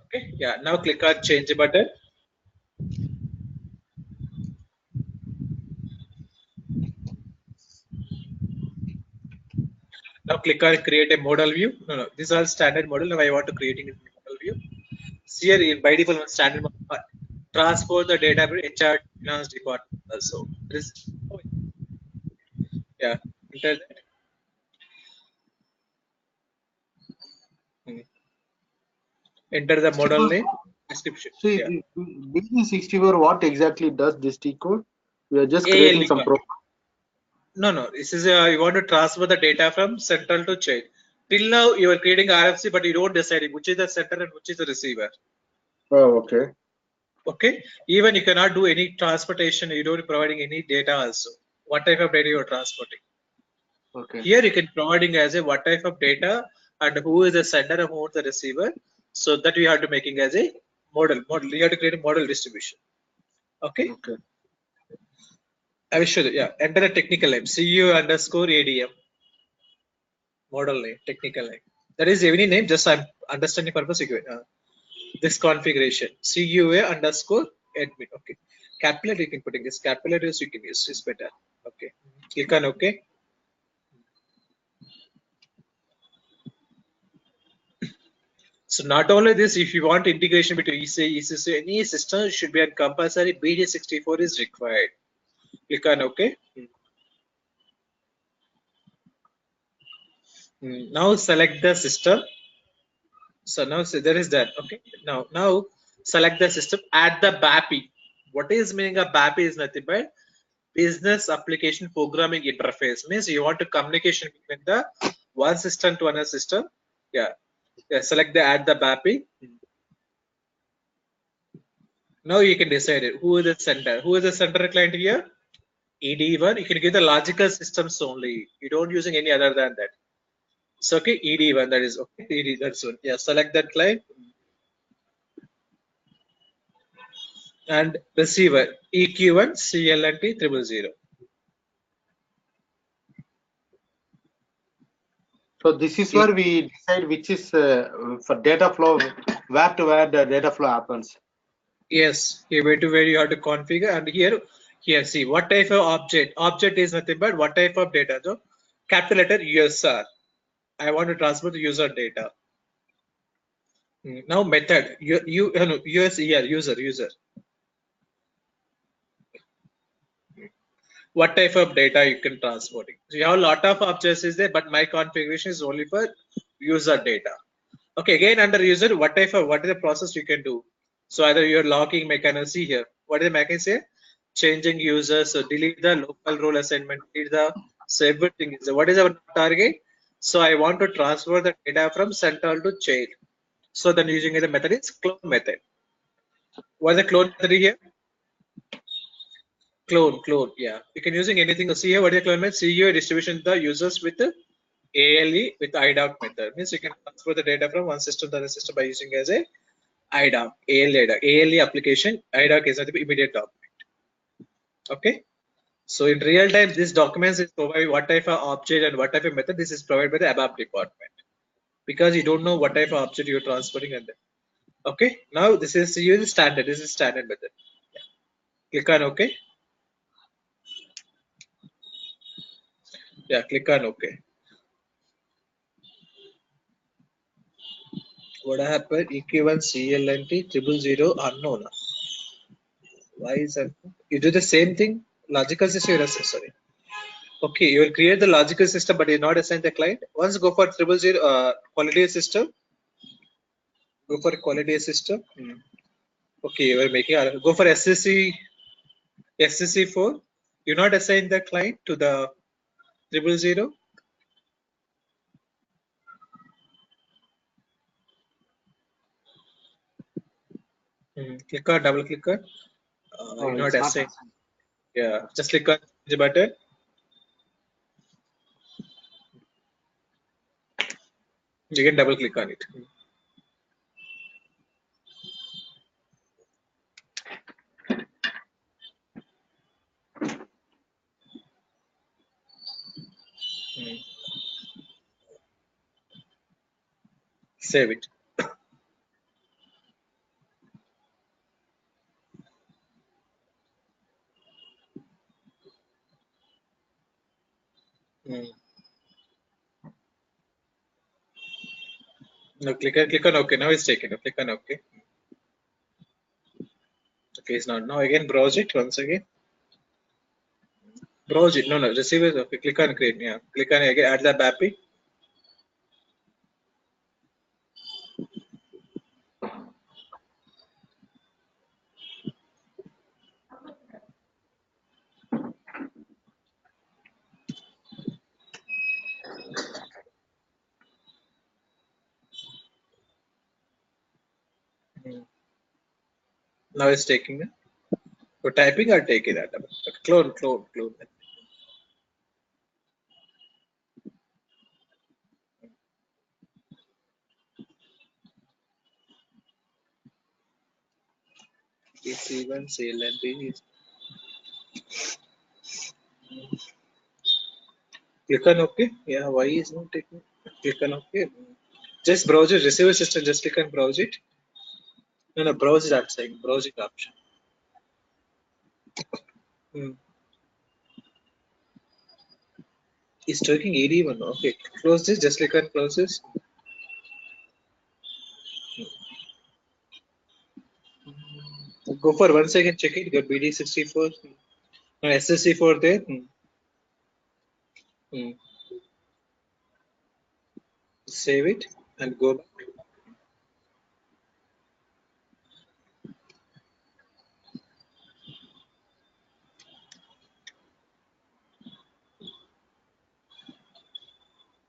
Okay. Yeah. Now click on change button. Now click on create a model view. No. This is all standard model. Now I want to creating a model view. See here by default standard model. Transport the data to HR finance department also. This, yeah. Enter that. Enter the model name. Description. See, Yeah. BD64, what exactly does this T code? We are just creating ALE some program. No. This is you want to transfer the data from central to child. Till now, you are creating RFC, but you don't decide which is the sender and which is the receiver. Oh, okay. Okay. Even you cannot do any transportation. You don't providing any data also. What type of data you are transporting? Okay. Here you can providing as a what type of data and who is the sender and who is the receiver. So that we have to making as a model. You have to create a model distribution. Okay. Okay. I will show you. Yeah. Enter a technical name. CU underscore ADM. Model name. Technical name. That is any name. Just I'm understanding purpose. This configuration. CUA underscore admin. Okay. Capital you can put in this. Capital letters you can use. Is better. Okay. Click on OK. So not only this, if you want integration between ECC, any system should be a compulsory BD64 is required. Click on OK. Now select the system. So now there is that. Okay. Now select the system. Add the BAPI. What is meaning of BAPI is nothing but business application programming interface. Means you want to communication between the one system to another system. Yeah. Select the add the BAPI. Now you can decide it. Who is the sender? Who is the sender client here? ED1. You can give the logical systems only. You don't using any other than that. So okay, ED1 that is okay. ED that's one. Yeah, select that client and receiver EQ1 CLNT 000. So this is where we decide which is for data flow, where to where the data flow happens. Yes, here where you have to configure, and here see what type of object. Object is nothing but what type of data. So capital letter user. I want to transfer the user data. Now method no, user. What type of data you can transporting. So you have a lot of objects is there, but my configuration is only for user data. Okay, again under user, what is the process you can do? So either you're logging mechanism. See here, what is the mechanism say? Changing users, so delete the local role assignment, delete the so everything is what is our target? So I want to transfer the data from central to child. So then using the method is clone method. What is the clone method here? Clone, yeah. You can using anything. See here, what is the clone method? See here, distribution the users with the ALE with IDOC method. Means you can transfer the data from one system to another system by using as a IDOC, ALE application. IDOC is an immediate document. Okay. So in real time, this documents is provided what type of object and what type of method. This is provided by the ABAP department because you don't know what type of object you're transferring and then. Okay. Now this is use standard. This is standard method. Yeah. Click on OK. Yeah. Click on OK. What happened? EQ1 CLNT 000 unknown. Why is that? You do the same thing. Logical system. Sorry. Okay, you will create the logical system, but you not assign the client. Once go for 000 quality system. Go for quality system. Okay, you are making go for SCC4. You not assign the client to the 000. Click on double click on. You not assign. Yeah, just click on the button. You can double click on it. Save it. No, click on OK. Now it's taken. Click on OK. Okay, it's not. Now again, browse it once again. Browse it. No, receiver. Okay, click on create. Yeah, click on again. Add the BAPI. Now it's taking it. So typing or taking that. Clone. It's even CLNP. Click on OK. Yeah, why is not taking? Click on OK. Just browse it. Receiver system. Just click and browse it. No, browse it. I'm saying browse it option. It's taking 81. Okay, close this. Just click on close this. Go for 1 second. Check it. Got BD64. No, SSC4 there. Save it and go back.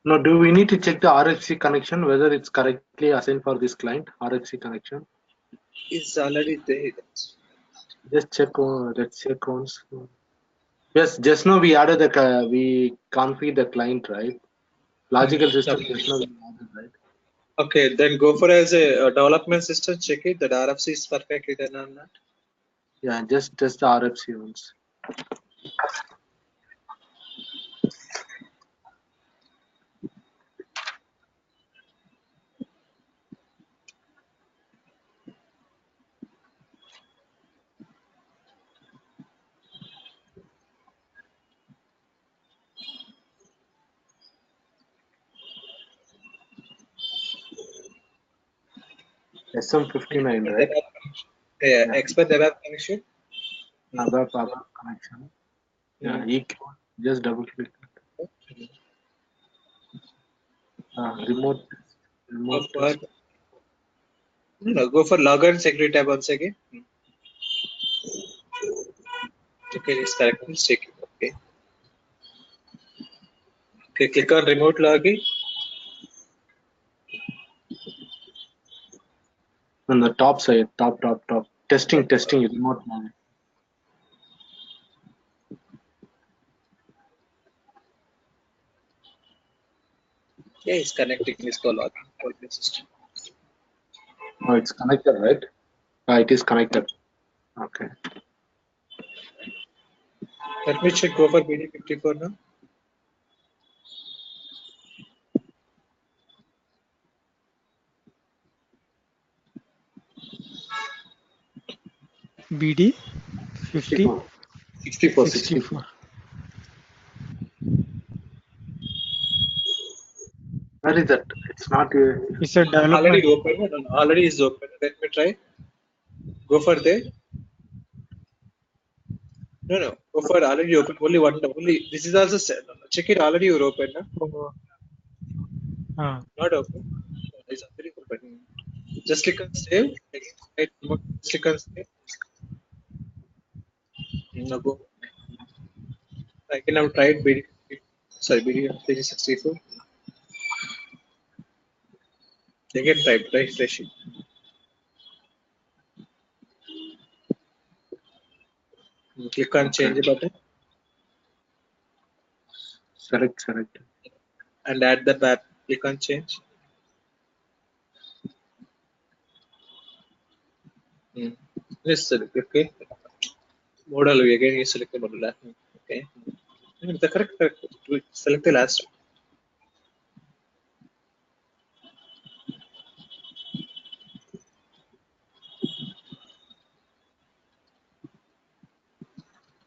Now, do we need to check the RFC connection, whether it's correctly assigned for this client, RFC connection? It's already there. Just check, let's check once. Yes, just now we added the, we configured the client, right? Logical system, Okay. just now we added, right? Okay, then go for as a development system, check it, that RFC is perfectly done or not. Yeah, just the RFC once. SM59, right? Yeah, expert ABAP connection. ABAP connection. Yeah, EQ. Just double click. Remote test. No, go for Logon security tab once again. Okay, it's correct. Check it. Okay. Okay, click on remote login. On the top side, top. Testing, remote login. Yeah, it's connecting. Let's go login system. Oh, it's connected, right? It is connected. Okay. Let me check. Go for BD54 now. BD 50 64. Where is that? It's not here. It's a development. Already open. Already is open. Let me try. Go for there. No. Go for already open. Only one. Only this is also set. Check it. Already you're open. No? Not open. It's already open. Just click on save. Right. Click on save. Now go. I can now try it. BD64. Again type. Refresh it. Click on change button. Select. And add the map. Click on change. Yes, select. Okay. Model again. You select the model. Okay. The correct. Select the last one.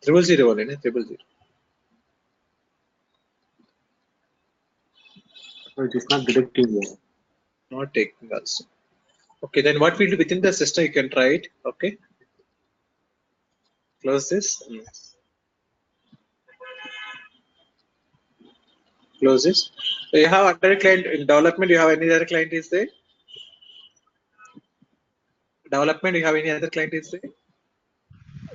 Triple zero only, ne? 000. So it is not detecting yet. Not taking also. Okay, then what we'll do within the system, you can try it. Okay. Close this. Close this. So you have another client in development. You have any other client is there? Development. You have any other client is there?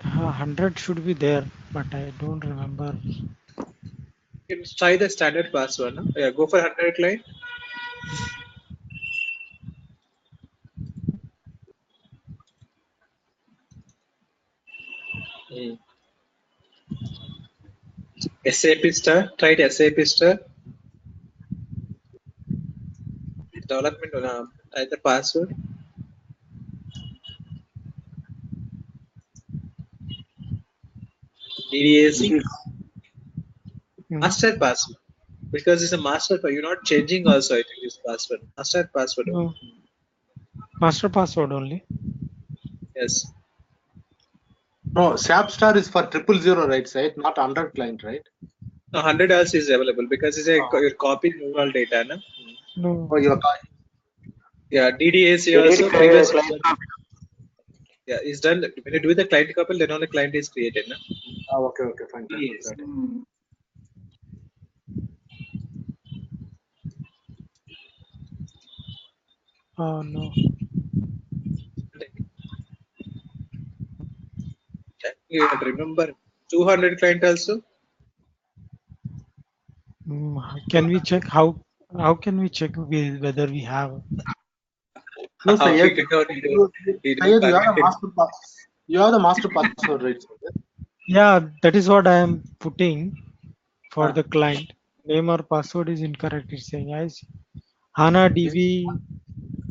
100 should be there, but I don't remember. You can try the standard password. No? Yeah, go for 100 client. SAP star, tried SAP star. Development, type the password. DDAC, master password. Because it's a master, you're not changing also, I think, this password. Master password. No. Master password only. Yes. No, SAP star is for 000, right? Side, not 100 client, right? No, 100 also is available because it's a you're copying overall data, no? No. Oh, your Yeah, DDAC also previous. Yeah, it's done. When you do the client couple, then only client is created, no? okay, fine. Yes. Got it. Oh no. You have to remember 200 client also. Can we check how can we check whether we have? No, How Sayed, you don't Sayed, permit you have the it. master you have the master password, right? Sayed? Yeah, that is what I am putting for Ah. the client. Name or password is incorrect. It's saying guys. HANA DB.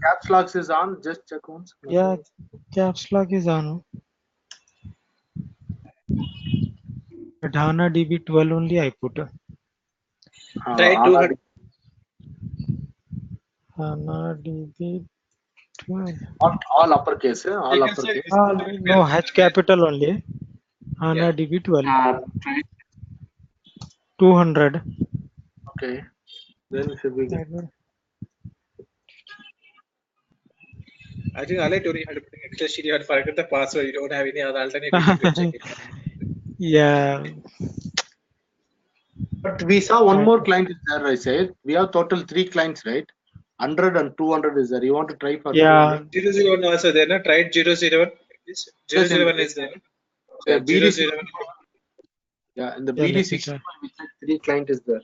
Caps locks is on. Just check once. Yeah, caps lock is on. But HANA DB12 only I put. Try 200. HANA DB12. all uppercase, all uppercase. No, H capital only. HANA Yeah. DB12. 200. Okay, then it should be good. I think I like to have to put extra sheet. You have to forget the password. You don't have any other alternative to check it. Yeah. But we saw one more client is there. I said we have total 3 clients, right? 100 and 200 is there. You want to try for Yeah. 001 also there. No, tried 001. 001 is there. Yeah, BD 001. Yeah, in the Yeah, let me BD6 try. we said 3 client is there.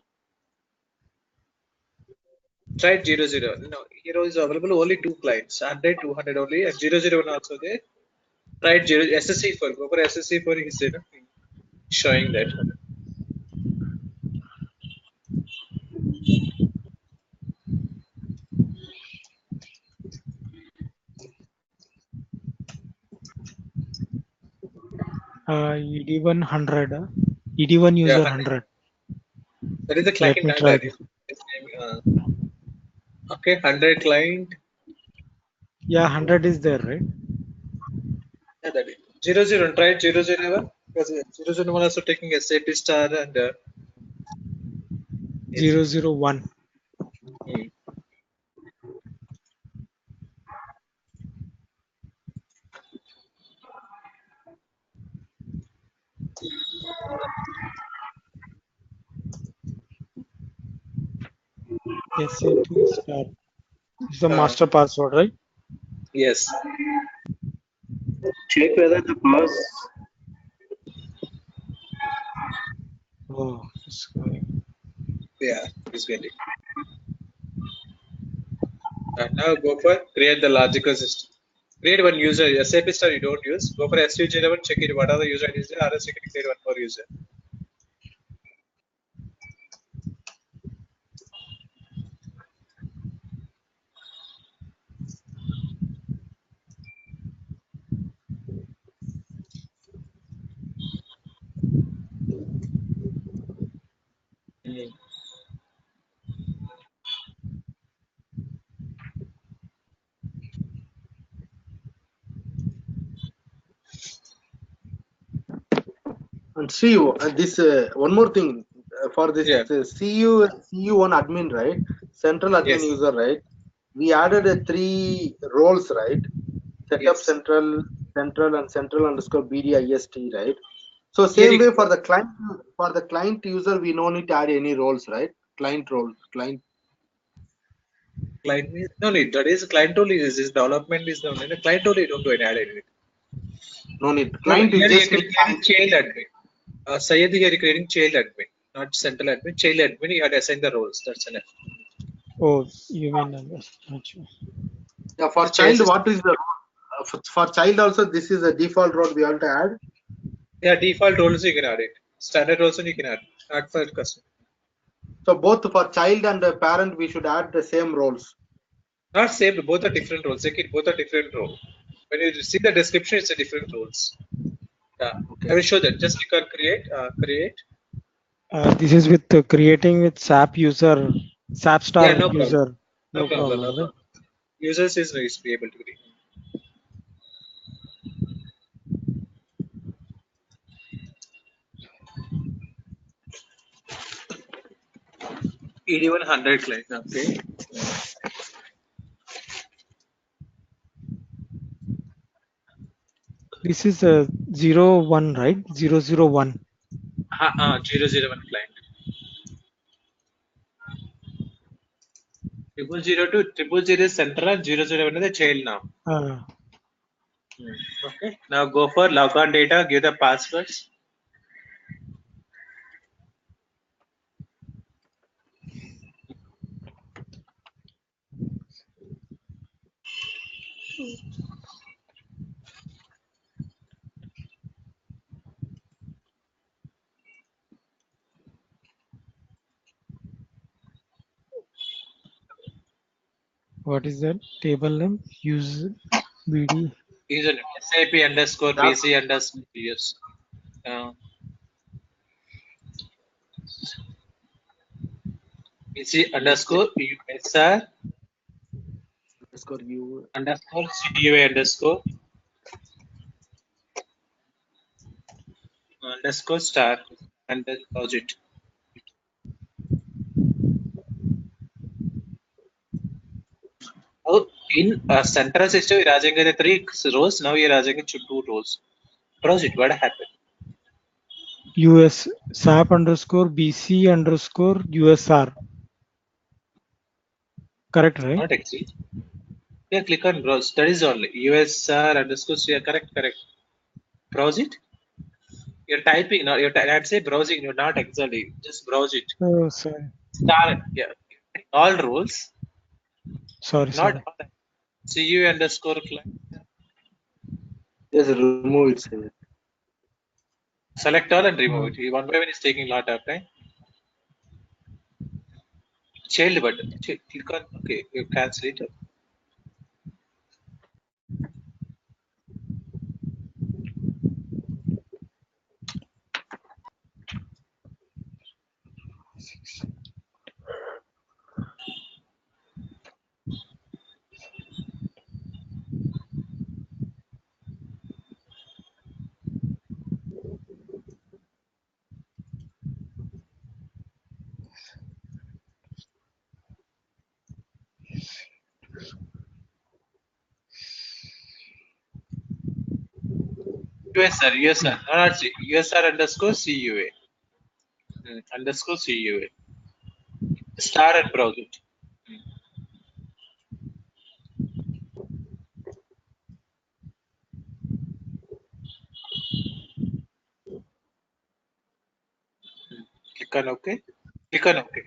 Tried 001. No, here is available only 2 clients. 100, 200 only, and 001 also there. Tried SSC4. Go for SSC4 is there. Showing that. ED1 100. ED1 user Yeah, 100. that is the client. Let me try this. Okay, 100 client. Yeah, 100 is there, right? Yeah, that is 00. Try 001 because 001 also taking SAP star and 001. SAP star. It's the master password, right? Yes. Check whether the pass. Oh, it's going. Yeah, it's getting. And now go for create the logical system. Create one user. SAP star you don't use. Go for SU01. Check it. What are the user IDs there? Others you can create one more user. And see this one more thing for this Yeah. CU1 admin, right? Central admin Yes. user, right? We added 3 roles, right? Setup Yes. central and central underscore BDIST, right? So same way for the client user, we no need to add any roles, right? Client role, client. Client no need. That is client only. This development is the only. Client only don't do any add anything. No need. No, Client here is you just can need create child admin. Sayed here creating child admin, not central admin. Child admin. You have to assign the roles. That's enough. Oh, you mean yeah, for child, what is the for child also? This is a default role we have to add. Yeah, default roles you can add it. Standard also you can add for custom. So both for child and parent, we should add the same roles. Not same, both are different roles. Both are different roles. When you see the description, it's a different roles. Yeah, Okay. I will show that. Just click on create. Create. This is with creating with SAP user, SAP star Yeah, no problem. user. No problem. No right? problem. Users is nice to be able to create. ED100 client. Okay. This is a 01, right? 001. 001 client. 002 is central and 001 is the child now. Okay. Now go for Logon Data. Give the passwords. What is that? Table name? Use BD. Username SAP underscore BC underscore US. BC underscore USR underscore CUA underscore star and then project. Oh, in central system, you're adding the 3 rows. Now you're adding 2 rows. Project, what happened? US SAP underscore BC underscore USR. Correct, right? Not actually. Yeah, click on browse. That is only USR underscore. Yeah, correct. Browse it. You're typing. No, I'd say browsing. You're not exactly. Just browse it. Oh, sorry. Start. Yeah. All rows. Sorry. CU underscore client. Just remove it. Sir. Select all and remove it. One by one is taking a lot of time. Child button. Click on. Okay, you cancel it. USR, not C, USR underscore CUA. Underscore CUA. Star and browse it. Click on OK. Click on OK.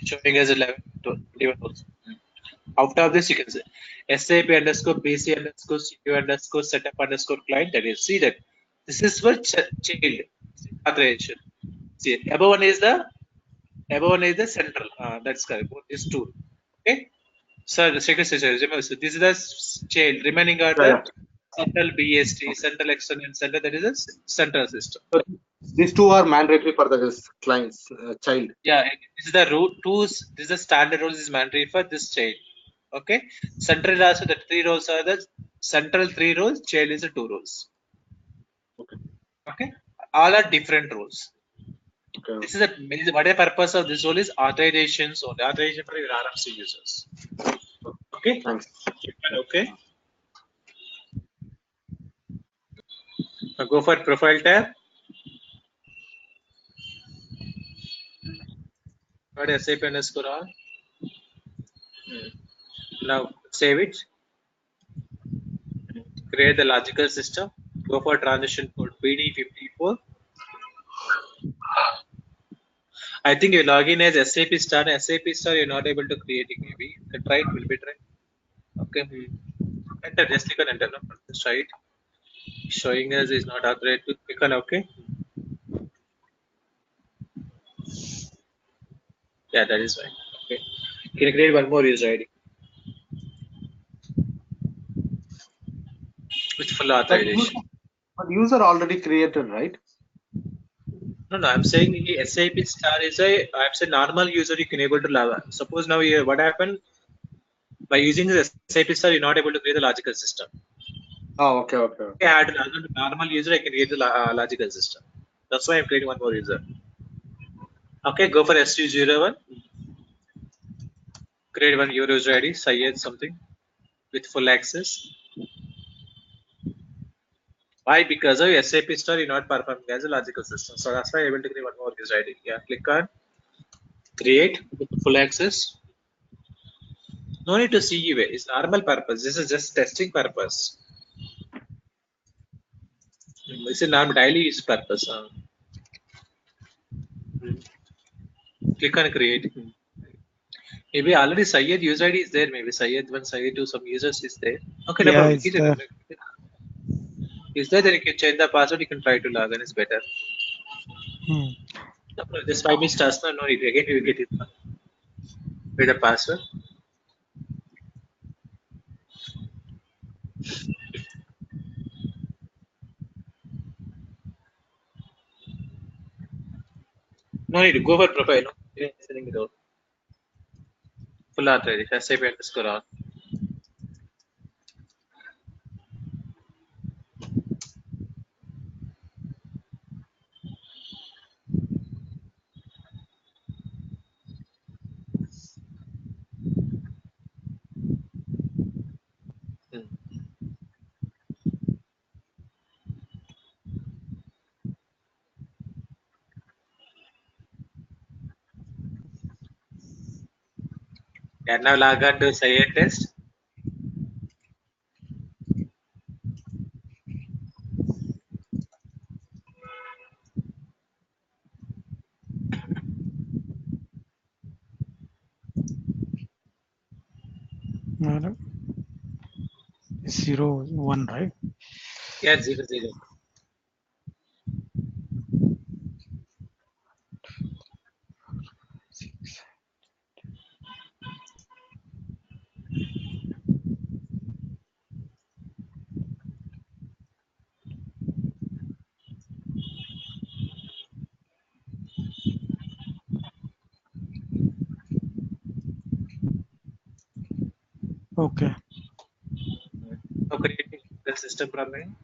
Showing as 11, 21 also. Out of this, you can say SAP underscore BC underscore CU underscore setup underscore client. That is, see that this is for child authorization. See, above one is the central. That's correct. Both is two. Okay. So the secretary, so this is the child. Remaining are the central BST, central external center. That is a central system. So these two are mandatory for the client's child. Yeah, this is the root tools. This is the standard rules is mandatory for this child. Okay. Central also the 3 rows are the central 3 rows. Child is the 2 rows. Okay. All are different roles. Okay. This is the what the purpose of this role is authorizations or authorization for your RFC users. Okay. Thanks. Okay. Now go for profile tab. Got SAP underscore on. Now save it. Create the logical system. Go for transition code PD54. I think you log in as SAP star. SAP star you're not able to create it. Maybe try it. Will be try. Okay. Enter. Just click on enter. No, just try it. Showing us is not authorized. Click on OK. Yeah, that is fine. Okay. Can you create one more user ID with full authorization? But user already created, right? No, no, I'm saying the SAP star is I'm saying normal user you can able to log on. Suppose now here, what happened by using the SAP star, you're not able to create the logical system. Oh, okay, okay. I had to log on to normal user, I can create the logical system. That's why I'm creating one more user. Okay, go for SU01, create one user ID, Syed something with full access. Why? Because of SAP star, you're not performing as a logical system. So that's why I'm able to create one more user ID. Yeah, click on create with full access. No need to CUA. It's normal purpose. This is just testing purpose. This is not daily use purpose. Click on create. Maybe already Syed user ID is there. Maybe Syed 1, Syed 2, some users is there. Okay, no Yeah, problem. it's there. Is there? Then you can change the password. You can try to log in. It's better. Hmm. No problem. Just 5 minutes task. No need. Again, you will get it with the password. No need. Go for profile. No? Yeah, sending it out. Full authorization. SAP underscore on. Hmm. And now log on to Syed test. Madam, 01, right? Yeah, 0, 0. Okay. No creating the system programming.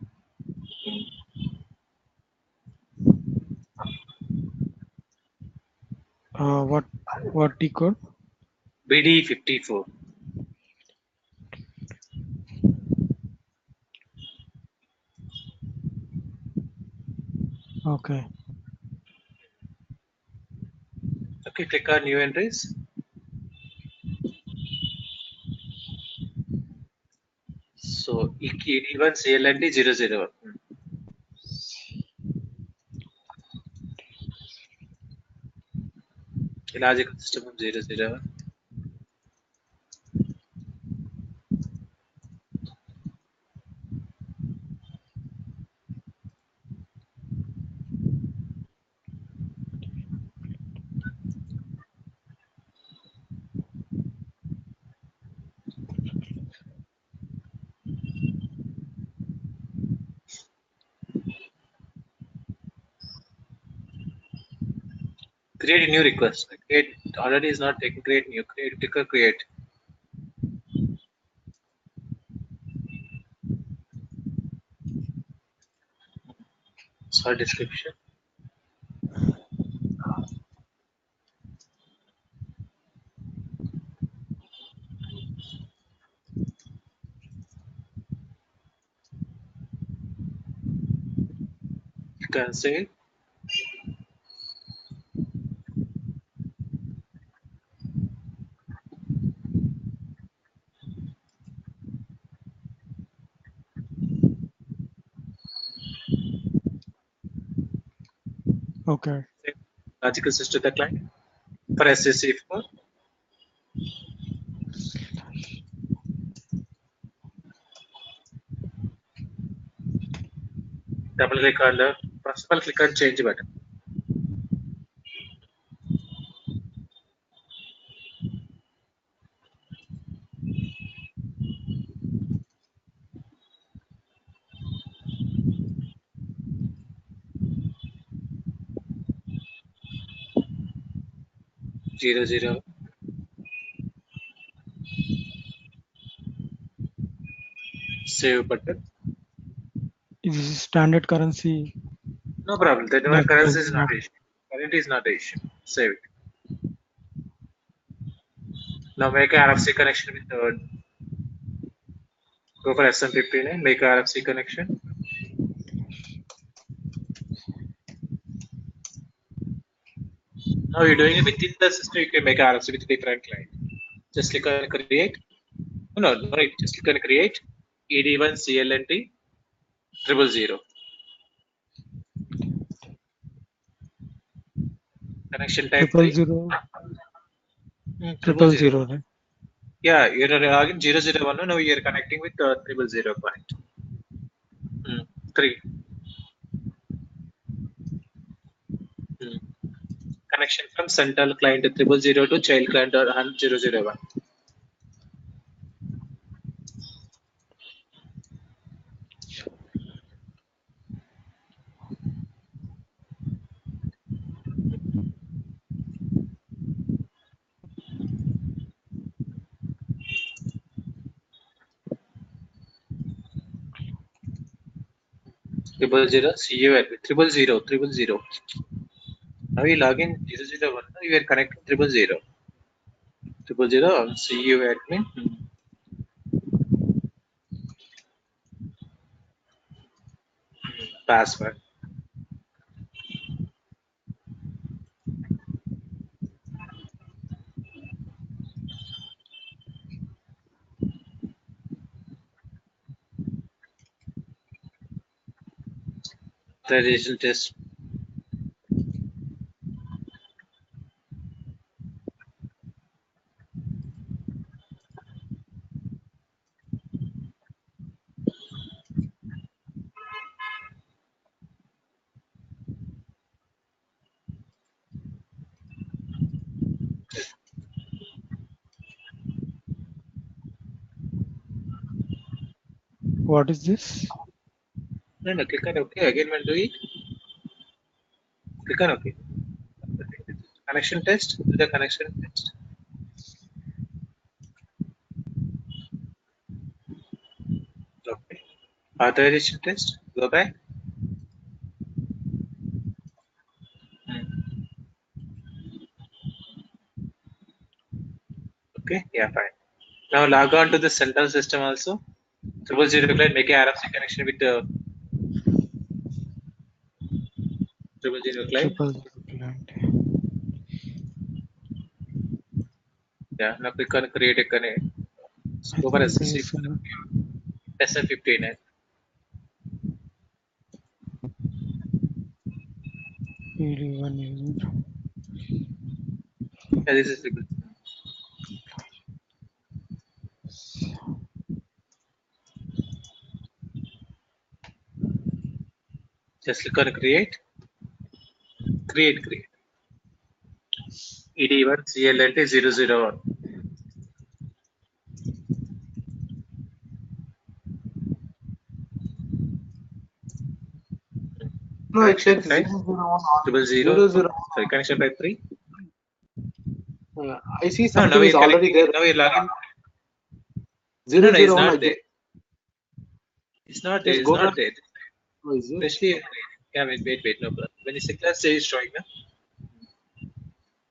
What the code? BD54. Okay. Okay, click on new entries. So ED1 CLND 001. Logical system of 001. Create a new request. Create already is not taking create new. Click on create. So description. Click on save. Okay. Save logical system the client. For SSC4. Double click on the first of all click on change button. 00. Save button. This is standard currency. No problem. That That currency does is not not. issue. Current is not the issue. Save it. Now make a RFC connection with go for SM15 and make a RFC connection. Now you're doing it within the system. You can make a RFC with different client. Just click on create. No, right. Just click on create. ED1 CLNT 000. Connection type 3. 000. 000. 000. Right? Yeah, you're logging 001. Now you're connecting with 000 connect. 3. Connection from central client 000 to child client 001. Triple zero, see you at 000. Now you log in 001. Now you are connecting 000. 000 see you admin. Password. Traditional test. What is this? No, click on OK. Again, when do it? Click on OK. Connection test. Do the connection test. Okay. Authorization test. Go back. Okay. Yeah, fine. Now log on to the central system also. 000 client. Make a RFC connection with the 000 client. 000 client. Yeah. Now click on create a connect. Go for SM15. Yeah, this is good. Just click on create. Create. ED1 CLNT 001. No, it Connection says type 000. Sorry, connection type 3. I see No, something now is you're already there. Now you're logging. 001. No, it's not there. It's not there. Just It's go not to. there. Oh, is it? Especially, yeah, wait, no problem. When you Selector say is showing now.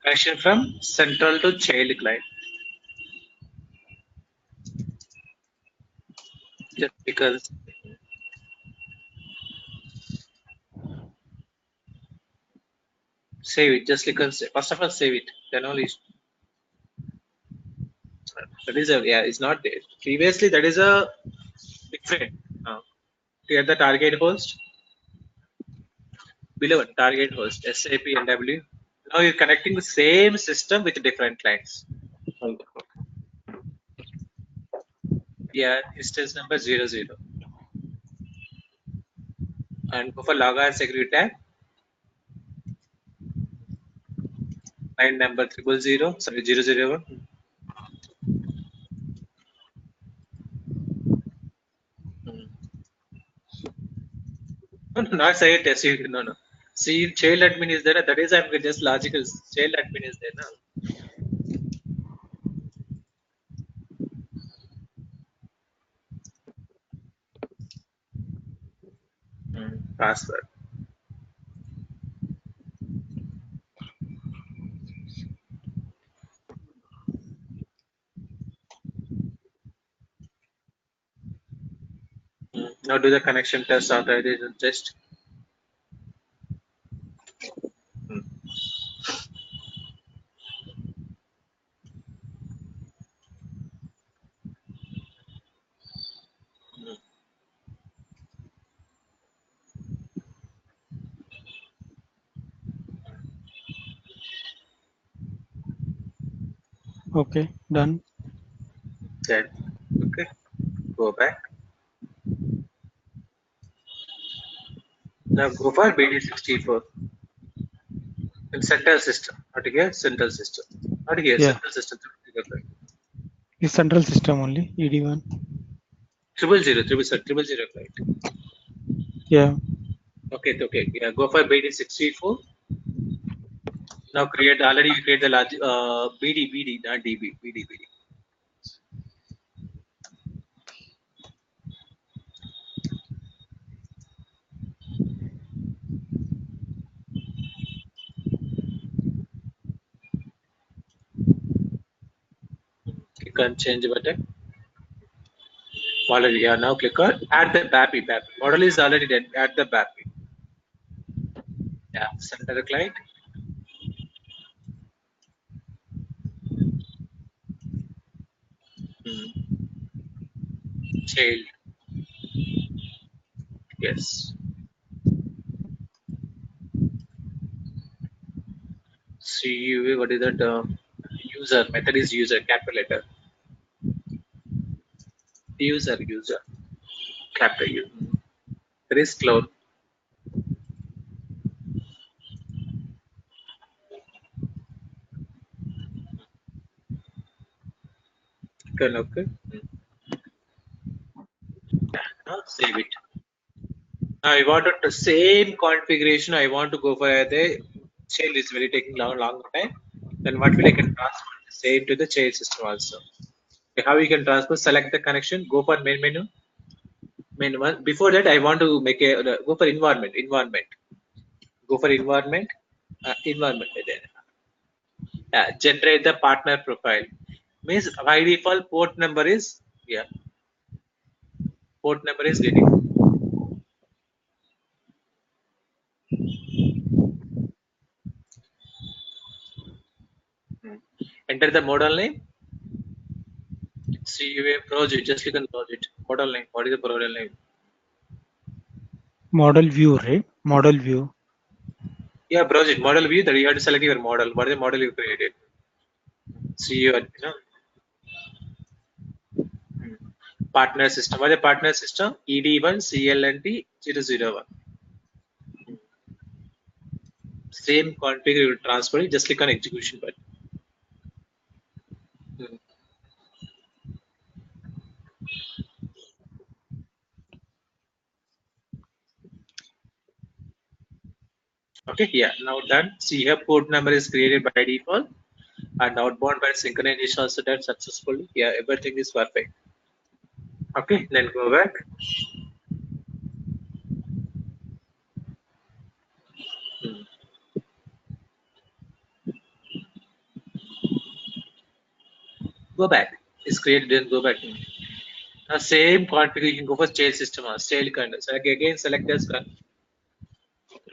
Connection from central to child client. Just because. Save it. Just click on save. First of all, save it. Then only. That is it's not there. Previously, that is a different. Here the target host. Below target host SAP NW. Now you're connecting the same system with different clients. Right. Yeah, instance number 00. And go for log and security tab. Line number 000. Sorry, 001. No, not say test. No. See, child admin is there. That is I'm just logical. Child admin is there now. Password. Now do the connection test, authorization test. Okay, done. Then, okay, go back. Now go for BD64 in central system. Not here, central system. Not here, Yeah, central system. the central system only, ED1. 000, right? Yeah, Okay, okay. Yeah, go for BD64. Now already you create the large BD, not DB, BD. Click on change button. Model, yeah, now click on add the BAPI. Model is already done. Add the BAPI. Yeah, center the client. Child. Yes. CUV, what is that? User. Method is user, capital letter. User. Capital U. There is clone. Okay. Now save it. Now I wanted the same configuration. I want to go for the child is very taking long time. Then what will I can transfer the same to the child system also. Okay, how you can transfer? Select the connection. Go for main menu. Main one. Before that, I want to make a go for environment. Go for environment. Environment. Then generate the partner profile. Means by default port number is port number is getting. Enter the model name. CUA project. Just click on project. Model name. What is the model name? model view, right? Model view. Yeah, project model view. That you have to select your model. What is the model you created? CUA. Partner system. What is the partner system? ED1 CLNT 001. Same config you will transfer it. Just click on execution button. Okay, yeah, now done. See here, port number is created by default and outbound by synchronization also done successfully. Yeah, everything is perfect. Okay, then go back. Go back. It's created, then go back. Now same config, you can go for child system or child kind. Select again, select this.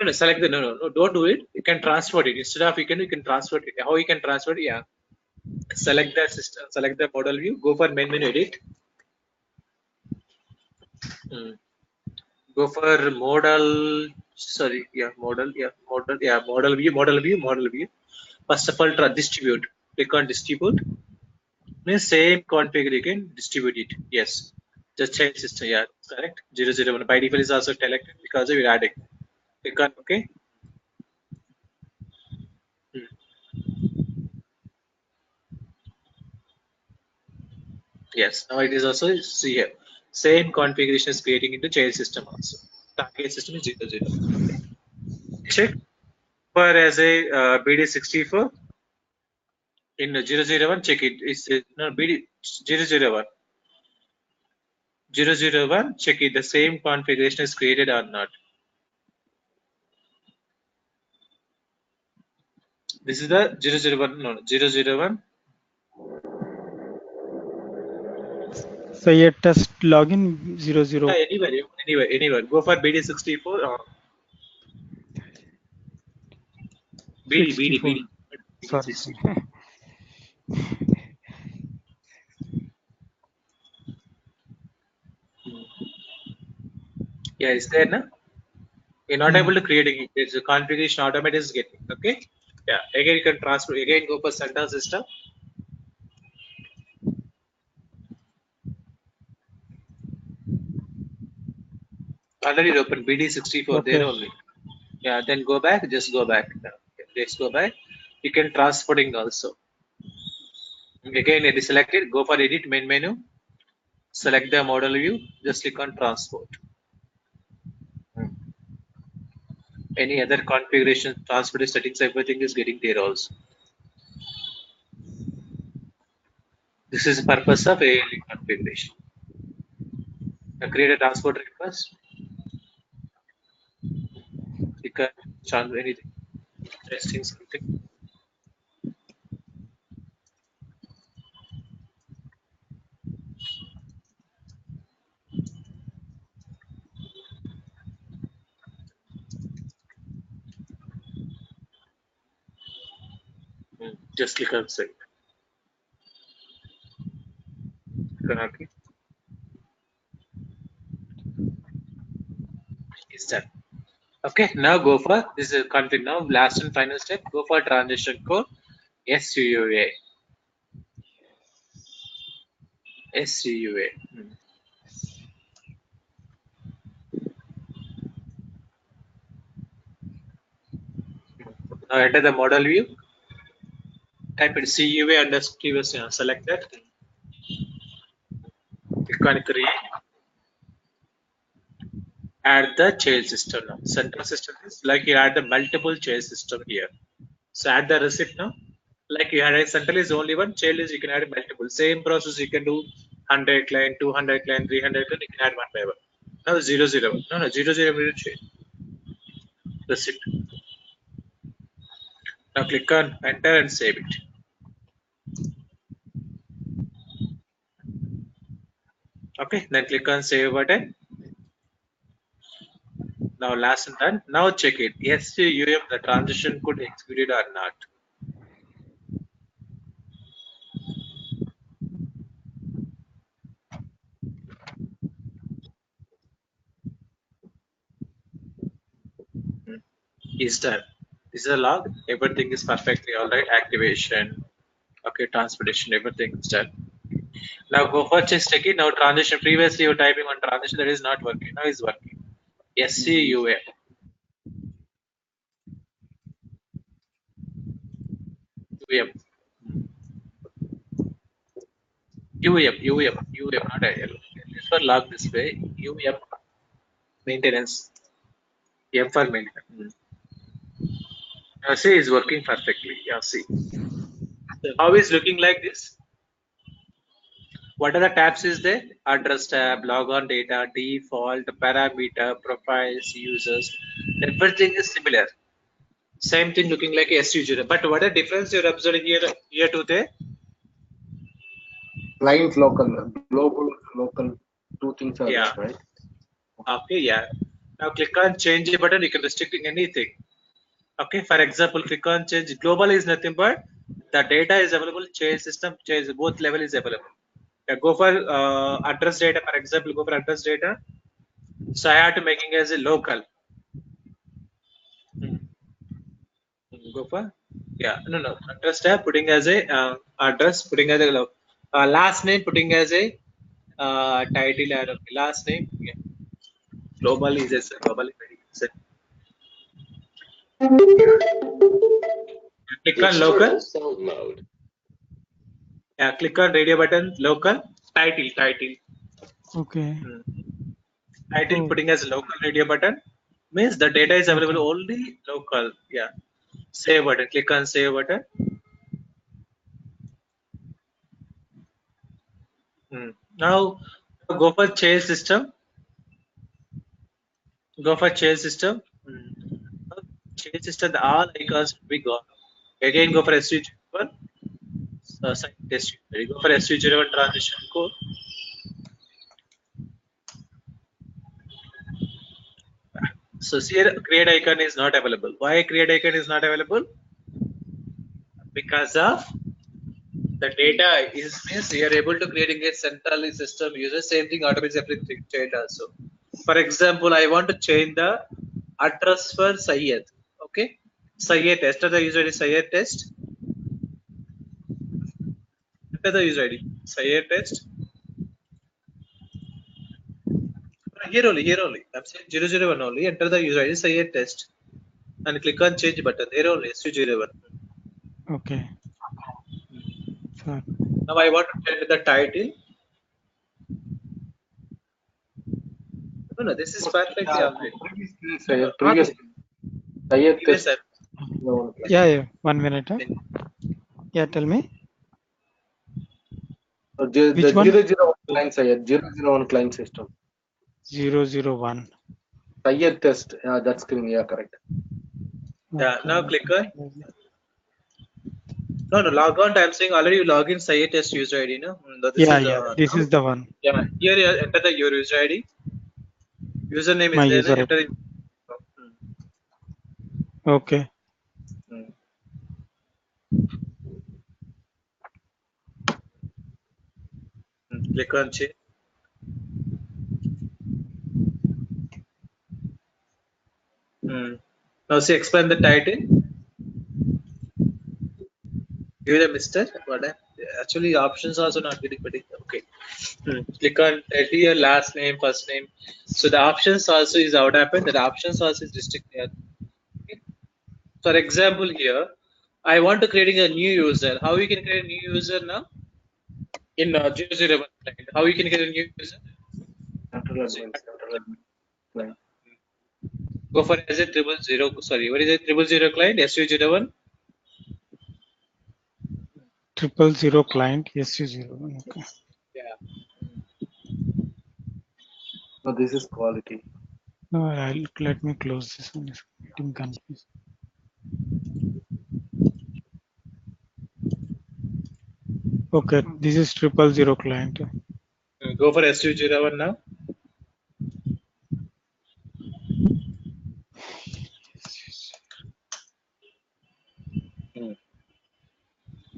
No, select the no, don't do it. You can transfer it. Instead of you can transfer it. How you can transfer it? Yeah. Select the system, select the model view, go for main menu edit. Go for model, model view. First of all, distribute. Click on distribute. Means same configure you can distribute it. Yes. Just change system. Yeah, correct. 001 by default is also selected because we're adding. Click on OK. Yes. Now it is also see here. Same configuration is creating into child system also. Target system is 00. Check for as a BD64 in 001. Check it. It's no BD 001. 001. Check it. The same configuration is created or not. This is the 001. No, 001. So ये test login 00. Anywhere. Go for BD64 or BD. 64. Sorry. BD64. Yeah, is there now? You're not able to create it. It's a configuration automatic is getting. Okay. Yeah. Again, you can transfer. Again, go for center system. Already open BD64 Okay. there only. Yeah. Then go back. Just go back. Let's go back. You can transporting also. Again, it is selected. Go for edit main menu. Select the model view. Just click on transport. Any other configuration, transport settings, everything is getting there also. This is the purpose of ALE configuration. Create a transport request. Click on change anything, testing something. Just click on save. Okay. It's done. Okay, now go for this is config. Now last and final step. Go for transition code SUA. SUA. Now enter the model view. Type it CUA underscore select that. Click on create. Add the child system now. Central system is like you add the multiple child system here. So add the receipt now. Like you had a central is only one, child is you can add multiple. Same process you can do 100 client, 200 client, 300 client, you can add one by one. Now 001. No, 00 will change. Receipt. Now click on enter and save it. Okay, then click on save button. Now last and done. Now check it. SUM the transition could executed or not. Is done. This is a log. Everything is perfectly all right. Activation. Okay, transportation. Everything is done. Now go for check it. Now transition. Previously you were typing on transition that is not working. Now it's working. SCUM. UM. Not IL. This for log display. UM. Maintenance. M for maintenance. Now see is working perfectly. Yeah, see. So how is looking like this? What are the tabs is there? Address tab, logon data, default, parameter, profiles, users. Everything is similar. Same thing looking like SUG. But what a difference you're observing here to there? Client local, global local, two things are there, right? Okay, yeah. Now click on change a button. You can restricting anything. Okay, for example, click on change. Global is nothing but the data is available. Change system, change both level is available. Go for address data. For example, go for address data. So I have to making as a local. Go for no address tab putting as a address putting as a last name putting as a title or last name. Yeah. Global is a global. Click on local. Yeah, click on radio button. Local title. Okay. Title putting as local radio button means the data is available only local. Yeah. Save button. Click on save button. Now go for child system. Go for child system. Child system. All icons will be gone. Again, go for SU01. Site test. Go for SU01 transition code. So here, create icon is not available. Why create icon is not available? Because of the data is means you are able to creating a centrally system user. Same thing automatically change also. For example, I want to change the address for Syed. Okay, Syed test. Enter the user ID Syed test. Enter the user ID Syed test. Here only. I'm saying 001 only. Enter the user ID Syed test and click on change button. Here only SU01. Okay. Sir. Now I want to change the title. No, this is perfectly alright. Previous Syed Previous test. Yeah. 1 minute. Huh? Yeah, tell me. The Which one? 001 client Syed, 001 client system. 001. Syed test. That screen. Yeah, correct. Yeah, Okay. now click on. No, log on. I'm saying already you log in Syed test user ID. No, this is the one. This is the one. Yeah, here you enter your user ID. Username My is there. user Enter. Okay. Click on change. Now see, explain the title. Give the Mr. What? Actually, options also not getting predicted. Okay. Click on title, your last name, first name. So the options also is out happened. The options also is restricted. Okay. For example, here I want to creating a new user. How you can create a new user now? In 001 client. How you can create a new user? Central admin. Central admin client. Go for as a 000. Sorry, what is it? 000 client SU01. 000 client SU01. Okay. Yeah. No, this is quality. No, let me close this one. It's getting confused. Okay, this is 000 client. Go for SU01 now.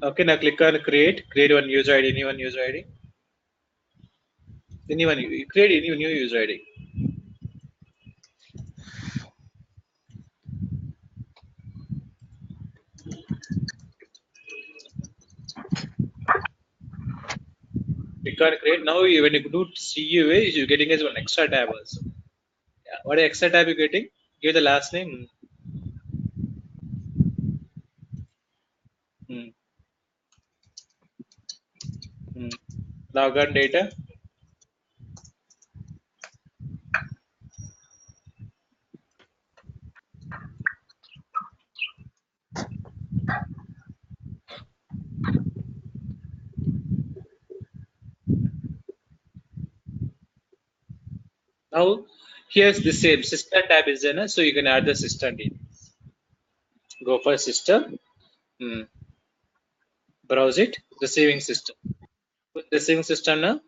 Okay, now click on create. Create one user ID. Any one user ID. Anyone you create any new user ID. Click on create. Now when you do CUA, you're getting as one extra tab also. Yeah. What extra tab you getting? Give the last name. Logon Data. Now here's the same system tab is there, so you can add the system details. Go for system. Browse it. Receiving system. Receiving system now.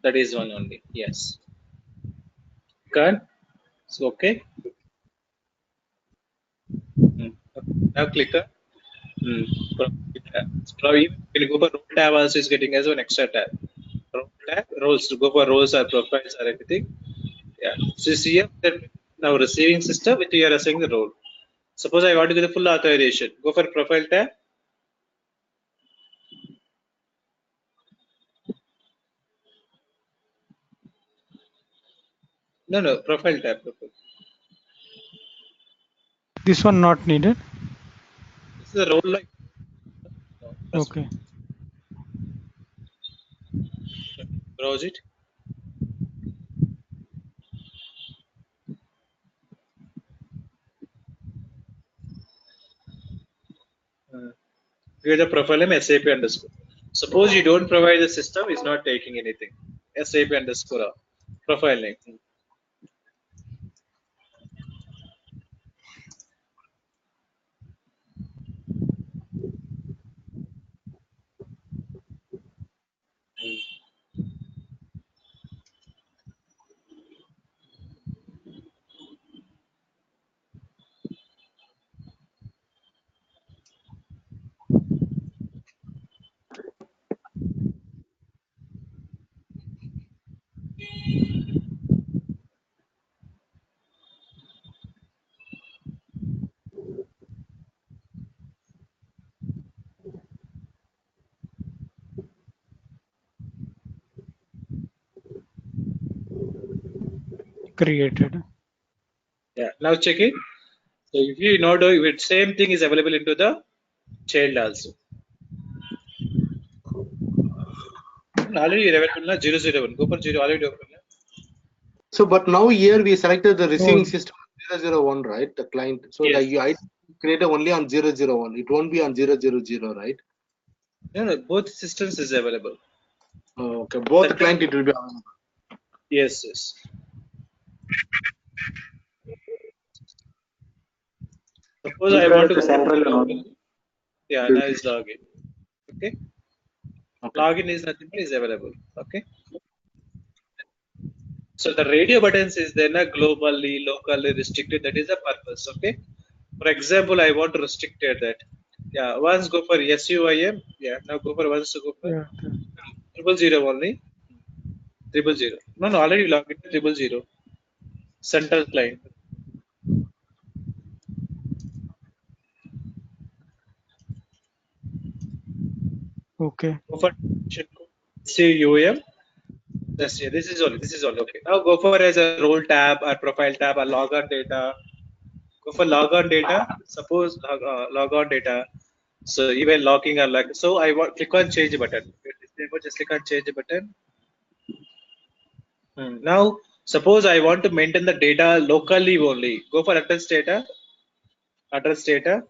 That is one only. Yes. Can. So okay. Now click on. Probably when you go for role tab also is getting as one extra tab. Role tab, roles to go for roles or profiles or anything. Yeah. So you see here now receiving system with you are assigning the role. Suppose I want to get the full authorization. Go for profile tab. No, profile tab. Profile. This one not needed. This is a role like. No, Okay. browse it. Give the profile name SAP underscore. Suppose you don't provide the system, it's not taking anything. SAP underscore profile name. Created. Yeah. Now check it. So if you know the same thing is available into the child also. Already available na 001. Go for 0 already open. So, but now here we selected the receiving Oh, system 001, right? The client. So the Yes. UI created only on 001. It won't be on 000, right? No, both systems is available. Oh, okay, both client it will be available. Yes, yes. Suppose I want to go to yeah, now is login. Okay. Okay. Login is nothing but is available. Okay. So the radio buttons is then a globally, locally restricted. That is the purpose. Okay. For example, I want to restrict that. Yeah, once go for SUIM. Yeah, now go for once to go for yeah. 000 only. 000. No, no, already logged in 000. Central client. Okay. Go for SUIM. Yes, yeah, this is all. This is all. Okay. Now go for as a role tab or profile tab or logon data. Go for logon data. Suppose logon data. So even logging or like so, I want click on change button. Just click on change button. Now suppose I want to maintain the data locally only. Go for address data. Address data.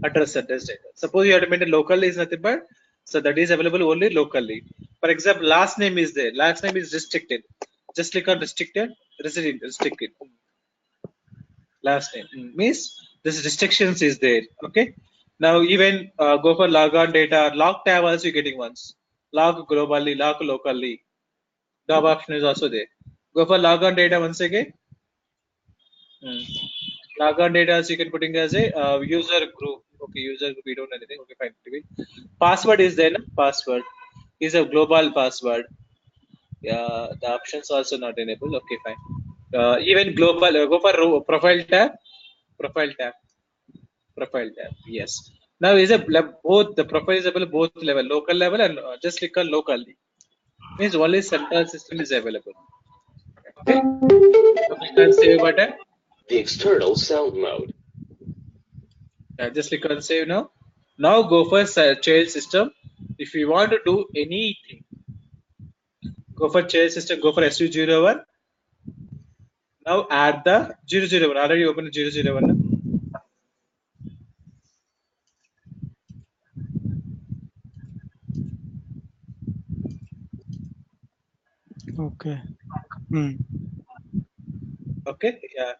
Address data. Suppose you have to maintain locally is nothing but so that is available only locally. For example, last name is there. Last name is restricted. Just click on restricted. Restricted. Last name means this restrictions is there. Okay. Now even go for logon data. Log tab also you're getting once. Log globally, log locally. Tab option is also there. Go for logon data once again. Logon data also you can put in as a user group. Okay, user group. We don't know anything. Okay, fine. Password is there. Password is a global password. Yeah, the options also not enabled. Okay, fine. Even global. Go for profile tab. Profile tab. Profile tab. Yes. Now is a both the profile is available both level, local level and just click on locally. Means only central system is available. Okay. So click on save button. The external sound mode. Just click on save now. Now go for child system. If you want to do anything, go for child system. Go for SU01. Now add the 001. Already open 001. Okay. Okay. Yeah.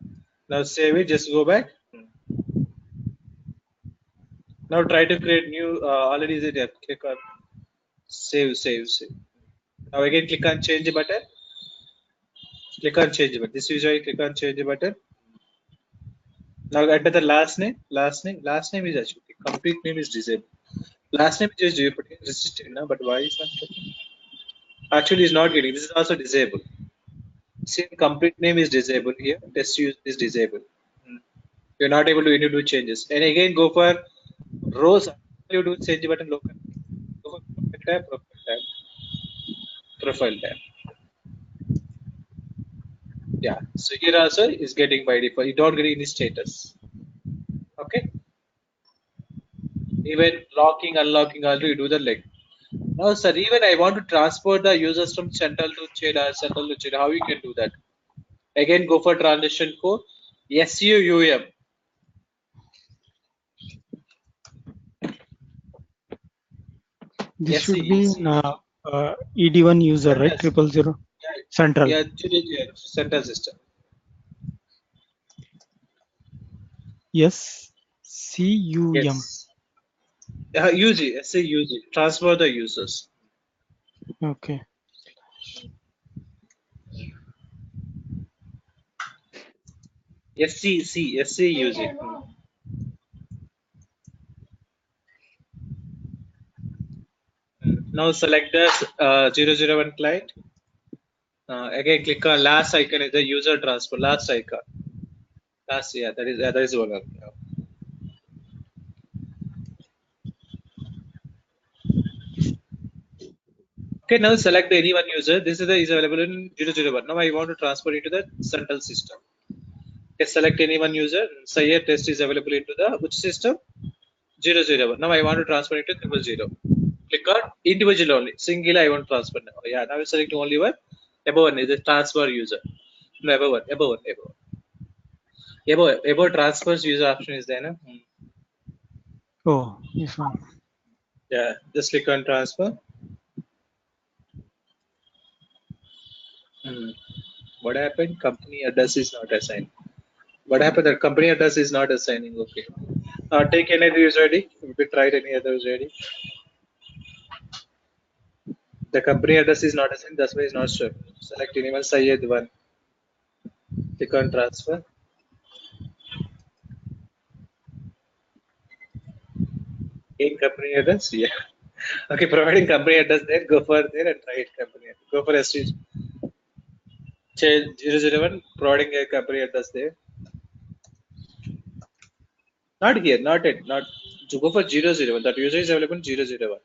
Now save it. Just go back. Now try to create new. Already is it? Yeah. Click on save. Now again click on change button. Click on change button. This usually click on change button. Now enter the last name. Last name is actually complete name is disabled. Last name is just putting registered now, but why is not getting? Actually, is not getting. This is also disabled. See, complete name is disabled here. Test use is disabled. You're not able to do changes. And again, go for rows. You do change button local. Go for profile tab. Yeah. So here also is getting by default. You don't get any status. Okay. Even locking, unlocking, also you do the leg. Now, sir, even I want to transfer the users from central to child or central to child. How you can do that? Again, go for transition code. SUUM. This should be ED1 user, right? 000. Central. Yeah, central system. Yes. CUM. Yes. UG. SAUG. Transfer the users. Okay. SAUG. Now select the 001 client. Again, click on last icon is the user transfer. Last icon. Last, yeah, that is one. Okay, now select any one user. This is available in 001. Now I want to transfer into the central system. Okay, select any one user. Say here test is available into the which system? 001. Now I want to transfer it to 000. Click on individual only. Single I want to transfer now. Yeah, now I select only one. Above one is the transfer user. No, above one, above one, above one. Above transfers user option is there, no? Oh, this one. Yeah, just click on transfer. What happened? Company address is not assigned. What happened? The company address is not assigning. Okay. Take any other user ID. We tried any other user ID. The company address is not assigned. That's why it's not sure. Select anyone. Sayed one. Click on transfer. In company address, yeah. Okay, providing company address there. Go for there and try it. Company. Go for S3. Change 001. Providing a company address there. Not here. Not it. Not. To go for 001. That user is available in 001.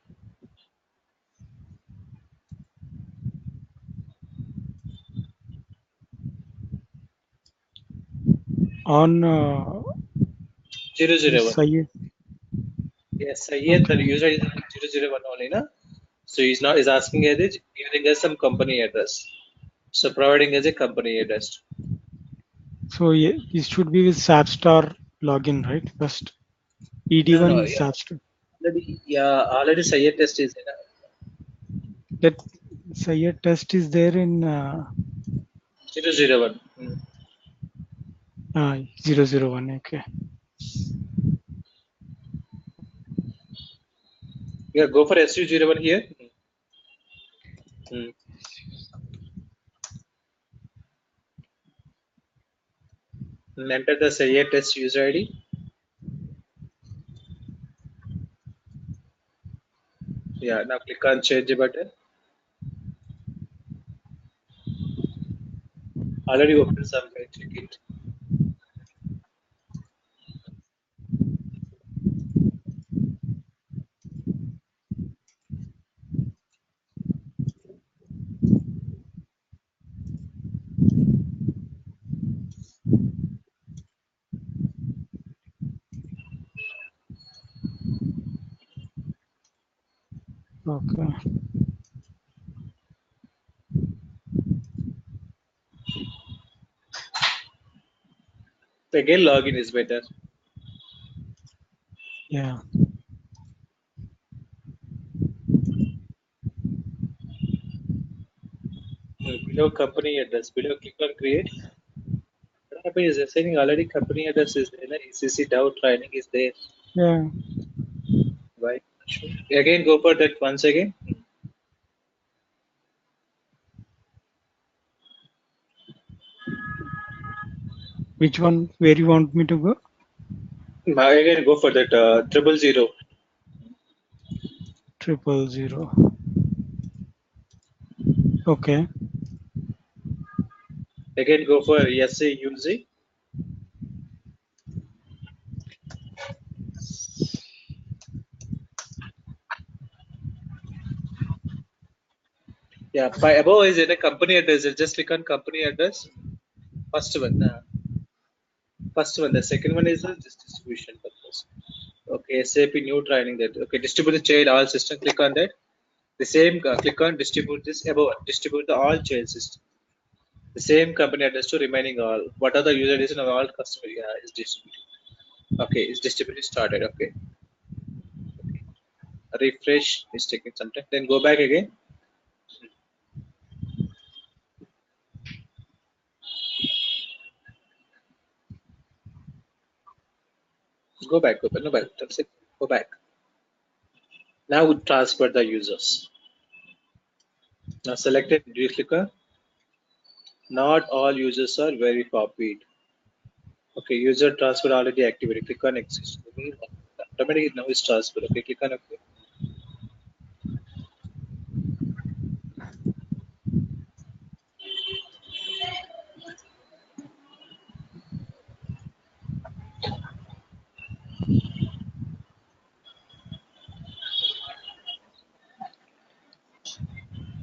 On 001. Sayed. Yes, Sayed, the Okay. user is 001 only, na? So he's not is asking us giving us some company address. So providing us a company address. So yeah, it should be with SAP Star login, right? First No, ED1 yeah. SAP Star. Already Sayed test is in That Sayed test is there in 001. 001. Okay. Yeah, go for SU01 here. And enter the Sayed test user ID. Yeah, now click on change button. Already opened somewhere, check it. Okay. Again, login is better. Yeah. Below company address, below click on create. What happened is assigning already company address is there. ECC Dow training is there. Yeah. Right. Again, go for that once again. Which one? Where you want me to go? Again, go for that 000. 000. Okay. Again, go for SAUZ. Yeah, by above is in a company address. Just click on company address. First one. First one. The second one is just distribution purpose. Okay, SAP new training that. Okay, distribute the child all system. Click on that. The same. Click on distribute this above. Distribute the all child system. The same company address to remaining all. What are the user is in all customer? Yeah, is distributed. Okay, is distributed started. Okay. Refresh. It's taking some time. Then go back again. Go back. Go back. No back. That's it. Go back. Now transfer the users. Now selected. Do you click on? Not all users are very copied. Okay, user transfer already activated. Click on exist. Automatically now is transferred. Okay, click on OK.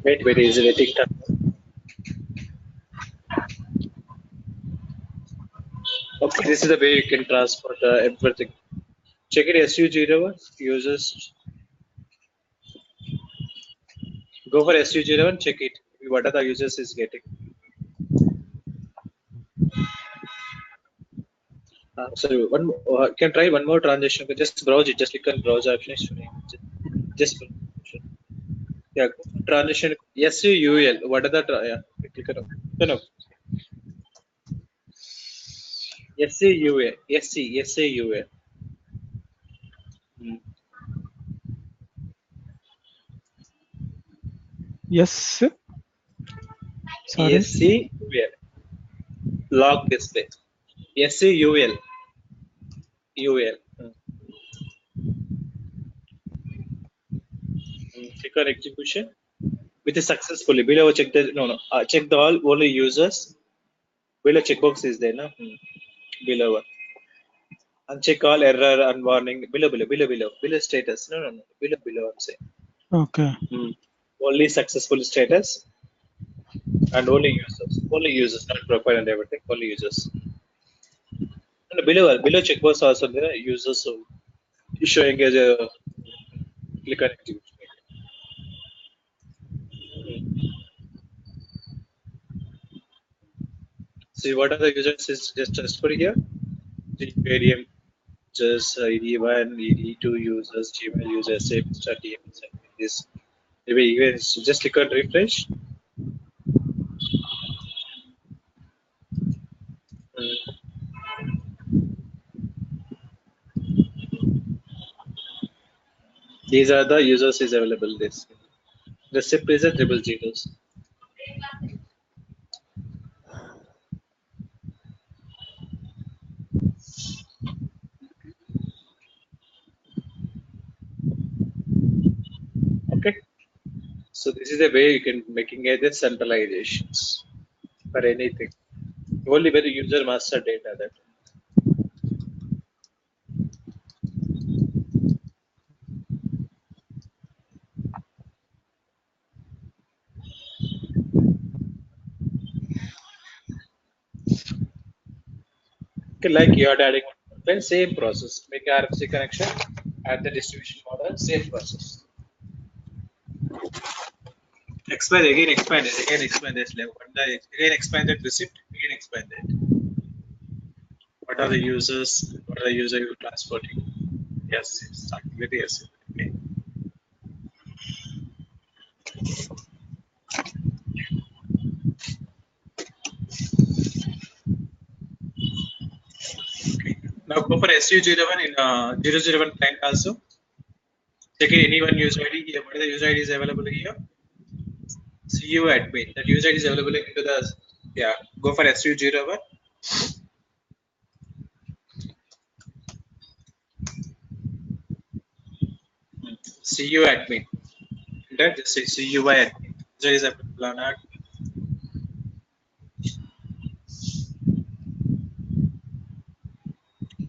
Wait, is it a TikTok? Okay, this is the way you can transport everything. Check it SU01 users. Go for SU01, check it. What are the users is getting? Sorry, can try one more transaction. Just browse it. Just click on browse option. Just yeah, transition SUUL. What are the yeah? Click on no. SUUL. SUUL. Yes. Sorry. SUUL. Log display. SUUL. UL. Click on execution. With a successfully below check the check the all only users. Below checkbox is there, no? Below. Uncheck all error and warning. Below status. No. Below. I'm saying. Okay. Only successful status and only users, not profile and everything. Only users. And below checkbox also there users so showing as a click on execution. See what are the users is just for here. The variant just ED1, ED2 users, Gmail users, SAP TMS, this. Maybe even just click on refresh. These are the users is available. This receipt is a triple zeros. Okay. So this is the way you can making it the centralizations for anything. Only where the user master data that. Okay, like you are adding then same process. Make a RFC connection, add the distribution model, same process. Expand this level. Again expand that receipt, again expand it. What are the users? What are the user you transporting? Yes, starting with yes. Okay. Now go for SU01 in 001 client also. Check it any one user ID here. What are the user ID is available here? CU admin. That user ID is available into the Go for SU01. CU admin. That just say CUI admin. User is available or not.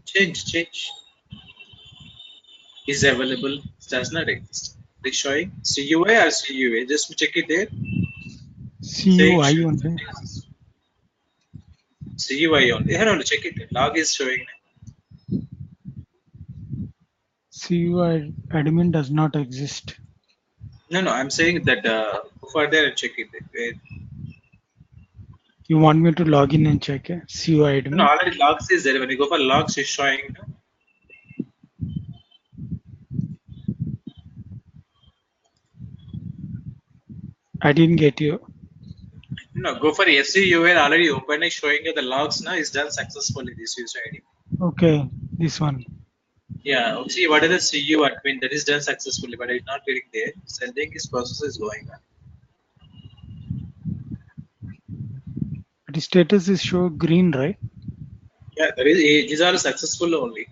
Change. Is available. Does not exist. They showing CUI or CUA. Just check it there. CUI only. CUI only. Here only check it. Log is showing. CUI admin does not exist. No. I'm saying that go further and check it. You want me to log in and check it? CUI admin? No, already logs is there. When you go for logs, it's showing. I didn't get you. No, go for SUUL already open is showing you the logs now is done successfully this user ID. Okay, this one. Yeah, see what is the CU admin that is done successfully, but it's not getting there. Sending this process is going on. But the status is show green, right? Yeah, there is these are successful only.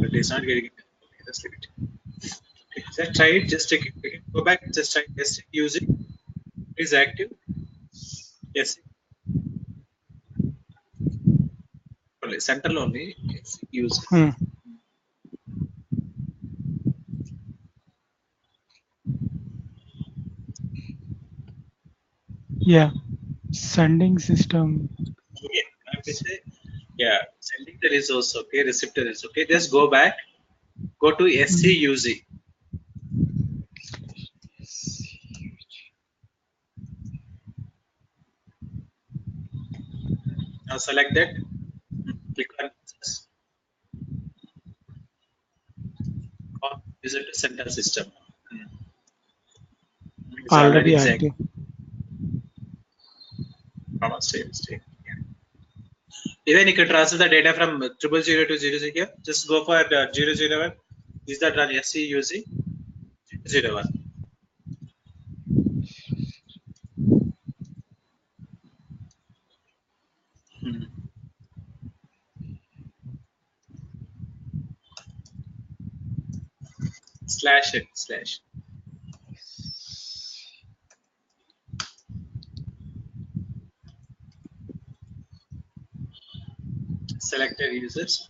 But it's not getting it. Just leave it. Okay, Just try it. Just take it. Okay. Go back. Just try testing using. Is active. Yes. Only central only. Yes. Use. Yeah, sending system. Okay. I will say, yeah, sending the resource. Okay. Receptor is okay. Just go back. Go to SCUZ. Now select that. Click on this. Copy user to center system. It's already Already exact. active. Stay. Even you can transfer the data from 000 to 00 here. Just go for 001. Is that run SCUZ 001. Slash it. Slash. Selected users.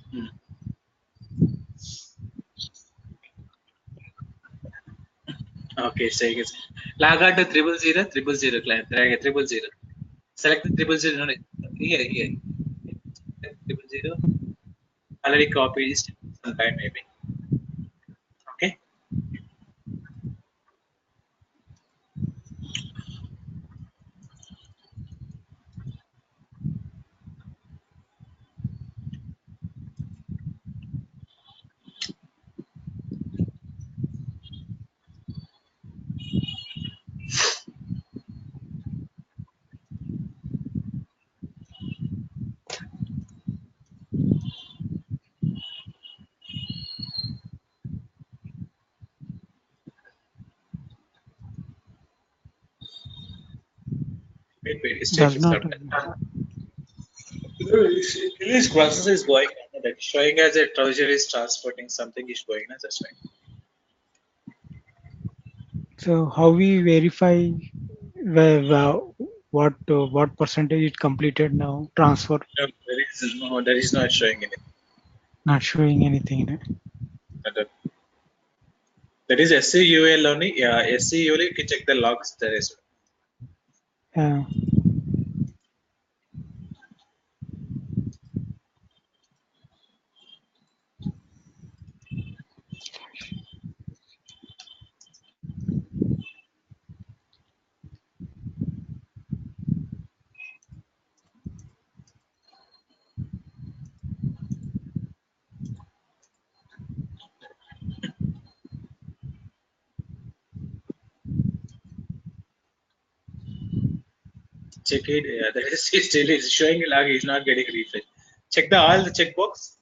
Okay, so you can log on to 000 client. Drag 000. Select the 000. No, here. 000. Already copied it sometime maybe. Okay. Wait. It's Does taking not. some time. This process is going on. That showing as a trouser is transporting something is going on. That's right. So how we verify what percentage it completed now? Transfer No, there is not showing anything. not showing anything in it. That is SCUL only. Yeah, SCUL you can check the logs there as well. Yeah. Check it. Yeah, that is still is showing a log. Is not getting refresh. Check all the checkbox.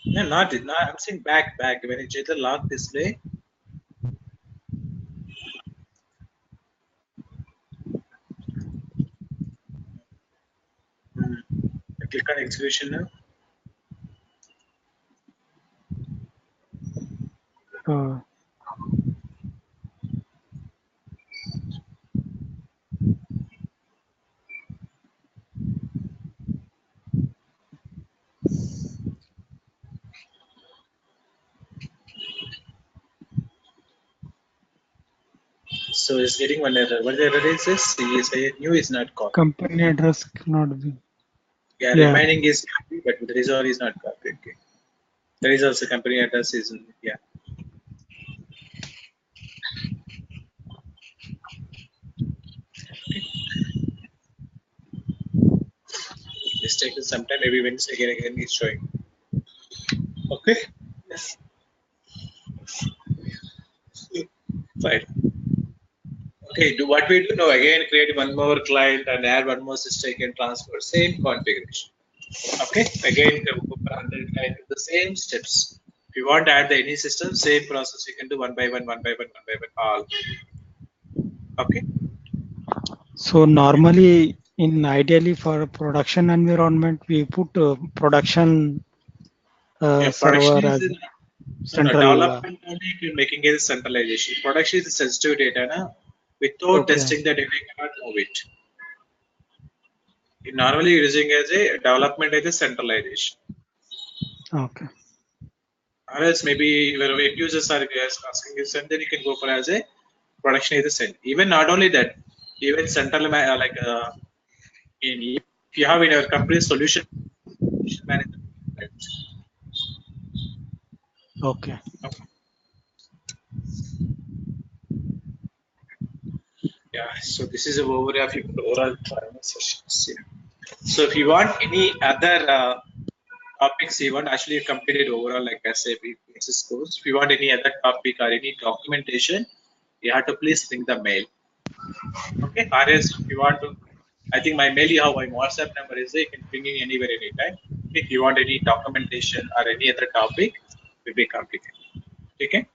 No, not it. No, I'm saying back. When you check the log display. Click on execution now. So it's getting one error. What the error is this? New is not copied. Company address cannot be. Yeah, Yeah. remaining is copied, but the result is not copied. Okay. There is also company address is yeah. Okay. It's taking some time. Maybe when it's again it's showing. Okay. Yes. Fine. Okay. Do what we do now again. Create one more client and add one more system and transfer. Same configuration. Okay. Again, the same steps. If you want to add any system, same process. You can do one by one, all. Okay. So normally, ideally for a production environment, we put production Yeah, server production is as in central. development only if you're making it centralization. Production is a sensitive data. Na? Without Okay. testing the data, you cannot move it. You normally using as a development as a centralization. Okay. Or else maybe when end users are asking you send, then you can go for as a production as a send. Even not only that, even central if you have in your company solution manager. Right? Okay. Okay. Yeah, so this is a overview of your overall training sessions. Yeah. So if you want any other topics, you want actually completed overall like SAP basis course. If you want any other topic or any documentation, you have to please link the mail. Okay, or else if you want to, I think my mail, you have my WhatsApp number is there. You can ping me anywhere, anytime. If you want any documentation or any other topic, will be completed. Okay.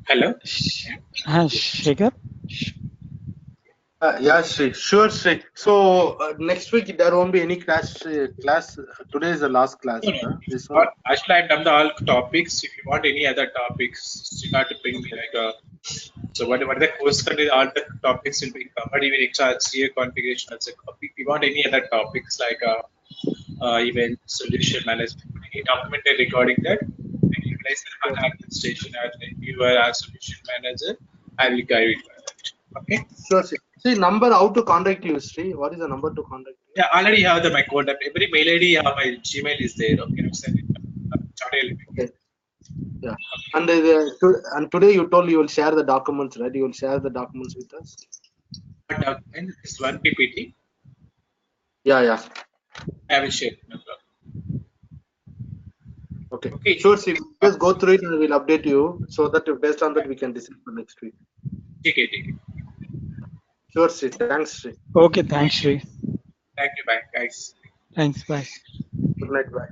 Hello. Shekhar? Yeah, Sri. Sure, Sri. So next week there won't be any class. Today is the last class. No, no. This one. Actually, I've done the all topics. If you want any other topics, you got to bring me so what the course content, all the topics will be covered. Even XRCA configuration as a copy. If you want any other topics like even solution management, any documented regarding that, when you realize the HANA administration as you are a solution manager, I will guide you for that. Okay. Sure, Sri. See, number how to contact you, Sri. What is the number to contact you? Yeah, already have my code. Every mail ID, my Gmail is there. Okay, I'll send it. Okay. Yeah. And today you told you will share the documents, right? You will share the documents with us. What document? This one PPT. Yeah, yeah. I will share. No problem. Okay. Okay. Sure, Sri. Just go through it and we'll update you so that based on that we can decide for next week. Take it. Sure, Sri. Thanks, Sri. Okay, thanks, Shri. Thank you. Bye, guys. Thanks, bye. Good night. Bye.